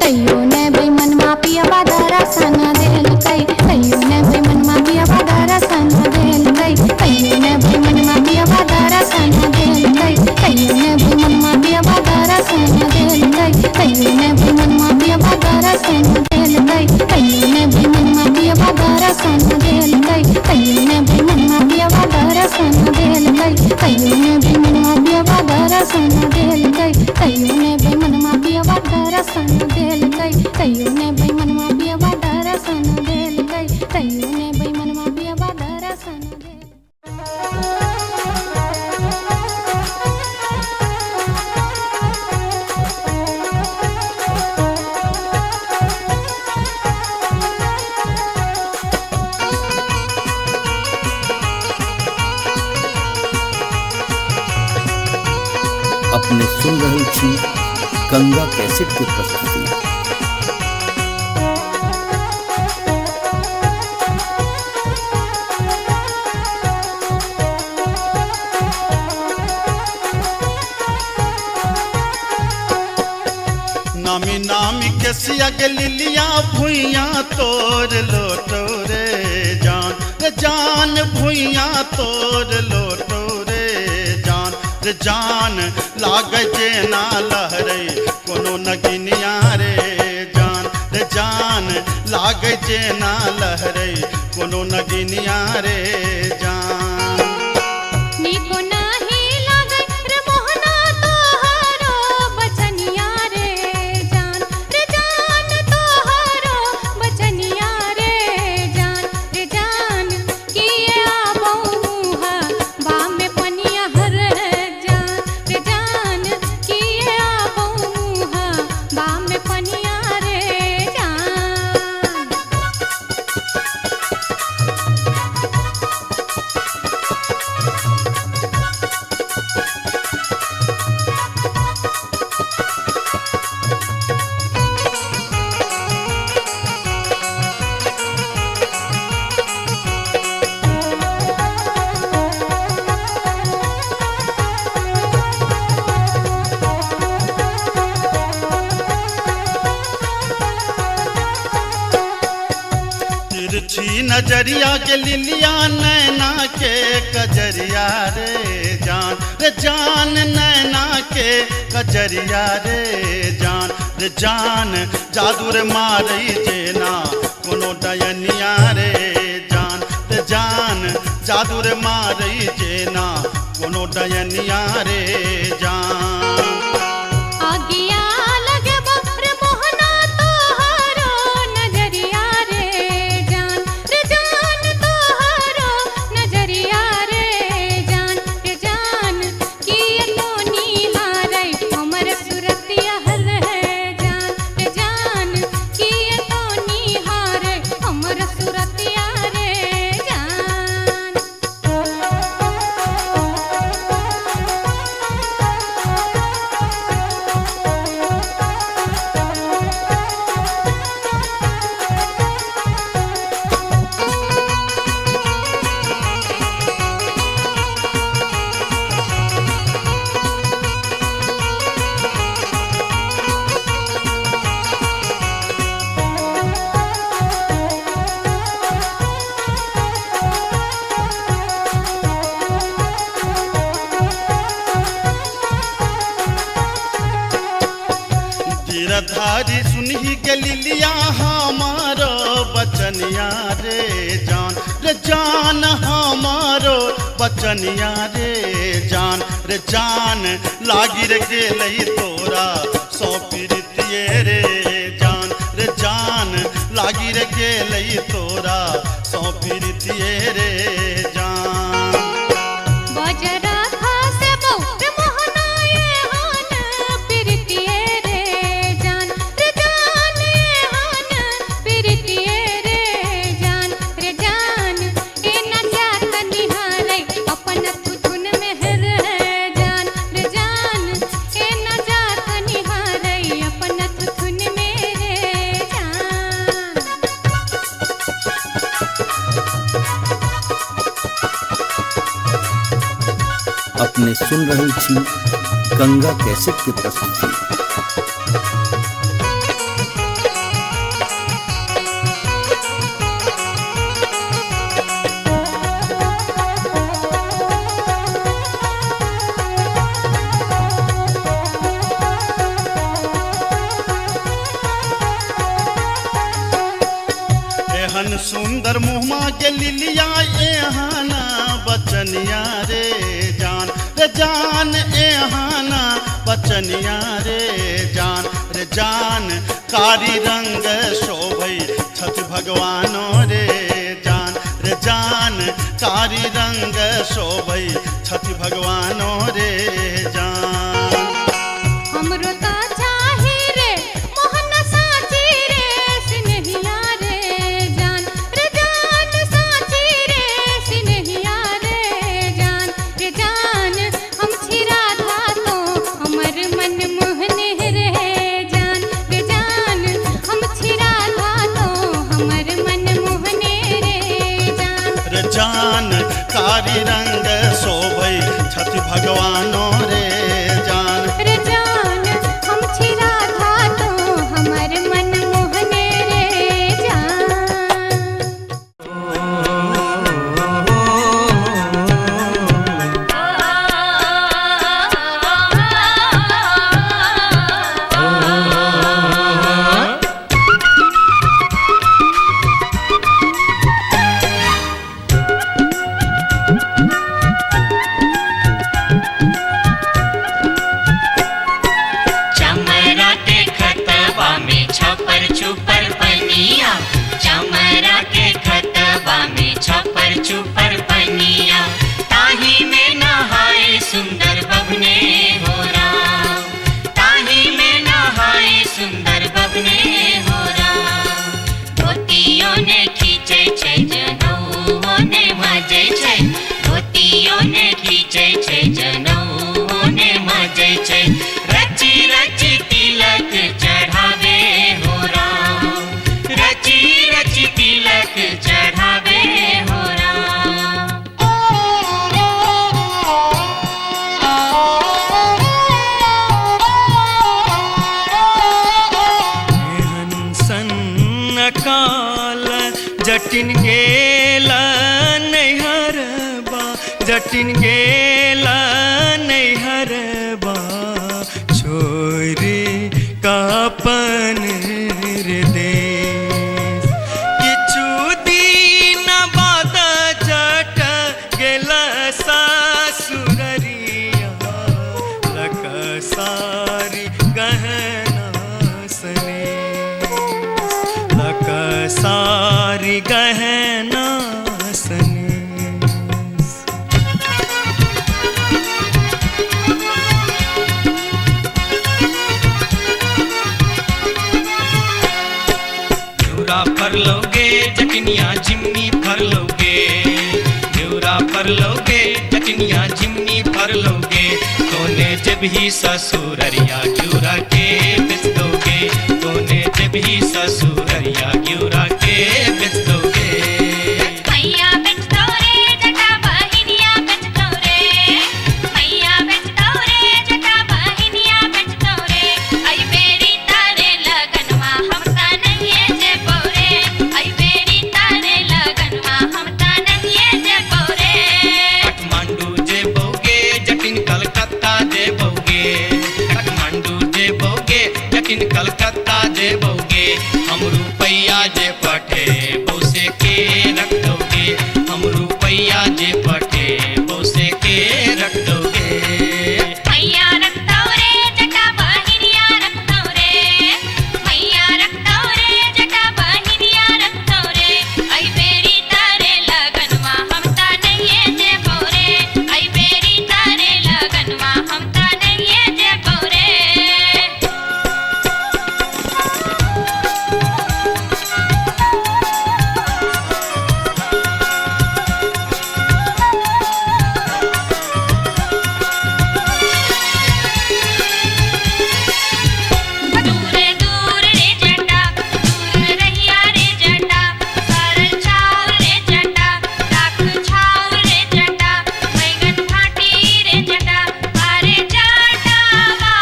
तैयो ने बैमन मापियबा दर्शन देलकै, तैयो ने बैमन मापियबा दर्शन देलकै, तैयो ने बैमन मापियबा दर्शन देलकै, तैयो ने बैमन मापियबा दर्शन देलकै, तैयो ने बैमन मापियबा दर्शन देलकै, तैयो ने बैमन मापियबा दर्शन देलकै, तैयो ने बैमन मापियबा दर्शन देलकै, तैयो ने बैमन मापियबा दर्शन देलकै, तैयो ने बैमन मापियबा दर्शन देलकै, तैयो ने बैमन मापियबा दर्शन देलकै, तैयो ने बैमन मापियबा दर्शन देलकै। अपने सुन रहल छी गंगा कैसेट के प्रस्तुति। नामी नामी के सियग लिलिया भुइया तोर लोटो रे जान, रे जान भुइया तोर लोटो रे जान, रे जान लागे जे ना लहरे कोनो नगिनिया रे जान, रे जान लागे जे ना लहरे कोनो नगिनिया रे जान। निको नाही लागे रे मोहना तोहरो बचनिया रे जान, रे जान तोहरो बचनिया रे जान, रे जान की नजरिया के लिलिया नैना के कजरिया रे जान नैना के कजरिया रे जान जादू रे मारई जेना कोनो डयनिया रे जान जादू रे मारई जेना कोनो डयनिया रे जान आगिया लगे रे मोहना तोहरो नजरिया रे जान तोहरो नजरिया रे जान की तो निहारै हमर सुरतिया हल है जान की तो निहारै हमर सुरतिया रे जान गिरधारी सुनही के लिलिया हमारो बचनिया रे जान हमारो बचनिया रे जान लागी रे गेलई तोरा सौ पीरितिये रे जान लागी रे गेलई तोरा सौ पीरितिये रे जान बजरा खासे बहु मोहना ये हान पिरतिये रे जान ये हान पिरतिये रे जान ए न जात निहारै अपन तुथुन मेहर है जान ए न जात निहारै अपन तुथुन मेरे जान अपने सुन रहल छी गंगा कैसेट के प्रस्तुति। एहन सुंदर मुहमा के लिलिया एहना बचनिया रे जान एहना बचनिया रे जान कारी रंग शोभई छठ भगवानो रे जान कारी रंग शोभई छठ भगवानो रे जान हमरो ता चाही रे मोहन साची रे सिनहिया रे जान साची रे सिनहिया रे जान हम छिरा था तो हमर मन मोहने रे जान हम छिरा था तो हमर मन मोहने रे जान कारी रंग शोभई छठ भगवानो रे जान हम छिरा था तो हमर मन मोहने रे जान ओ जटिन गेला नैहरबा छोरी कापन रे देश किछु दिन बाद जट गेला सासुररिया लक सारी गहना सने लक सारी गहना सने फर लोगे जटनिया जिमनी फर लोगे न्यूरा फर लोगे जटनिया जिमनी फर लोगे तोने जब ही ससुररिया ग्यूरा के बेच दोगे तोने जब ही ससुररिया ग्यूरा के बेच दोगे मैया बेच दो रे जटा बहिनिया बेच दो रे मैया बेच दो रे जटा बहिनिया बेच दो रे आई बेरी तारे लगनवा हम ता नहीं जे बोरे आई बेरी तारे लगनवा हम ता नहीं जे बोरे काठमांडू जे बोगे जटिन कलकत्ता जे बोगे काठमांडू जे बोगे जटिन कलकत्ता जे बोगे हम रुपैया जे पठे बोसे के रख दोगे हम रुपैया जे पठे बोसे के रख दोगे मैया रख दो रे जटा बहिनिया रख दो रे मैया रख दो रे जटा बहिनिया रख दो रे आई बेरी तारे लगनवा हम ता नहीं जे बोरे आई बेरी तारे लगनवा हम ता नहीं जे बोरे दूर दूर रे जटा दूर रहिया रे जटा सरल छाव रे जटा लाख छाव रे जटा बैगन फाटी रे जटा अरे जटावा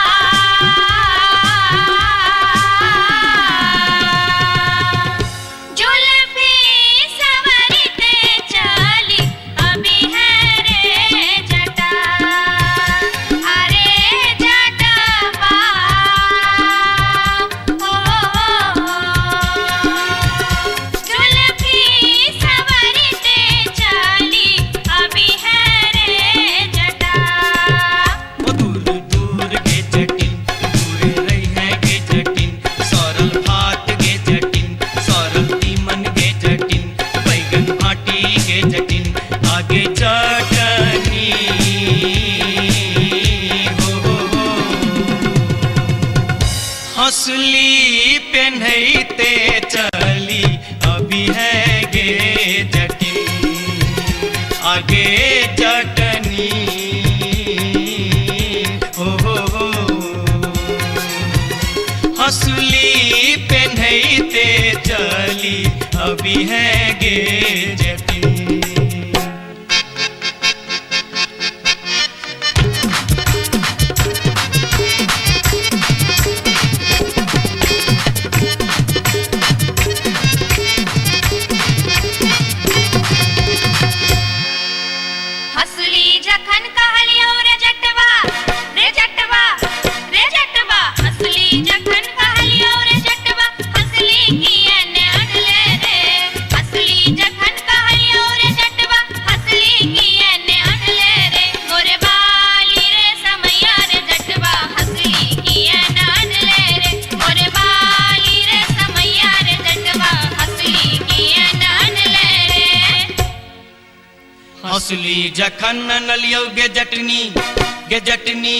जुल्फी सवरते चली अभी है रे जटा अरे जटावा जुल्फी सवरते चली अभी है रे जटा दूर दूर के जटिन दूर रही है के जटिन सरल भात के जटिन सरल तीमन के जटिन बैगन भाटी के जटिन आगे चटनी हो हंसली पेन्हते चली अभी है गे जटिन आगे चटनी हो हंसली पेन्हते चली अभी है गे जटिन हसली जखन कहलियो रे जटवा रे जटवा रे जटवा हसली जखन कहलियो रे जटवा हसली कियन अनले रे हसली जखन कहलियो रे जटवा हसली कियन अनले रे मोरे बाली रे समैया रे जटवा हसली कियन अनले रे मोरे बाली रे समैया रे जटवा हसली कियन अनले रे हंसली जखन नलियो गे जटनी गे जटनी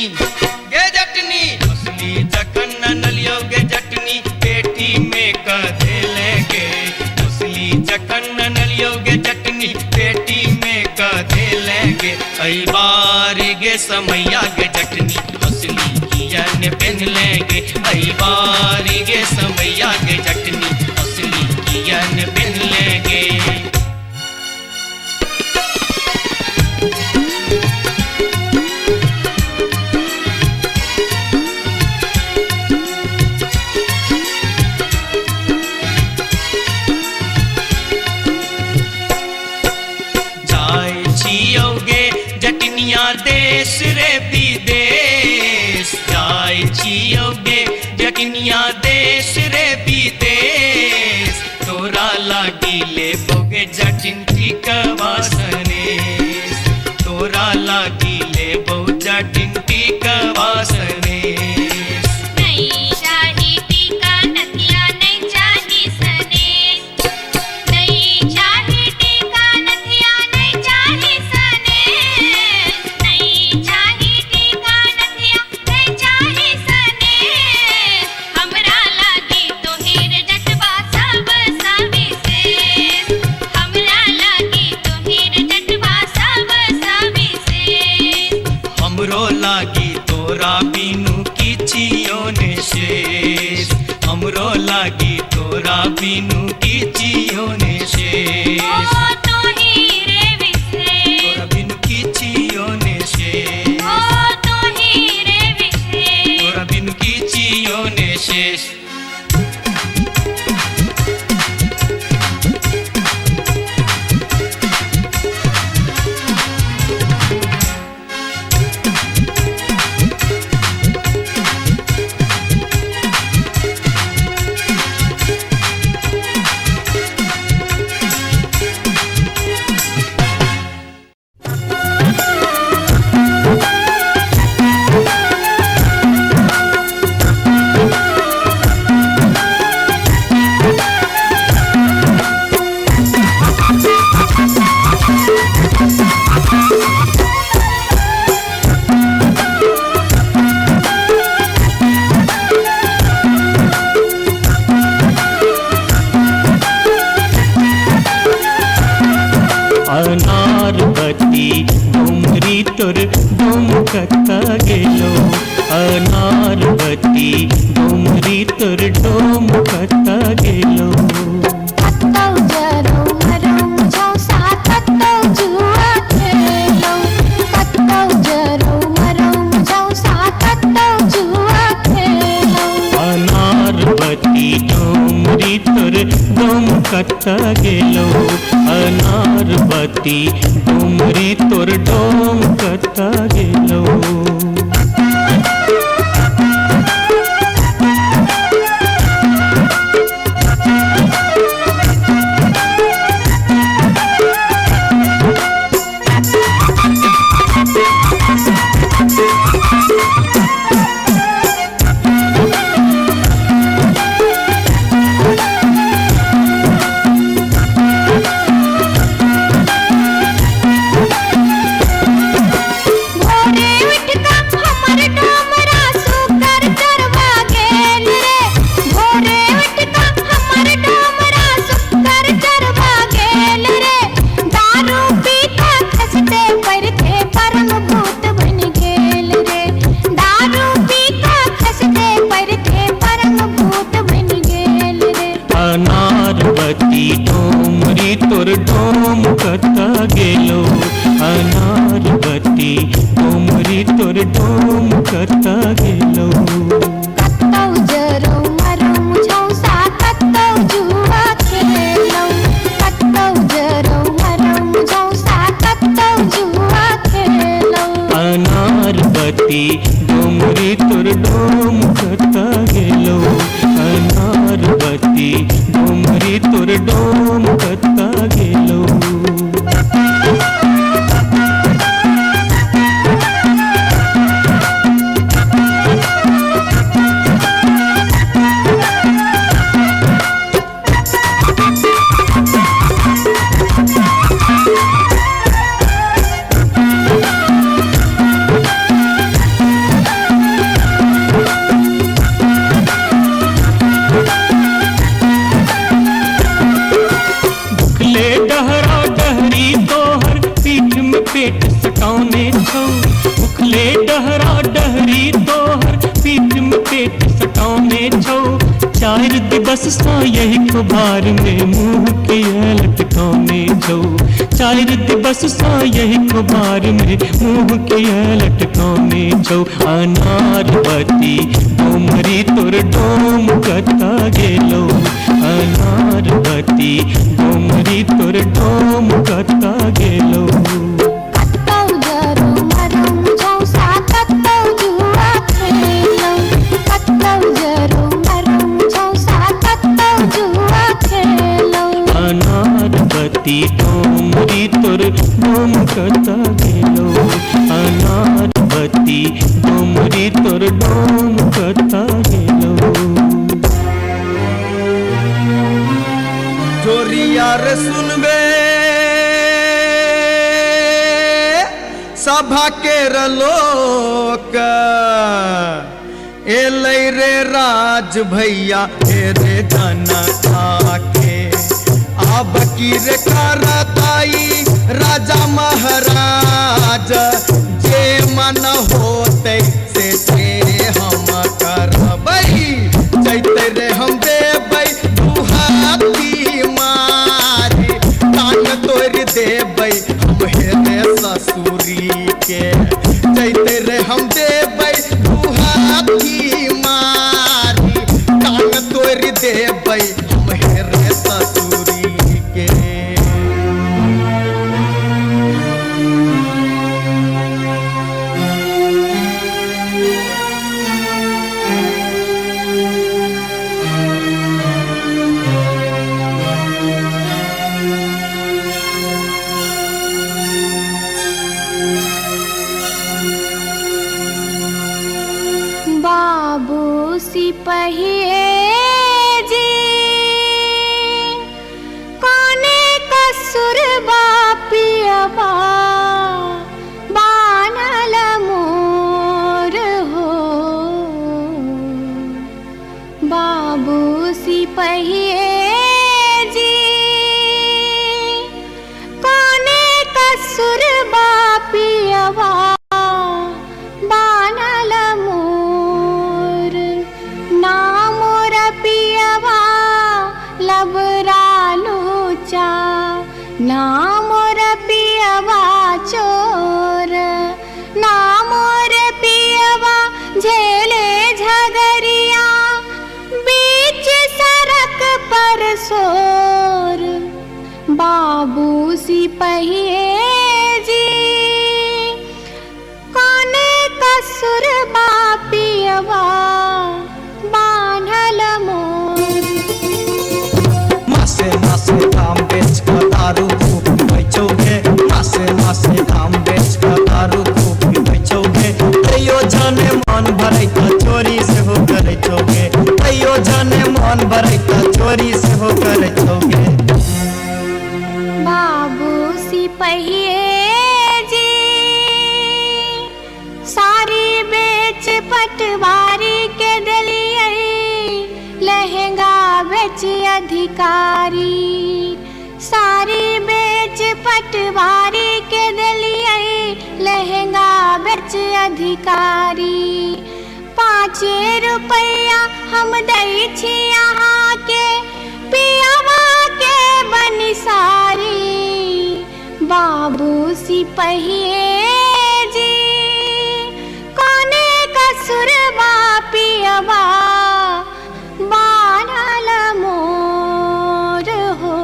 गे जटनी हंसली जखन नलियो गे जटनी पेटी में कधे लेगे हंसली जखन नलियो गे जटनी पेटी में कधे लेगे आई बारी गे समैया गे जटनी हंसली कियन पहन लेगे आई बारी गे समैया गे जटनी हंसली कियन पहन लेगे जकनिया देश रे विदेश जाय छियोगे जकनिया देश रे विदेश तोरा लागी ले बोगे जटिन टिकवा सनेश तोरा लागी ले बो जटिन टिकवा सनेश नहीं चाही टीका नथिया नहीं चाही सनेश नहीं चाही टीका नथिया नहीं चाही सनेश नहीं चाही टीका नथिया नहीं चाही सनेश हमरा लागी तोहेर जटवा सब सविशेष हमरा लागी तोहेर जटवा सब सविशेष हमरो लागी तोरा बिनु किछियो ने शेष हमरो लागी तोरा बिनु किछियो ने शेष ओ तोही रे विशेष तोरा बिनु किछियो ने शेष ओ तोही रे विशेष तोरा बिनु किछियो ने शेष अनारबती डोमरी तोर डोमकता गेलो अनारबती डोमरी तोर डोमकता गेलो कत्तौ जरौ मरौ झौसा कत्तौ जुआ खेलौ कत्तौ जरौ मरौ झौसा कत्तौ जुआ खेलौ अनारबती डोमरी तोर डोमकता गेलो अनारबती डोमरी तोर डोमकता गेलो अनारबती डोमरी तोर डोमकता गेलो अनारबती डोमरी तोर डोमकता गेलो कत्तौ जरौ मरौ झौसा कत्तौ जुआ खेलौ कत्तौ जरौ मरौ झौसा कत्तौ जुआ खेलौ अनारबती डोमरी तोर डोमकता गेलो अनारबती डोमरी तोर डोमकता गेलो पेट सटाउने छौ उखले डहरा डहरी तोहर पीठ में पेट सटाउने छौ चार दिवस सा यही खुबार में मुंह किया लटकाउने छौ चार दिवस सा यही खुबार में मुंह किया लटकाउने छौ अनारबती डोमरी तोर डोम कता गेलो अनारबती डोमरी तोर डोम कता गेलो कत्तौ जरौ डोमरी तोर डोम कता गेलो अनार बत्ती डोमरी तोर डोम कता गेलो जोरिया रे सुनबे सभा के लोक एलै रे राज भैया हे रे जनता के अब की रे करताई राजा महाराज जे मन होते से हम करबै जैते रे हम देबै दुहाती मारी तान तोड़ देबै हम हेरे ससुरी के जैते रे हम देबै दुहाती मारी तान तोड़ देबै हम हेरे ससुरी के बाबू सिपहिए जी कोने कसुर बापियबा बानल मोर हो बाबू सिपहिए जी कोने कसुर बापियबा बानल मोर ना मोर पियवा लबरा लूचा ना मोर पियवा चोर ना मोर पियवा झेले झगरिया बीच सड़क पर सोर बाबू सिपहिए जी कोने कसुर बापियवा बान्हल मोर मासे मासे दाम बेच कर दारू खूब बेचोगे मासे मासे दाम बेच कर दारू खूब बेचोगे तैयो जाने मन भरै त चोरी से हो करे चोगे तैयो जाने मन भरै त चोरी से हो करे चोगे बाबू सिपहिए जी सारी बेच पटवारी के दलिए लहंगा बेच अधिकारी सारी बेच पटवारी के दलिए लहंगा बेच अधिकारी 5 रुपया हम दै छी यहाँ के पियावा के बनिसारी बाबू सिपहिए जी कोने कसुर बापियवा बानल मोर हो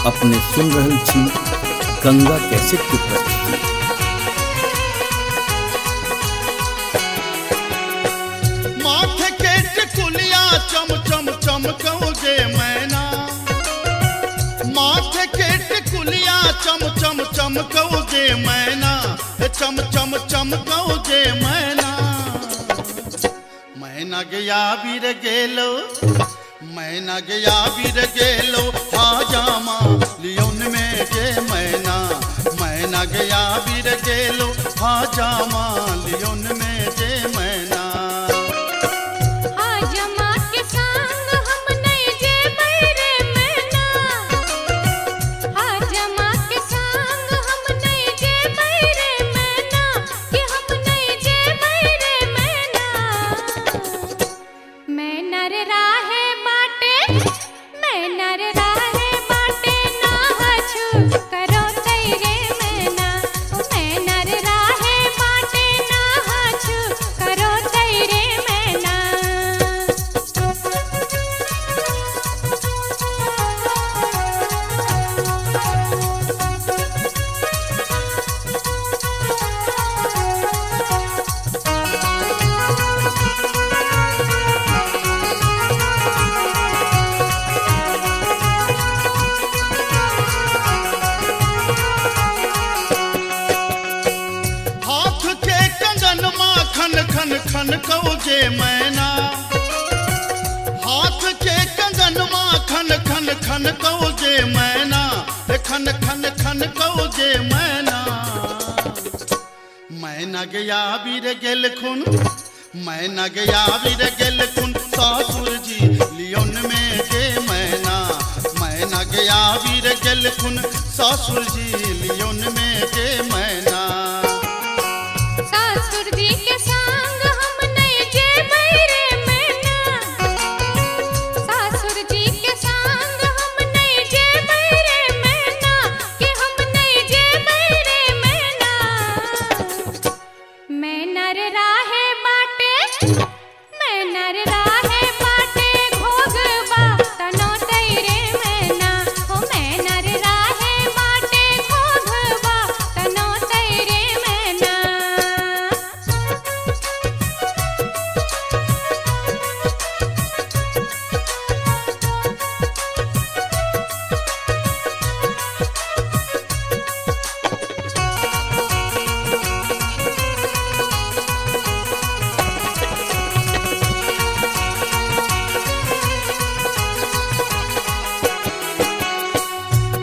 अपने सुन रहल छी गंगा कैसेट की प्रस्तुति। माथे के टिकुलिया चम चम चमकौ चमकौ जे मैना, चम चम चमकौ जे मैना। मैना गया बीर गेलो, मैना गया बीर गेलो, हाजामा लियोन में जे मैना। मैना गया बीर गेलो, हाजामा लियोन में जे मैना। हाजमा के संग हम नहीं जे बैरे मैना, हाजमा के संग हम नहीं जे बैरे मैना, कि हम नहीं जे बैरे मैना। मैना रे राहे बाटे, मैना रे राहे बाटे, ना हछु करो तैरे मैना। मैना रे राहे बाटे, ना हछु करो तैरे मैना। हाथ के कंगन माखन खन खन कौ जे मैना। हाथ के कंगन माखन खन खन कौ जे मैना, खन खन खन कौ जे मैना। मैना गया बीर गेल खुन, मैना गया बीर गेल खुन, सासुर जी लियोन में जे मैना। मैना गया बीर गेल खुन, सासुर जी लियोन में जे मैना। सासुर जी के संग हम नहीं जे बैरे मैना, सासुर जी के संग हम नहीं जे बैरे मैना, कि हम नहीं जे बैरे मैना। मैना रे राहे बाटे, मैना रे राहे बाटे, घोगबा तनो तैरे मैना। हो मैना रे राहे बाटे, घोगबा तनो तैरे मैना।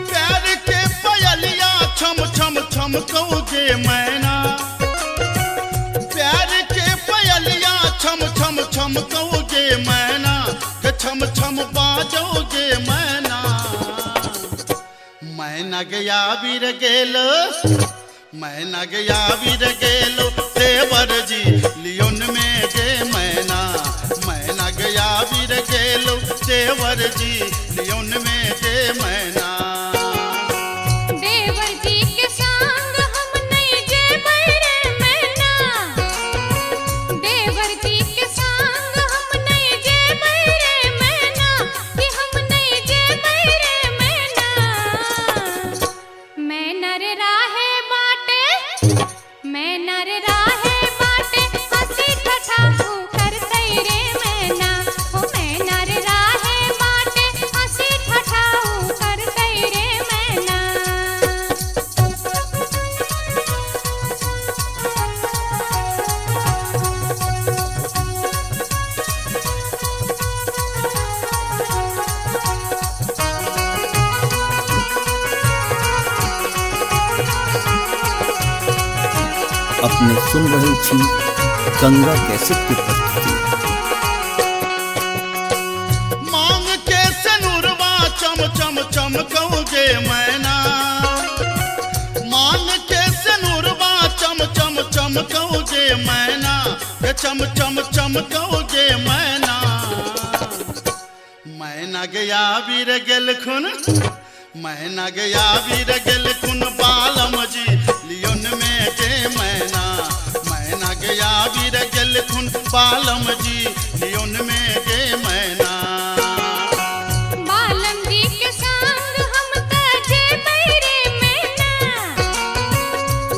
प्यार के पयलिया छम छम छम कौ जे मैना। प्यार के पयलिया छम छम छम कौ जे मैना, के छम छम बाजौ जे मैना। मैना गया बीर गेलो, मैना गया बीर गेलो, देवर जी लियोन में जे मैना। मैना गया बीर गेलो, देवर जी लियोन में जे मैना। देवर जी के संग हम नहीं जे बैरे मैना, देवर जी के संग हम नहीं जे बैरे मैना, कि हम नहीं जे बैरे मैना। मैना रे राहे बाटे, मैना रे राहे बाटे, हंसी ठठाऊ कर तैरे मैना। हो मैना रे राहे बाटे, हंसी ठठाऊ कर तैरे मैना। अपने सुन रहे छी गंगा कैसेट की प्रस्तुति। मांग के सनुरवा चम चम चमकौ जे मैना। मांग के सनुरवा चम चम चमकौ जे मैना, के चम चम चमकौ जे मैना। मैना गया बीर गेल खुन, मैना गया बीर गेल खुन, बालम जी लियोन में जे मैना। मैना गया बीर गेल खुन, बालम जी लियोन में जे मैना। बालम जी के संग हम त जे बैरे मैना,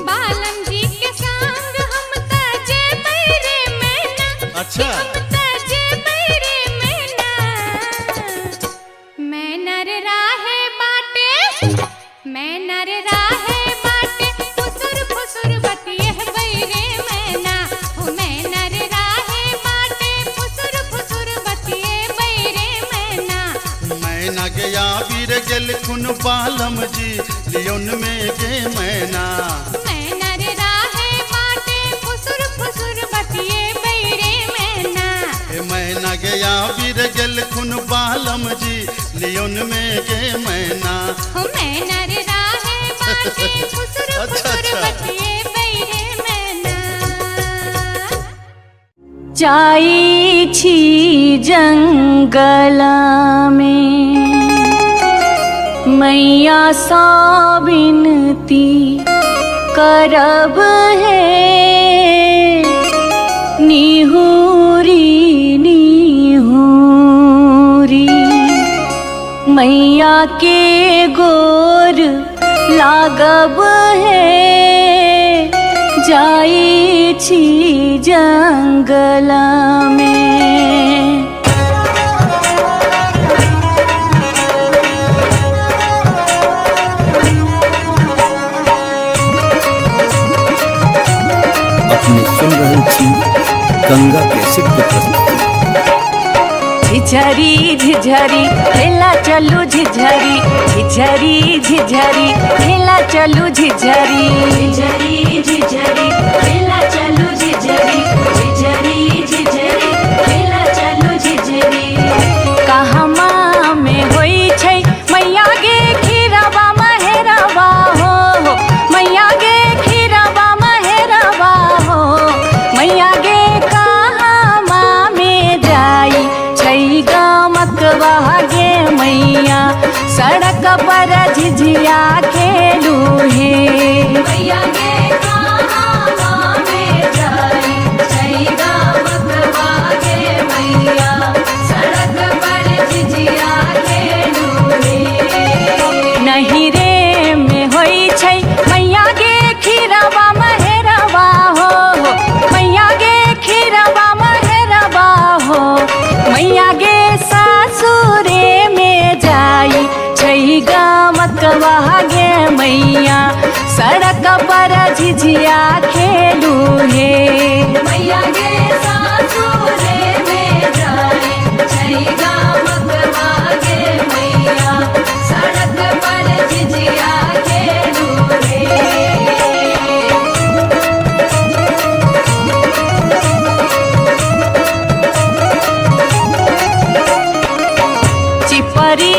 बालम जी के संग हम त जे बैरे मैना। अच्छा हम त जे बैरे मैना। मैना रे राहे बाटे, मैना रे राहे बाटे, मैना गया वीर गेल खुन बालम जी लियोन में गे मैना मैना रे राहे बाटे फुसुर फुसुर बतिए बैरे मैना मैना गया वीर गेल खुन बालम जी लियोन में गे मैना हो मैना रे राहे बाटे फुसुर अच्छा, फुसुर अच्छा। बतिए बैरे मैना जाई छी जंगल में मैया सा विनती करब है निहुरी निहुरी मैया के गोर लागब है जाई छी जंगल में अपने सुन रहे थी गंगा कैसेट की प्रस्तुति। झिझरी झिझरी खेला चलू झिझरी झिझरी झिझरी खेला चलू झिझरी झिझरी झिझरी खेला चलू झिझरी झिझरी झिझरी खेला चलू झिझरी कहमा में होई छै मैया गे खीरवा महेरवा हो मैया गे खीरवा महेरवा हो मैया गे कहमा में जाई छै गमकवा गे मैया सड़क पर झिझिया खेलू हे मैया गे कहमा में जाई छै गमकवा गे मैया सड़क पर झिझिया खेलू हे नहीं रे में होई छै मैया गे खीरवा महेरवा हो मैया गे खीरवा महेरवा हो मैया गे सासुरे में जाई छै गमकवा गे मैया सड़क पर झिझिया खेलू हे मैया गे सासुरे में जाई छै गमकवा गे मैया सड़क पर झिझिया खेलू हे चिपरी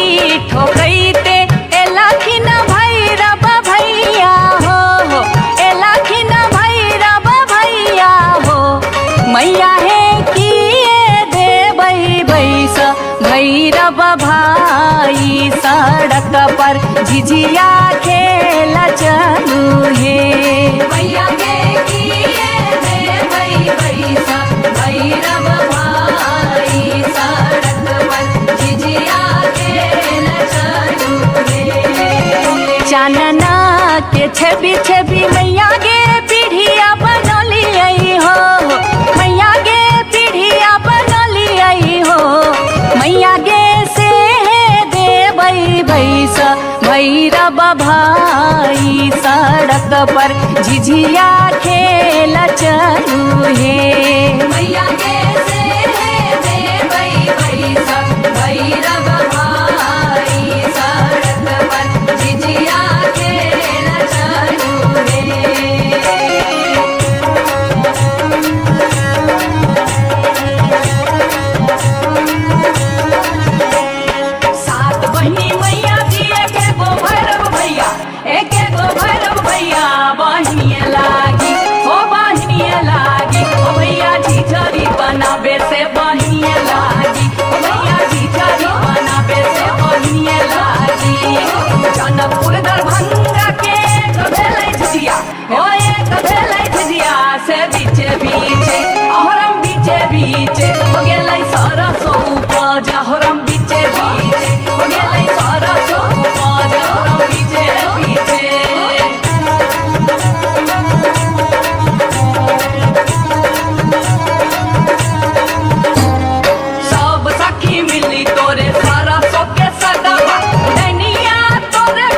ठोकैते एलखिन भैरव भैया हो एलखिन भैरव भैया हो मैया हे किए देबै बैस भैरव भाई सड़क पर झिझिया खेल चलू हे मैया गे किए देबै बैस भैरव भाई सड़क पर झिझिया खेल चलू हे चानना के छवि छवि मैया गे पीढ़िया बनलियै हो मैया गे पीढ़िया बनलियै हो मैया गे से देबै बैस भैरव भाई सड़क पर झिझिया खेल चलू हे मैया गे से देबै बैस भैरव भाई सड़क पर झिझिया खेल चलू हे सात बहिनी मैया जी एके गो भैरव भैया एके गो भैरव भैया बहिनिए लागी हो बहिनिए लागी ओ भैया झिझरी बनाबे से बहिनिए लागी ओ भैया झिझरी बनाबे से बहिनिए लागी जनकपुर दरभंगा के कभेलै झिझिया हो एक भेलै झिझिया से बीचे बीचे अहरम बीचे बीचे हो गेलै सरसो उपज अहरम बीचे बीचे हो गेलै सरसो उपज अहरम बीचे बीचे सब सखी मिली तोरे सरसो के सगवा नैनिया तोरे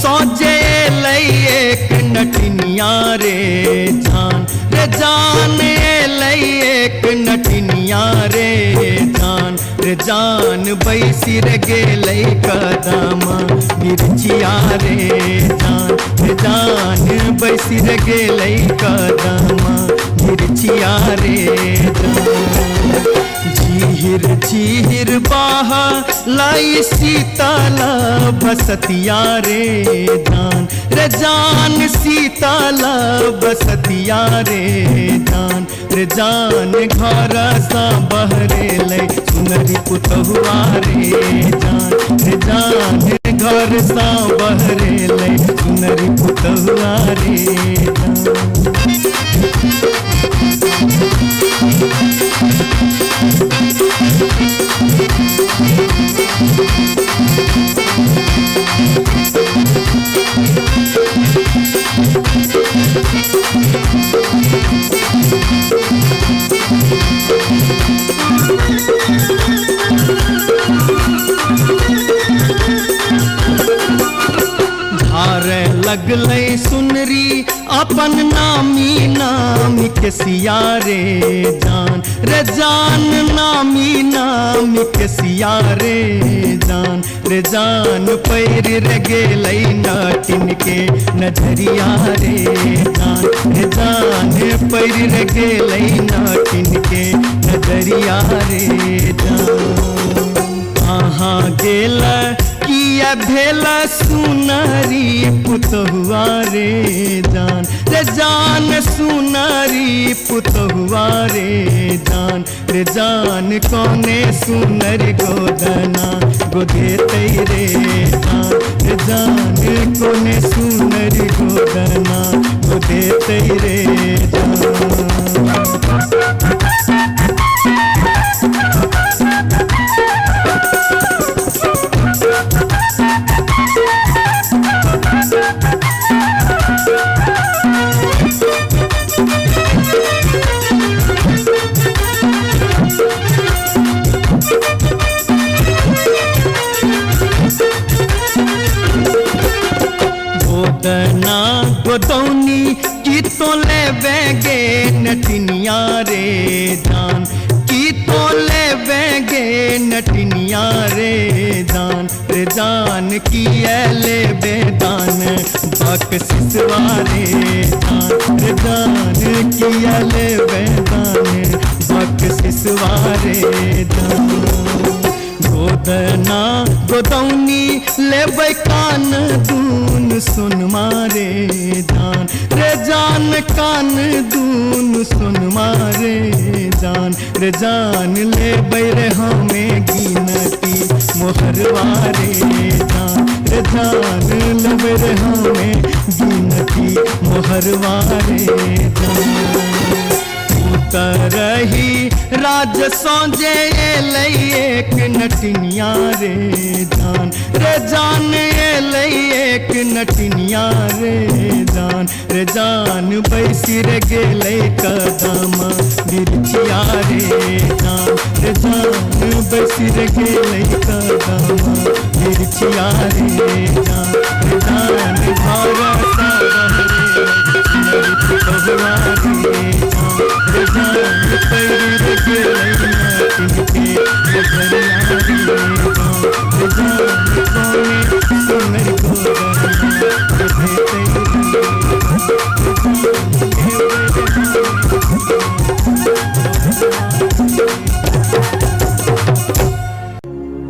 सोचे लई एक नटनिया रे जान लई एक नटनिया रे जान बैसी रे गेलई कदमा मिर्चिया रे जान बैसी रे गेलई कदमा मिर्चिया रे झीर झीर बाहा लाई सीताला बसतिया रे जान सीताला बसतिया रे जान घर सा बहरे ले सुनरी पुतहुआ रे जान घर सा बहरे ले सुनरी पुतहुआ रे धारे लगलै सुनरी अपन नामी नामी के सिया रे जान नामी नामी के सिया रे जान पैर रे गेलै नाटिन के नजरिया रे जान पैर रे गेलै नाटिन के नजरिया रे कहाँ गेल किया भेल सुनरी पुतहुआ रे जान सुनरी पुतहुआ रे जान कोने सुनर गोदना गोदेते रे जान कोने सुनर गोदना गोदेते रे गोदना गोदौनी की तो ले बेगे नटनिया रे जान की तो ले बेगे नटनिया रे जान की ले बेदान बक सिसवा रे जान की ले बेदान बक सिसवा रे गोदना गोदौनी लेबै कान दून सुन मारे जान कान दून सुन मारे जान लेबै रे हमें गिनती मोहरवा रे जान लेबै रे हमें गिनती मोहरवा रे तरही राज सोजे लई एक नटनिया रे जान लई एक नटनिया रे जान बैसी रे गेलै कदमा मिर्चिया रे जान बैसी रे गेलै कदमा मिर्चिया रे जान घर सा बहरे पुतहुआ रे जान पैर गेलै नाटिन के नजरिया रे जान कोने सुनर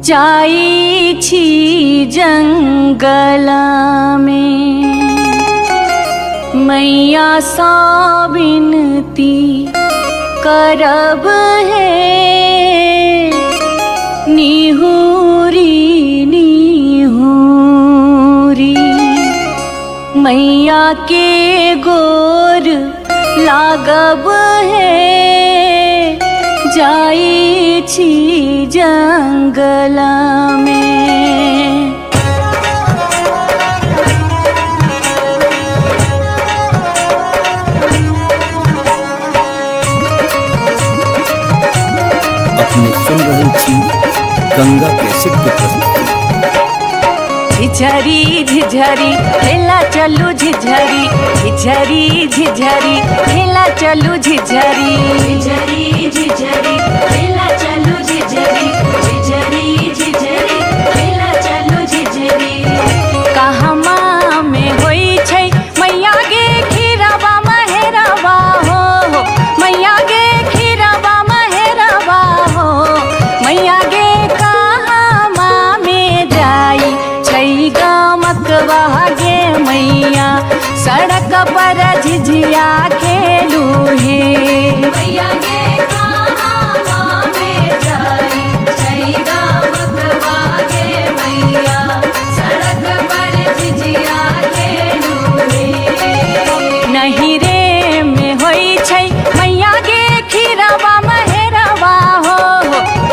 जाई छी जंगल में मैया सा विनती करब है निहुरी निहुरी मैया के गोर लागब है जाई छी जंगल में। अपने सुन रहे थी गंगा कैसेट की प्रस्तुति। झिझरी झिझरी खेला चलू झिझरी झिझरी झिझरी खेला चलू झिझरी झिझरी झिझरी खेला चलू झिझरी झिझरी झिझरी खेला चलू झिझरी कहमा में होई छै मैया गे खीरवा महेरवा हो मैया गे खीरवा महेरवा हो मैया गे कहमा में जाई छै गमकवा गे मैया सड़क पर झिझिया खेलू हे मैया गे कहमा में जाई छै गमकवा गे मैया सड़क पर झिझिया खेलू हे नहीं रे में होई छै मैया गे खीरवा महेरवा हो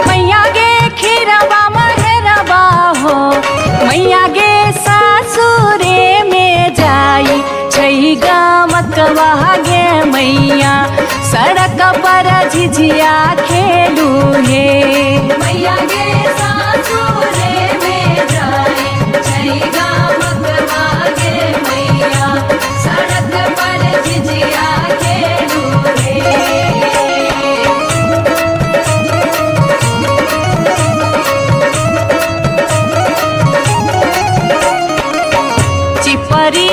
मैया गे खीरवा महेरवा हो मैया गे सासुरे में जाई छै गमकवा गे मैया सड़क पर झिझिया खेलू हे मैया गे सासुरे में जाई छै गमकवा गे मैया सड़क पर झिझिया खेलू हे चिपरी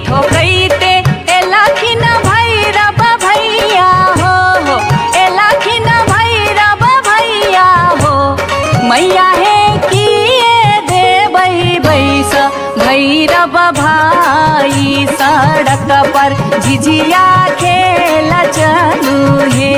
ठोकैते एलाखिन भैरव भैया हो एलाखिन भैरव भैया हो मैया हे किए देबै बैस भैरव भाई सड़क पर झिझिया खेल चलू हे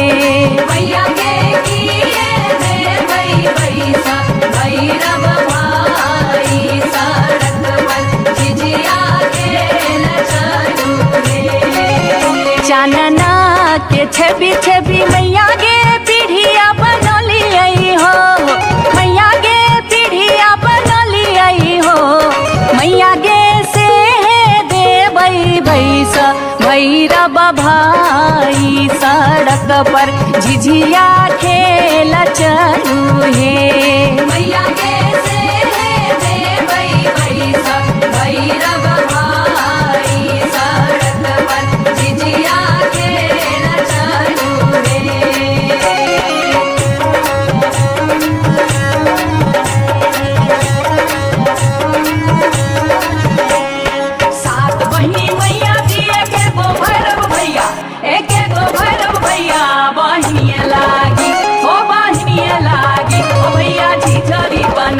मैया गे किए देबै बैस भैरव भाई सड़क पर झिझिया खेल चलू हे चानना के छवि छवि मैया गे पीढ़िया बनलियै हो मैया गे पीढ़िया बनलियै हो मैया गे से देबै बैस भैरव भाई सड़क पर झिझिया खेल चलू हे मैया गे से देबै बैस भैरव भाई सड़क पर झिझिया खेल चलू हे सात बहिनी मैया जी एके गो भैरव भैया एके गो भैरव भैया बहिनिए लागी हो बहिनिए लागी ओ भैया झिझरी बना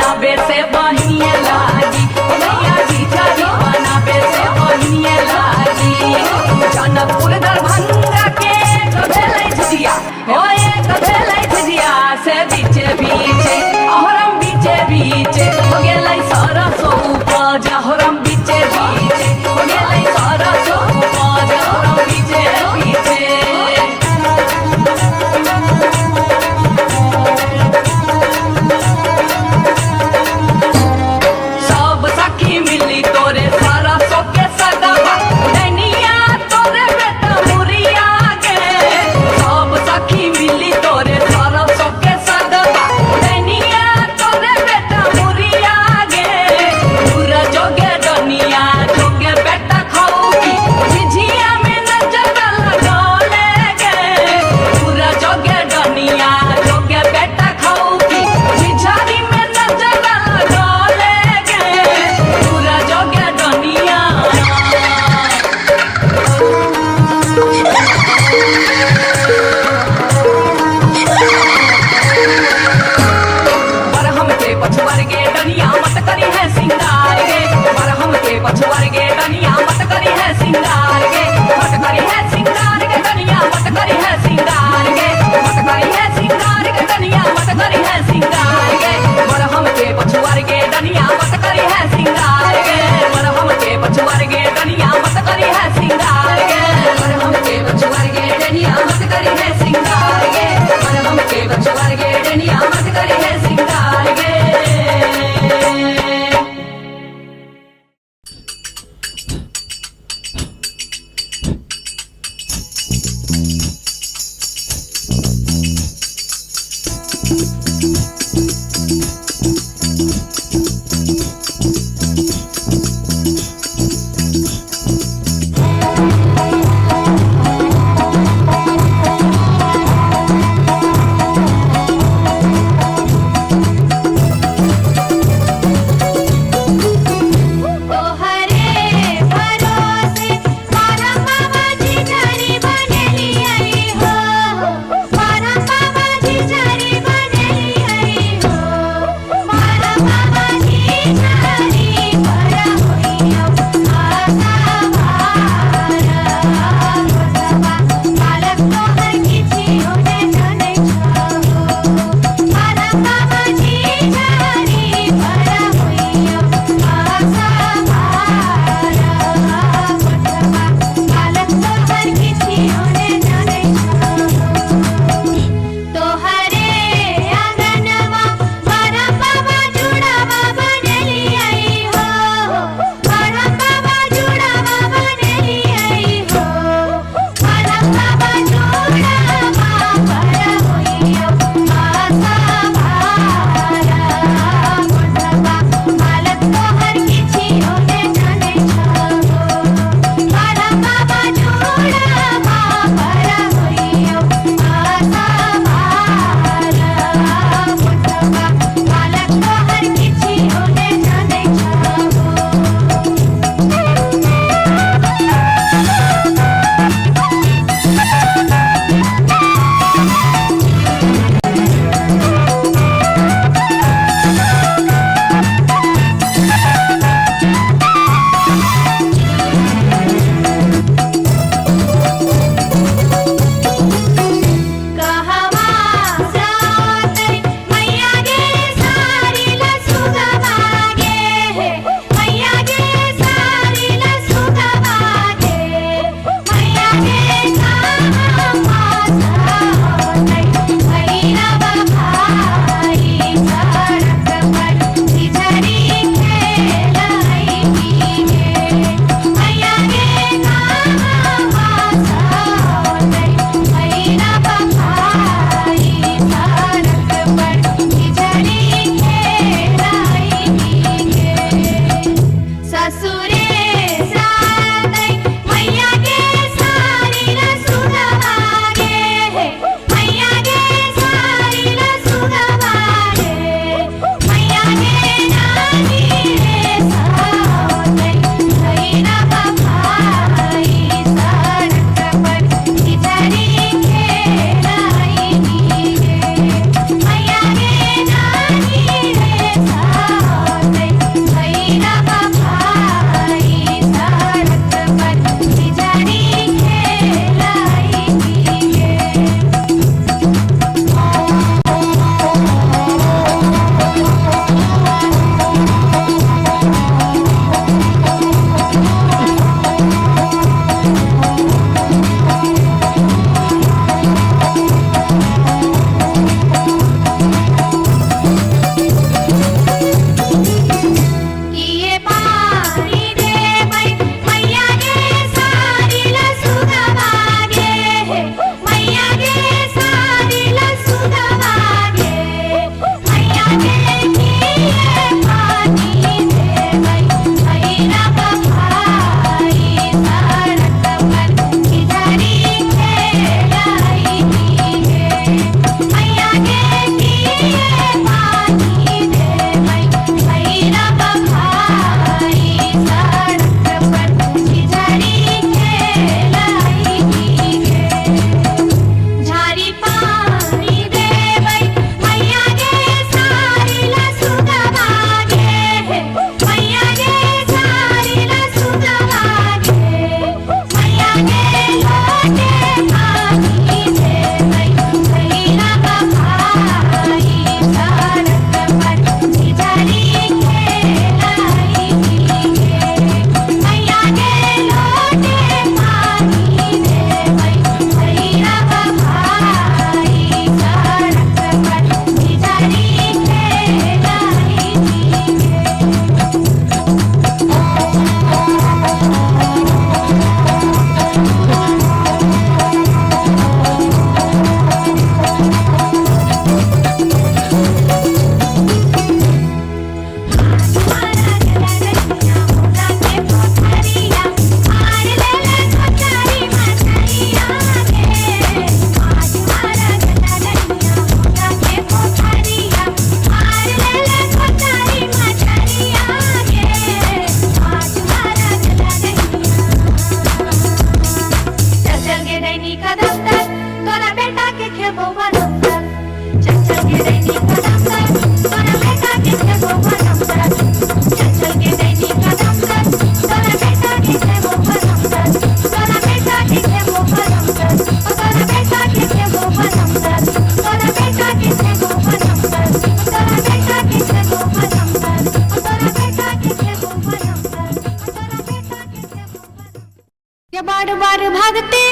जे बार बार भागते,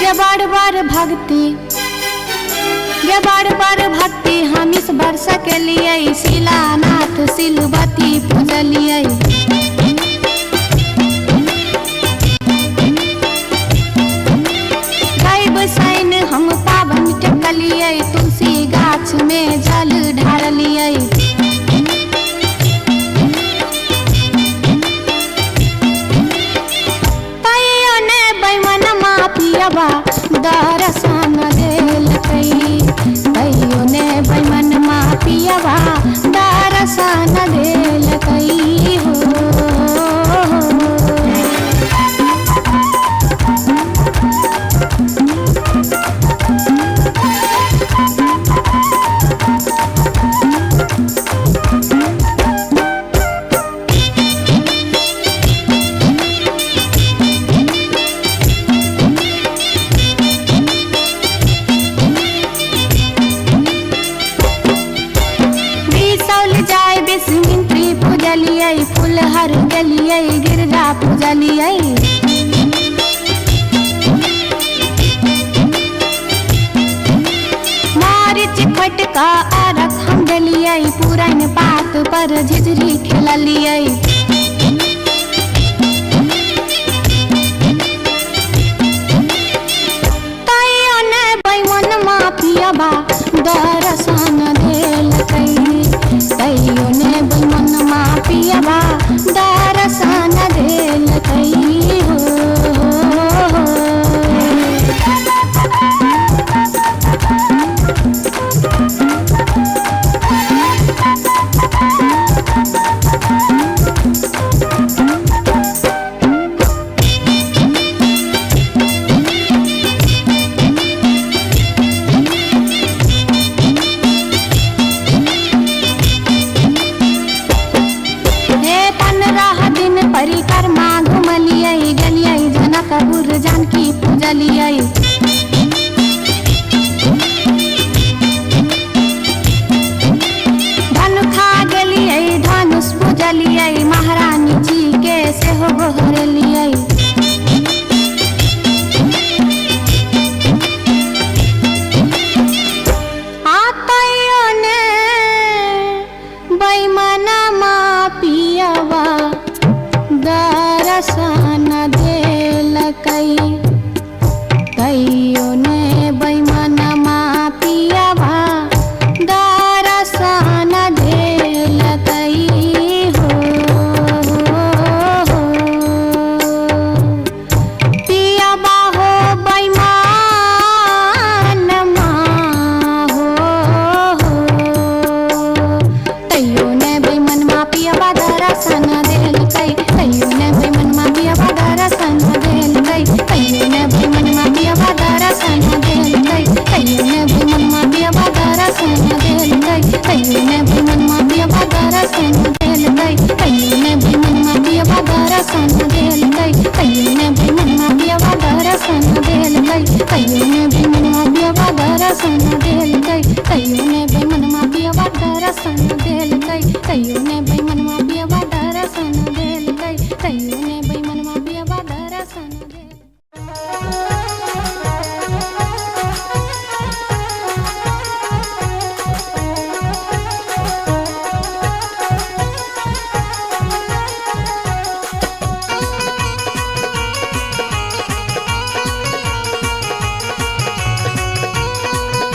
जे बार बार भागते, जे बार बार भागते हम इस वर्ष के लिए शिलानाथ सिलवती पूजलिए। सैन हम पावन टेकलिए, तुलसी गाछ में जल ढारलिए। तैयो ने बैमन मापियबा दर्शन देलकै, तैयो ने बैमन मापियबा दर्शन देलकै हो। फुलहर गेलिए गिरजा पूजलिए। मारिच फटका आरख हम देलिए, पुरैन पात पर झिझरी खेललिए। तैयो ने बैमन मापियबा दर्शन देलकै, तैयो ने बैमन मापियबा दर्शन देलकै हो। परिक्रमा घुमलिए, गेलिए जनकपुर जानकी पूजलिए। धनुखा गेलिए धनुष पूजलिए, महारानी जी के सेहो गोहरलिए। तैयो ने बैमन मापियबा दर्शन देलकै, तैयो ने बैमन मापियबा दर्शन देलकै हो। पियबा हो बैमन हो, तैयो ने बैमन मापियबा दर्शन देलकै, तैयो ने बैमन मापियबा दर्शन देलकै, तैयो ने बैमन मापियबा दर्शन देलकै, तैयो ने बैमन मापियबा दर्शन देलकै, तैयो ने बैमन मापियबा दर्शन देलकै, तैयो ने बैमन मापियबा दर्शन देलकै, तैयो ने बैमन मापियबा दर्शन देलकै, तैयो ने बैमन मापियबा दर्शन देलकै, तैयो ने बैमन मापियबा दर्शन देलकै, तैयो ने बैमन मापियबा दर्शन देलकै, तैयो ने बैमन मापियबा दर्शन देलकै।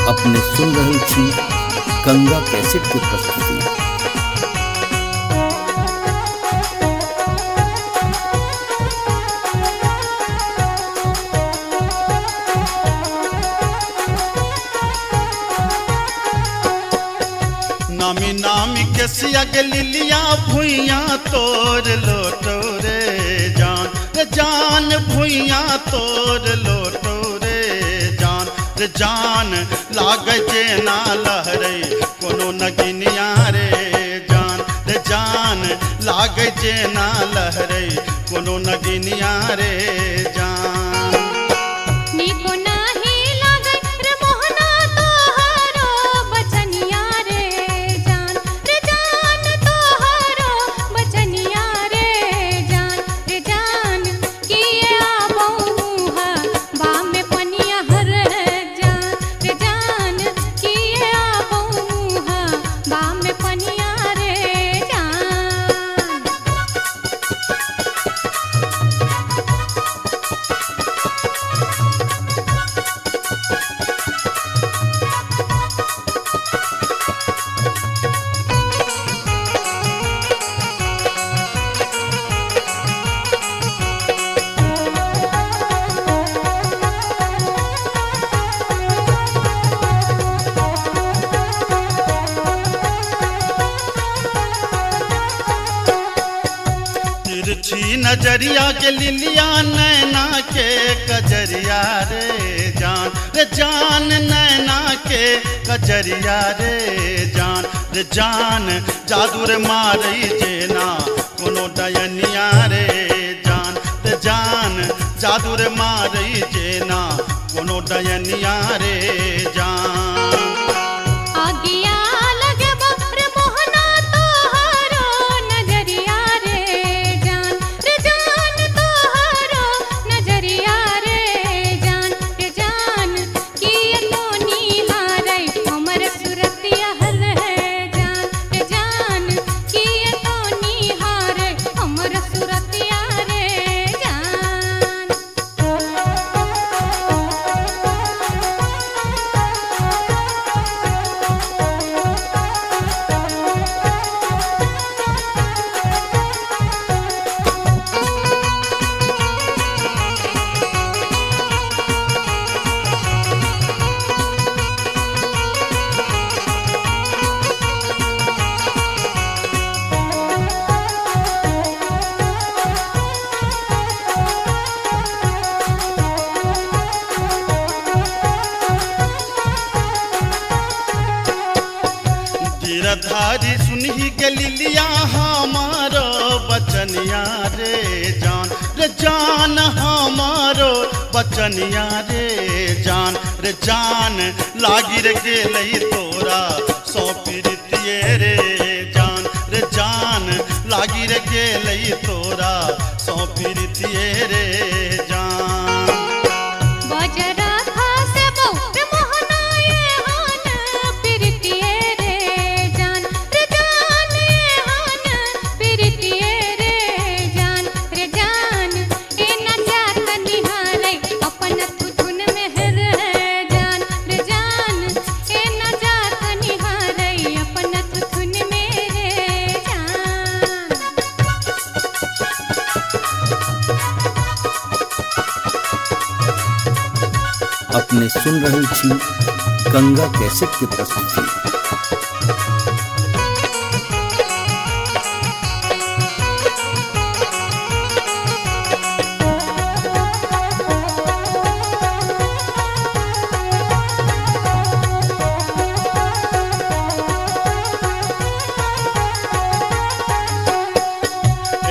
अपने सुन रही थी गंगा कैसेट की प्रस्तुति। नामी नामी के सियग लिलिया भुइया तोर लोटो रे जान, रे जान भुइया तोर लोटो रे जान, रे जान लागे जे ना लहरे कोनो नगिनिया रे जान, रे जान लागे जे ना लहरे कोनो नगिनिया रे जान। निको नाही लागे रे मोहना तोहरो बचनिया रे जान, रे जान तोहरो बचनिया रे जान, रे जान की नजरिया के लिलिया नैना के कजरिया रे जान नैना के कजरिया रे जान जादू रे मारई जेना कोनो डयनिया रे जान जादू रे मारई जेना कोनो डयनिया रे जान आगिया लगे रे मोहना तोहारो नजरिया रे जान तोहारो नजरिया रे जान की तो निहारै हमर सुरतिया हल है जान की तो निहारै हमर सुरतिया रे जान गिरधारी सुनही के लिलिया हमारो बचनिया रे जान हमारो बचनिया रे जान लागी रे गेलई तोरा सौ पीरितिये रे जान लागी रे गेलई तोरा सौ पीरितिये रे जान बजरा खासे बहु मोहना ये हान पिरतिये रे जान ये हान पिरतिये रे जान ए न जात निहारै अपन तुधुन मेहर है जान ए न जात निहारै अपन तुधुन मेरे जान अपने सुन रहल छी गंगा कैसेट के प्रस्तुति।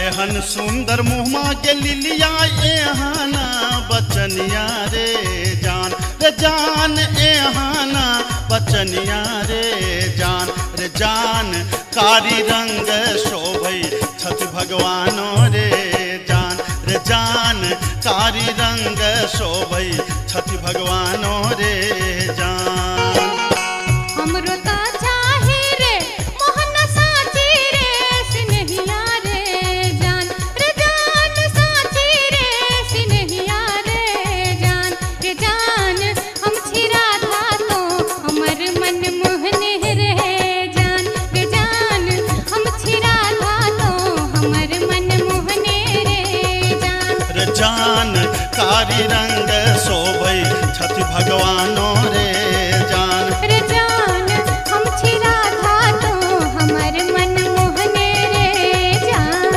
एहन सुंदर मुहमा के लिलिया एहाना बचनिया रे जान एहाना बचनिया रे जान कारी रंग शोभई छठ भगवानो रे जान कारी रंग शोभई छठ भगवानो रे जान हमरो ता चाही रे मोहन साची रे सिनहिया रे जान साची रे सिनहिया रे जान हम छिरा था तो हमर मन मोहने रे जान हम छिरा था तो हमर मन मोहने रे जान कारी रंग शोभई छठ भगवानो रे जान हम छिरा था तो हमर मन मोहने रे जान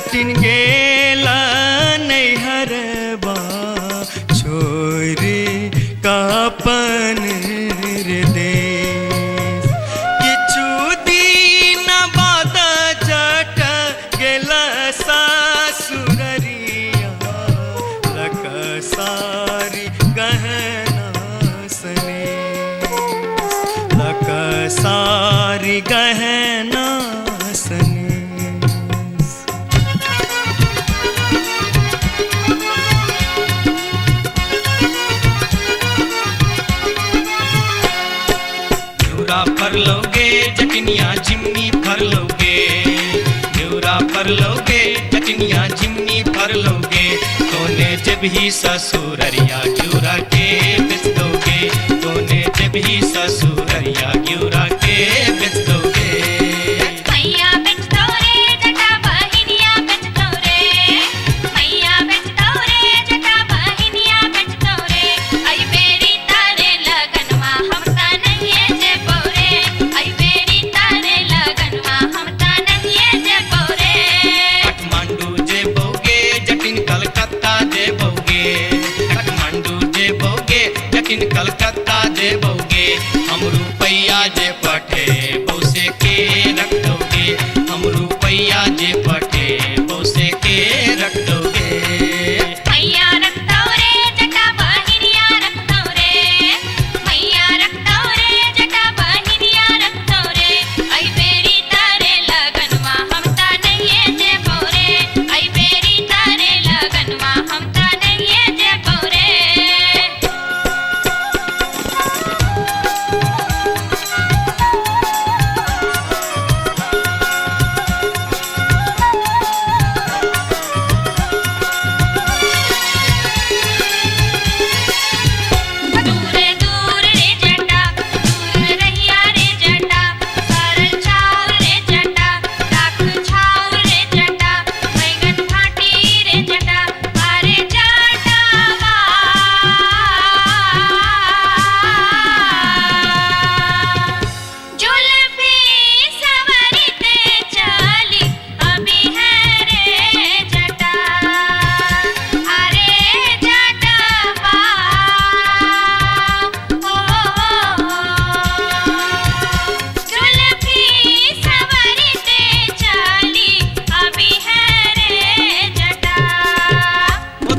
जटिन गेला नैहरबा छोरी कापन रे देश किछु दिन बाद जट गेला सासुररिया लक सारी गहना सने लक सारी गहना सने फर लोगे जटनिया जिमनी फर लोगे न्यूरा फर लोगे जटनिया जिमनी फर लोगे तोने जब ही ससुररिया ग्यूरा के बेच दोगे तोने जब ही ससुररिया ग्यूरा के बेच दोगे मैया बेच दो रे जटा बहिनिया बेच दो रे मैया बेच दो रे जटा बहिनिया बेच दो रे आई बेरी तारे लगनवा हम ता नहीं जे बोरे आई बेरी तारे लगनवा हम ता नहीं जे बोरे काठमांडू जे बोगे जटिन कलकत्ता जे बोगे काठमांडू जे बोगे जटिन कलकत्ता जे बोगे हम रुपैया जे पठे बौसे के रख दोगे हम रुपैया जे पठे बौसे के रख दोगे मैया रख दो रे जटा बहिनिया रख दो रे मैया रख दो रे जटा बहिनिया रख दो रे आई बेरी तारे लगनवा हम ता नहीं जे बोरे आई बेरी तारे लगनवा हम ता नहीं जे बोरे दूर दूर रे जटा दूर रहिया रे जटा सरल छाव रे जटा राख छाव रे जटा बैगन फाटी रे जटा अरे जटावा जुल्फी सवरते चली अभी है रे जटा अरे जटावा जुल्फी सवरते चली अभी है रे जटा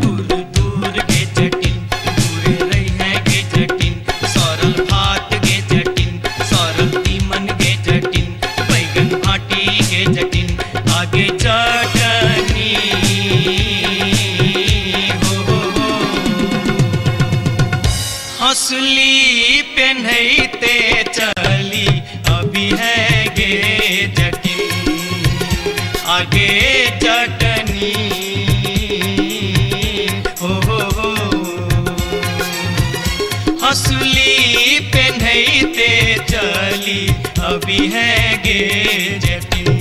दूर दूर के जटिन दूर रही है के जटिन सरल भात के जटिन सरल तीमन के जटिन बैगन भाटी के जटिन आगे चटनी हो हंसली पेन्हते चली अभी है गे जटिन आगे चटनी हो हंसली पेन्हते चली अभी है गे जटिन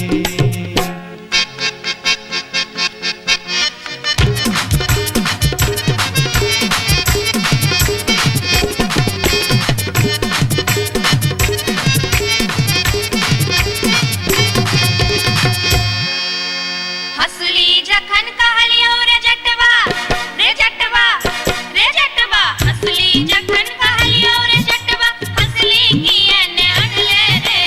हसली जखन कहलियो रे जटवा रे जटवा रे जटवा हसली जखन कहलियो रे जटवा हसली कियन अनले रे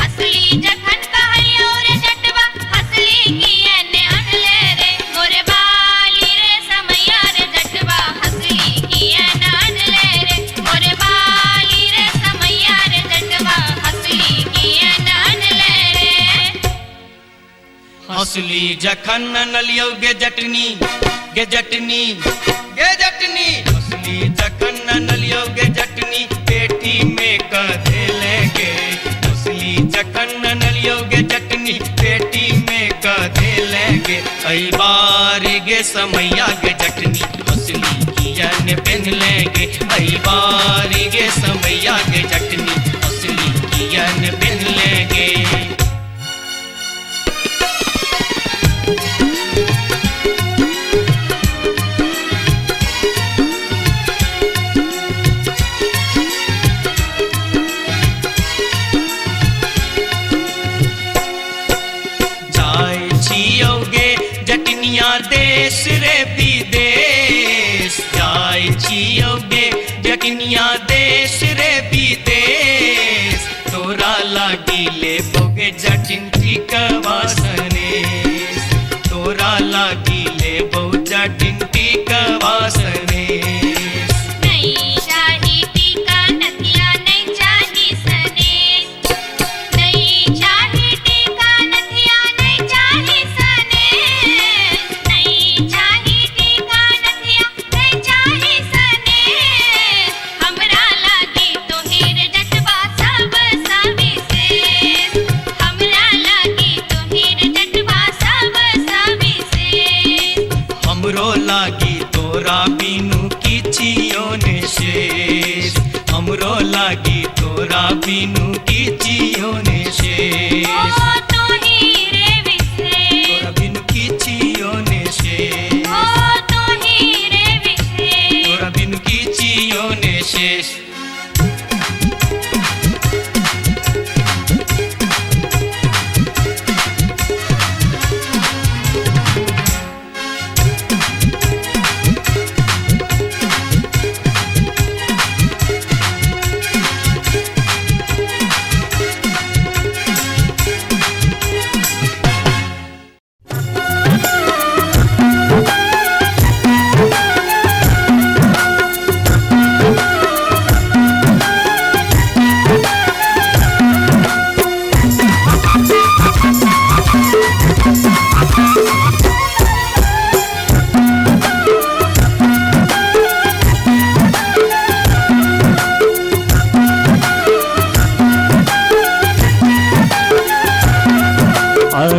हसली जखन कहलियो रे जटवा हसली कियन अनले रे मोरे बाली रे समैया रे जटवा हसली कियन अनले रे मोरे बाली रे समैया रे जटवा हसली कियन अनले रे हंसली जखन नलियो गे जटनी गे जटनी गे जटनी हंसली जखन नलियो गे जटनी पेटी में कधे लेंगे हंसली जखन नलियो गे जटनी पेटी में कधे लेंगे कई बार गे समैया गे जटनी हंसली कियन पहन लेंगे कई बार गे समैया गे जटनी हंसली कियन पहन लेंगे जटनिया देश रे विदेश जाय छियोगे जटनिया देश रे विदेश तोरा लागी ले बोगे जटिन टिकवा सनेश तोरा लागी ले बो जटिन टिकवा सनेश नहीं चाही टीका नथिया नहीं चाही सनेश नहीं चाही टीका नथिया नहीं चाही सनेश नहीं चाही टीका नथिया नहीं चाही सनेश हमरा लागी तोहेर जटवा सब सविशेष हमरा लागी तोहेर जटवा सब सविशेष हमरो लागी तोरा बिनु किछियो ने शेष हमरो लागी तोरा बिनु किछियो ने शेष ओ तोही रे विशेष तोरा बिनु किछियो ने शेष ओ तोही रे विशेष तोरा बिनु किछियो ने शेष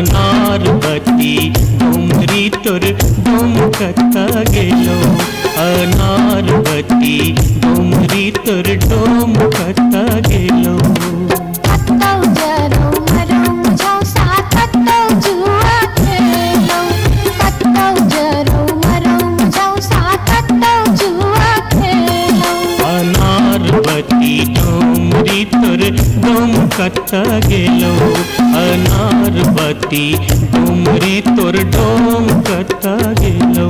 अनारबती डोमरी तोर डोमकता गेलो अनारबती डोमरी तोर डोमकता गेलो कत्तौ जरौ मरौ मुझौसा कत्तौ जुआ खेलौ कत्तौ जरौ मरौ मुझौसा कत्तौ जुआ खेलौ अनारबती डोमरी तोर डोमकता गेलो अनारबती डोमरी तोर डोमकता गेलो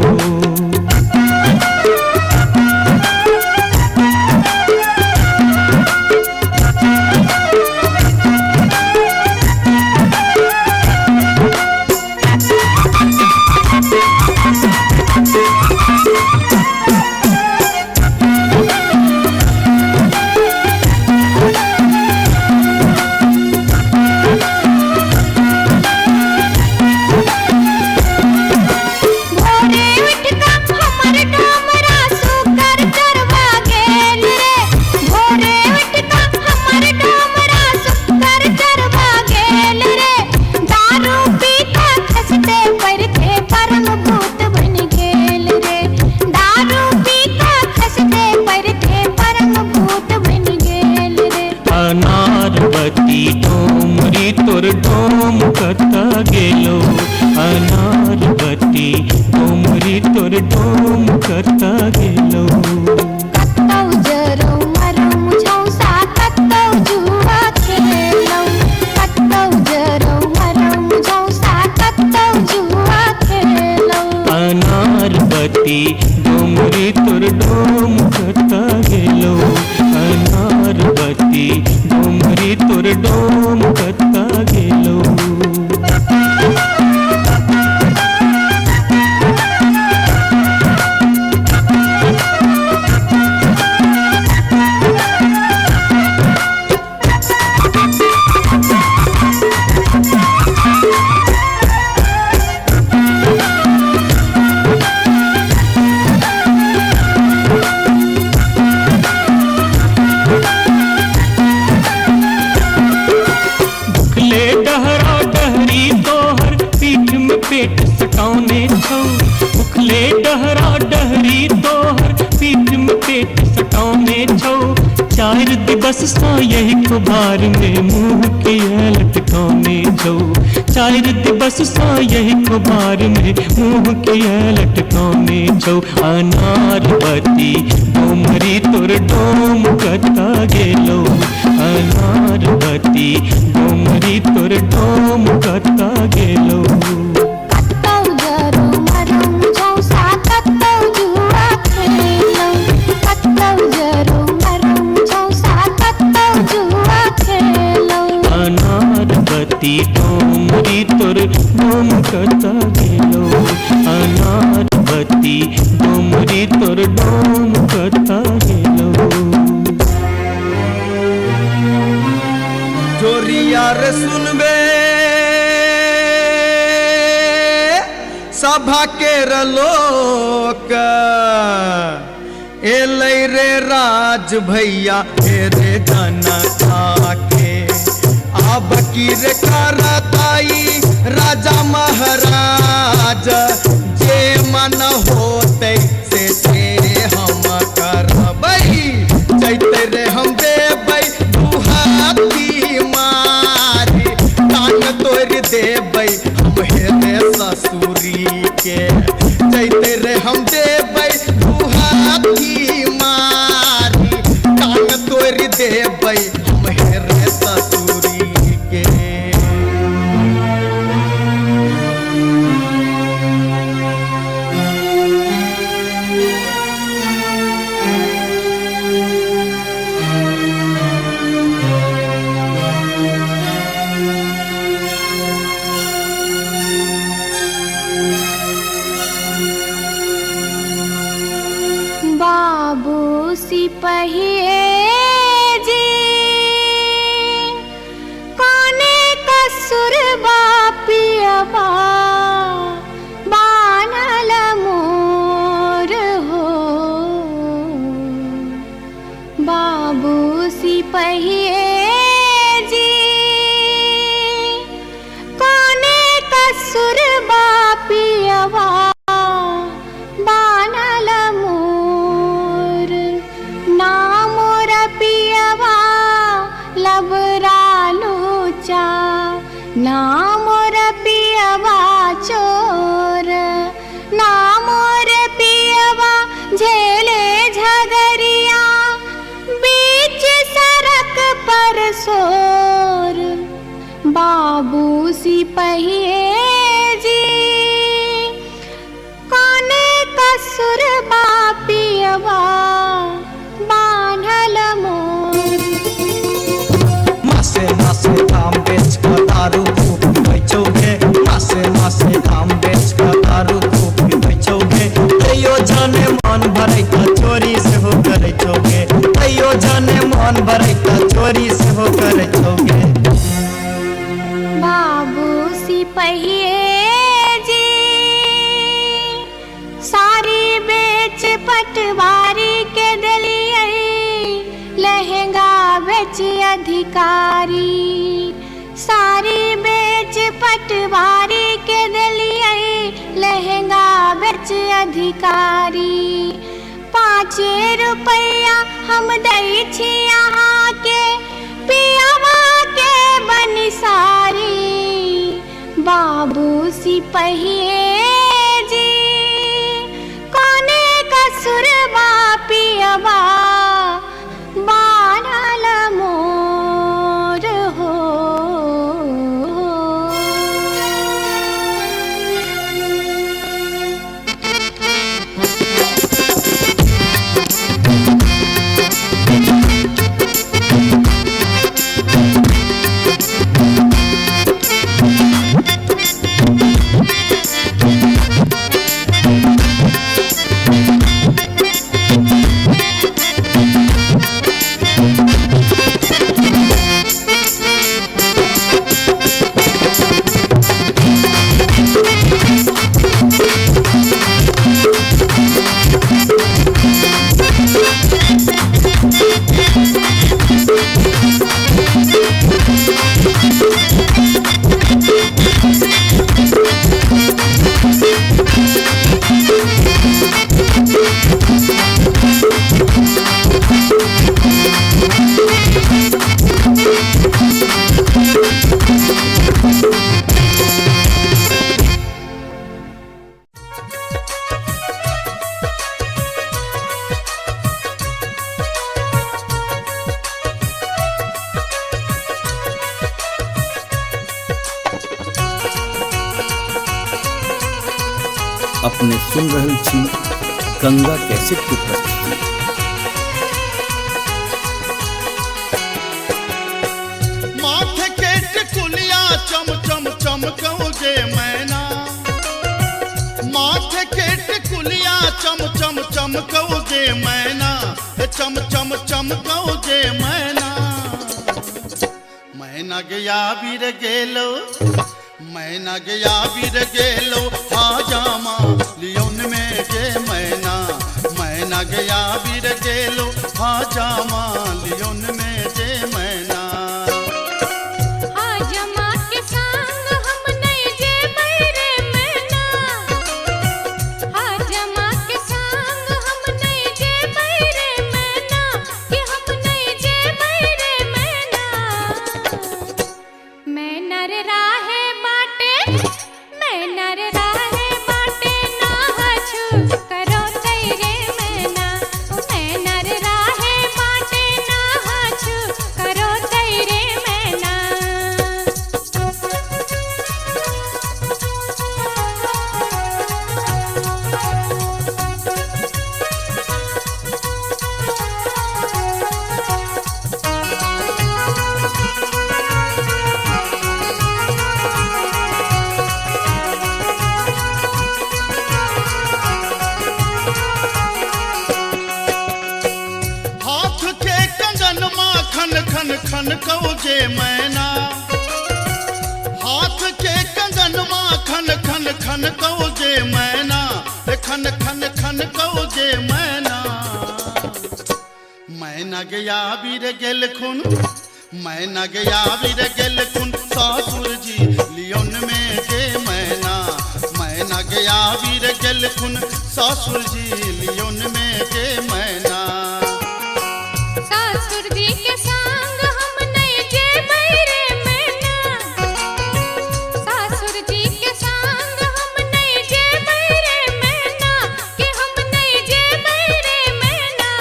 अनारबती डोमरी तोर डोमकता गेलो अनारबती डोमरी तोर डोमकता गेलो कत्तौ जरौ मरौ मुझौसा कत्तौ जुआ खेलौ कत्तौ जरौ मरौ मुझौसा कत्तौ जुआ खेलौ अनारबती डोमरी तोर डोमकता गेलो अनारबती डोमरी तोर डोमकता गेलो पेट सटाउने छौ उखले डहरा डहरी तोहर पीठ में पेट सटाउने छौ चार दिवस सा यही कुबार में मुंह किया लटकाउने छौ चार दिवस सा यही कुबार में मुंह किया लटकाउने छौ अनारबती डोमरी तोर डोम कता गेलो अनारबती डोमरी तोर डोम कता गेलो कत्तौ जरौ तोर डोम कता गेलो अनार बत्ती डोमरी तोर डोम कता गेलो जोरिया रे सुनबे सभा के लोक एलै रे राज भैया हे रे जनता के अब की रे करताई राजा महाराज जे मन होते से हम करबै जैते रे हम देबै दुहाती मारी तान तोड़ देबै हम हेरे ससुरी के जैते रे हम देबै दुहाती मारी तान तोड़ देबै हम हेरे ससुरी के बाबू सिपहिए जी कोने कसुर बापियबा बानल मोर हो बाबू सिपहिए जी कोने कसुर बापियबा बानल मोर ना मोर पियवा लबरा लूचा ना मोर पियवा चोर ना मोर पियवा झेले झगरिया बीच सड़क पर सोर बाबू सिपहिए जी कोने कसुर बापियवा बान्हल मोर मासे मासे काम बेच कर दारू खूब बेचोगे मासे मासे काम बेच कर दारू खूब बेचोगे तैयो जाने मन भरे का चोरी से हो करे चोगे तैयो जाने मन भरे का चोरी से हो करे चोगे बाबू सिपहिए जी सारी बेच पटवारी के दिलिए लहंगा बेच अधिकारी सारी बेच पटवारी के दिलिए लहंगा बेच अधिकारी 5 रुपया हम दै छी यहाँ के पियावा के बनिसारी बाबू सिपहिए जी कोने कसुर बापियवा बानल मोर हो अपने सुन रहल छी गंगा कैसेट की प्रस्तुति। माथे के टिकुलिया चम चम चमकौगे जे मैना माथे के टिकुलिया चम चम चमकऊ जे मैना चम चम चमकऊ जे मैना मैना गया बीर गेलो मैना गया बीर गेलो हाजामा लियोन में जे मैना गया बीर गेलो हाजामा लियोन में जे मैना हाजमा के संग हम नहीं जे बैरे मैना हाजमा के संग हम नहीं जे बैरे मैना कि हम नहीं जे बैरे मैना मैना रे राहे बाटे मैना रे राहे बाटे ना हछु करो तेरे मैना मैना रे राहे बाटे ना हछु करो तेरे मैना हाथ के कंगन माँ खन खन खन कऊ जे मैना हाथ के कंगन माँ खन खन खन कऊ जे मैना खन खन खन कऊ जे मैना मैना गया बीर गेल खुन मैना गया बीर गेल खुन सासुर जी लियोन में जे मैना गया बीर गेल खुन सासुर जी लियोन में जे मैना सासुर जी के संग हम नहीं जे बैरे मैना सासुर जी के संग हम नहीं जे बैरे मैना कि हम नहीं जे बैरे मैना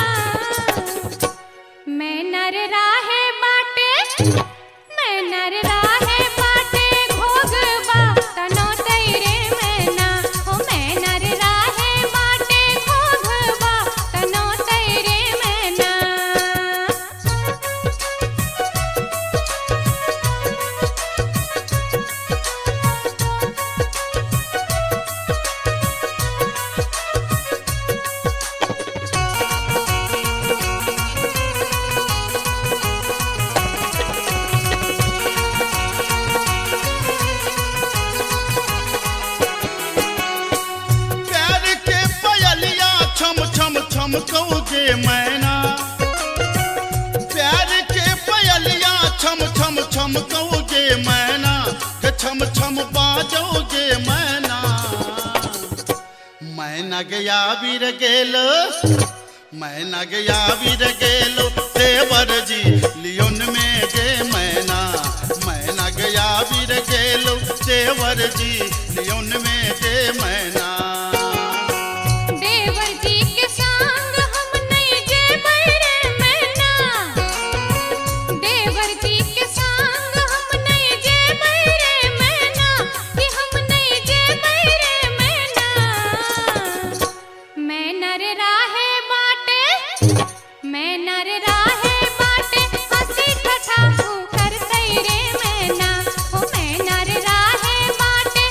मैना रे राहे बाटे मैना रे राहे बाटे घोगबा तनो तेरे मैना हो मैना रे राहे बाटे घोगबा तनो तेरे मैना प्यार के पयलिया छम छम छम कऊ जे मैना प्यार के पयलिया छम छम छम कऊ जे मैना के छम छम बाजो जे मैना मैना गया बीर गेलो मैना गया बीर गेलो देवर जी लियोन में जे मैना गया बीर गेलो देवर जी लियोन में जे मैना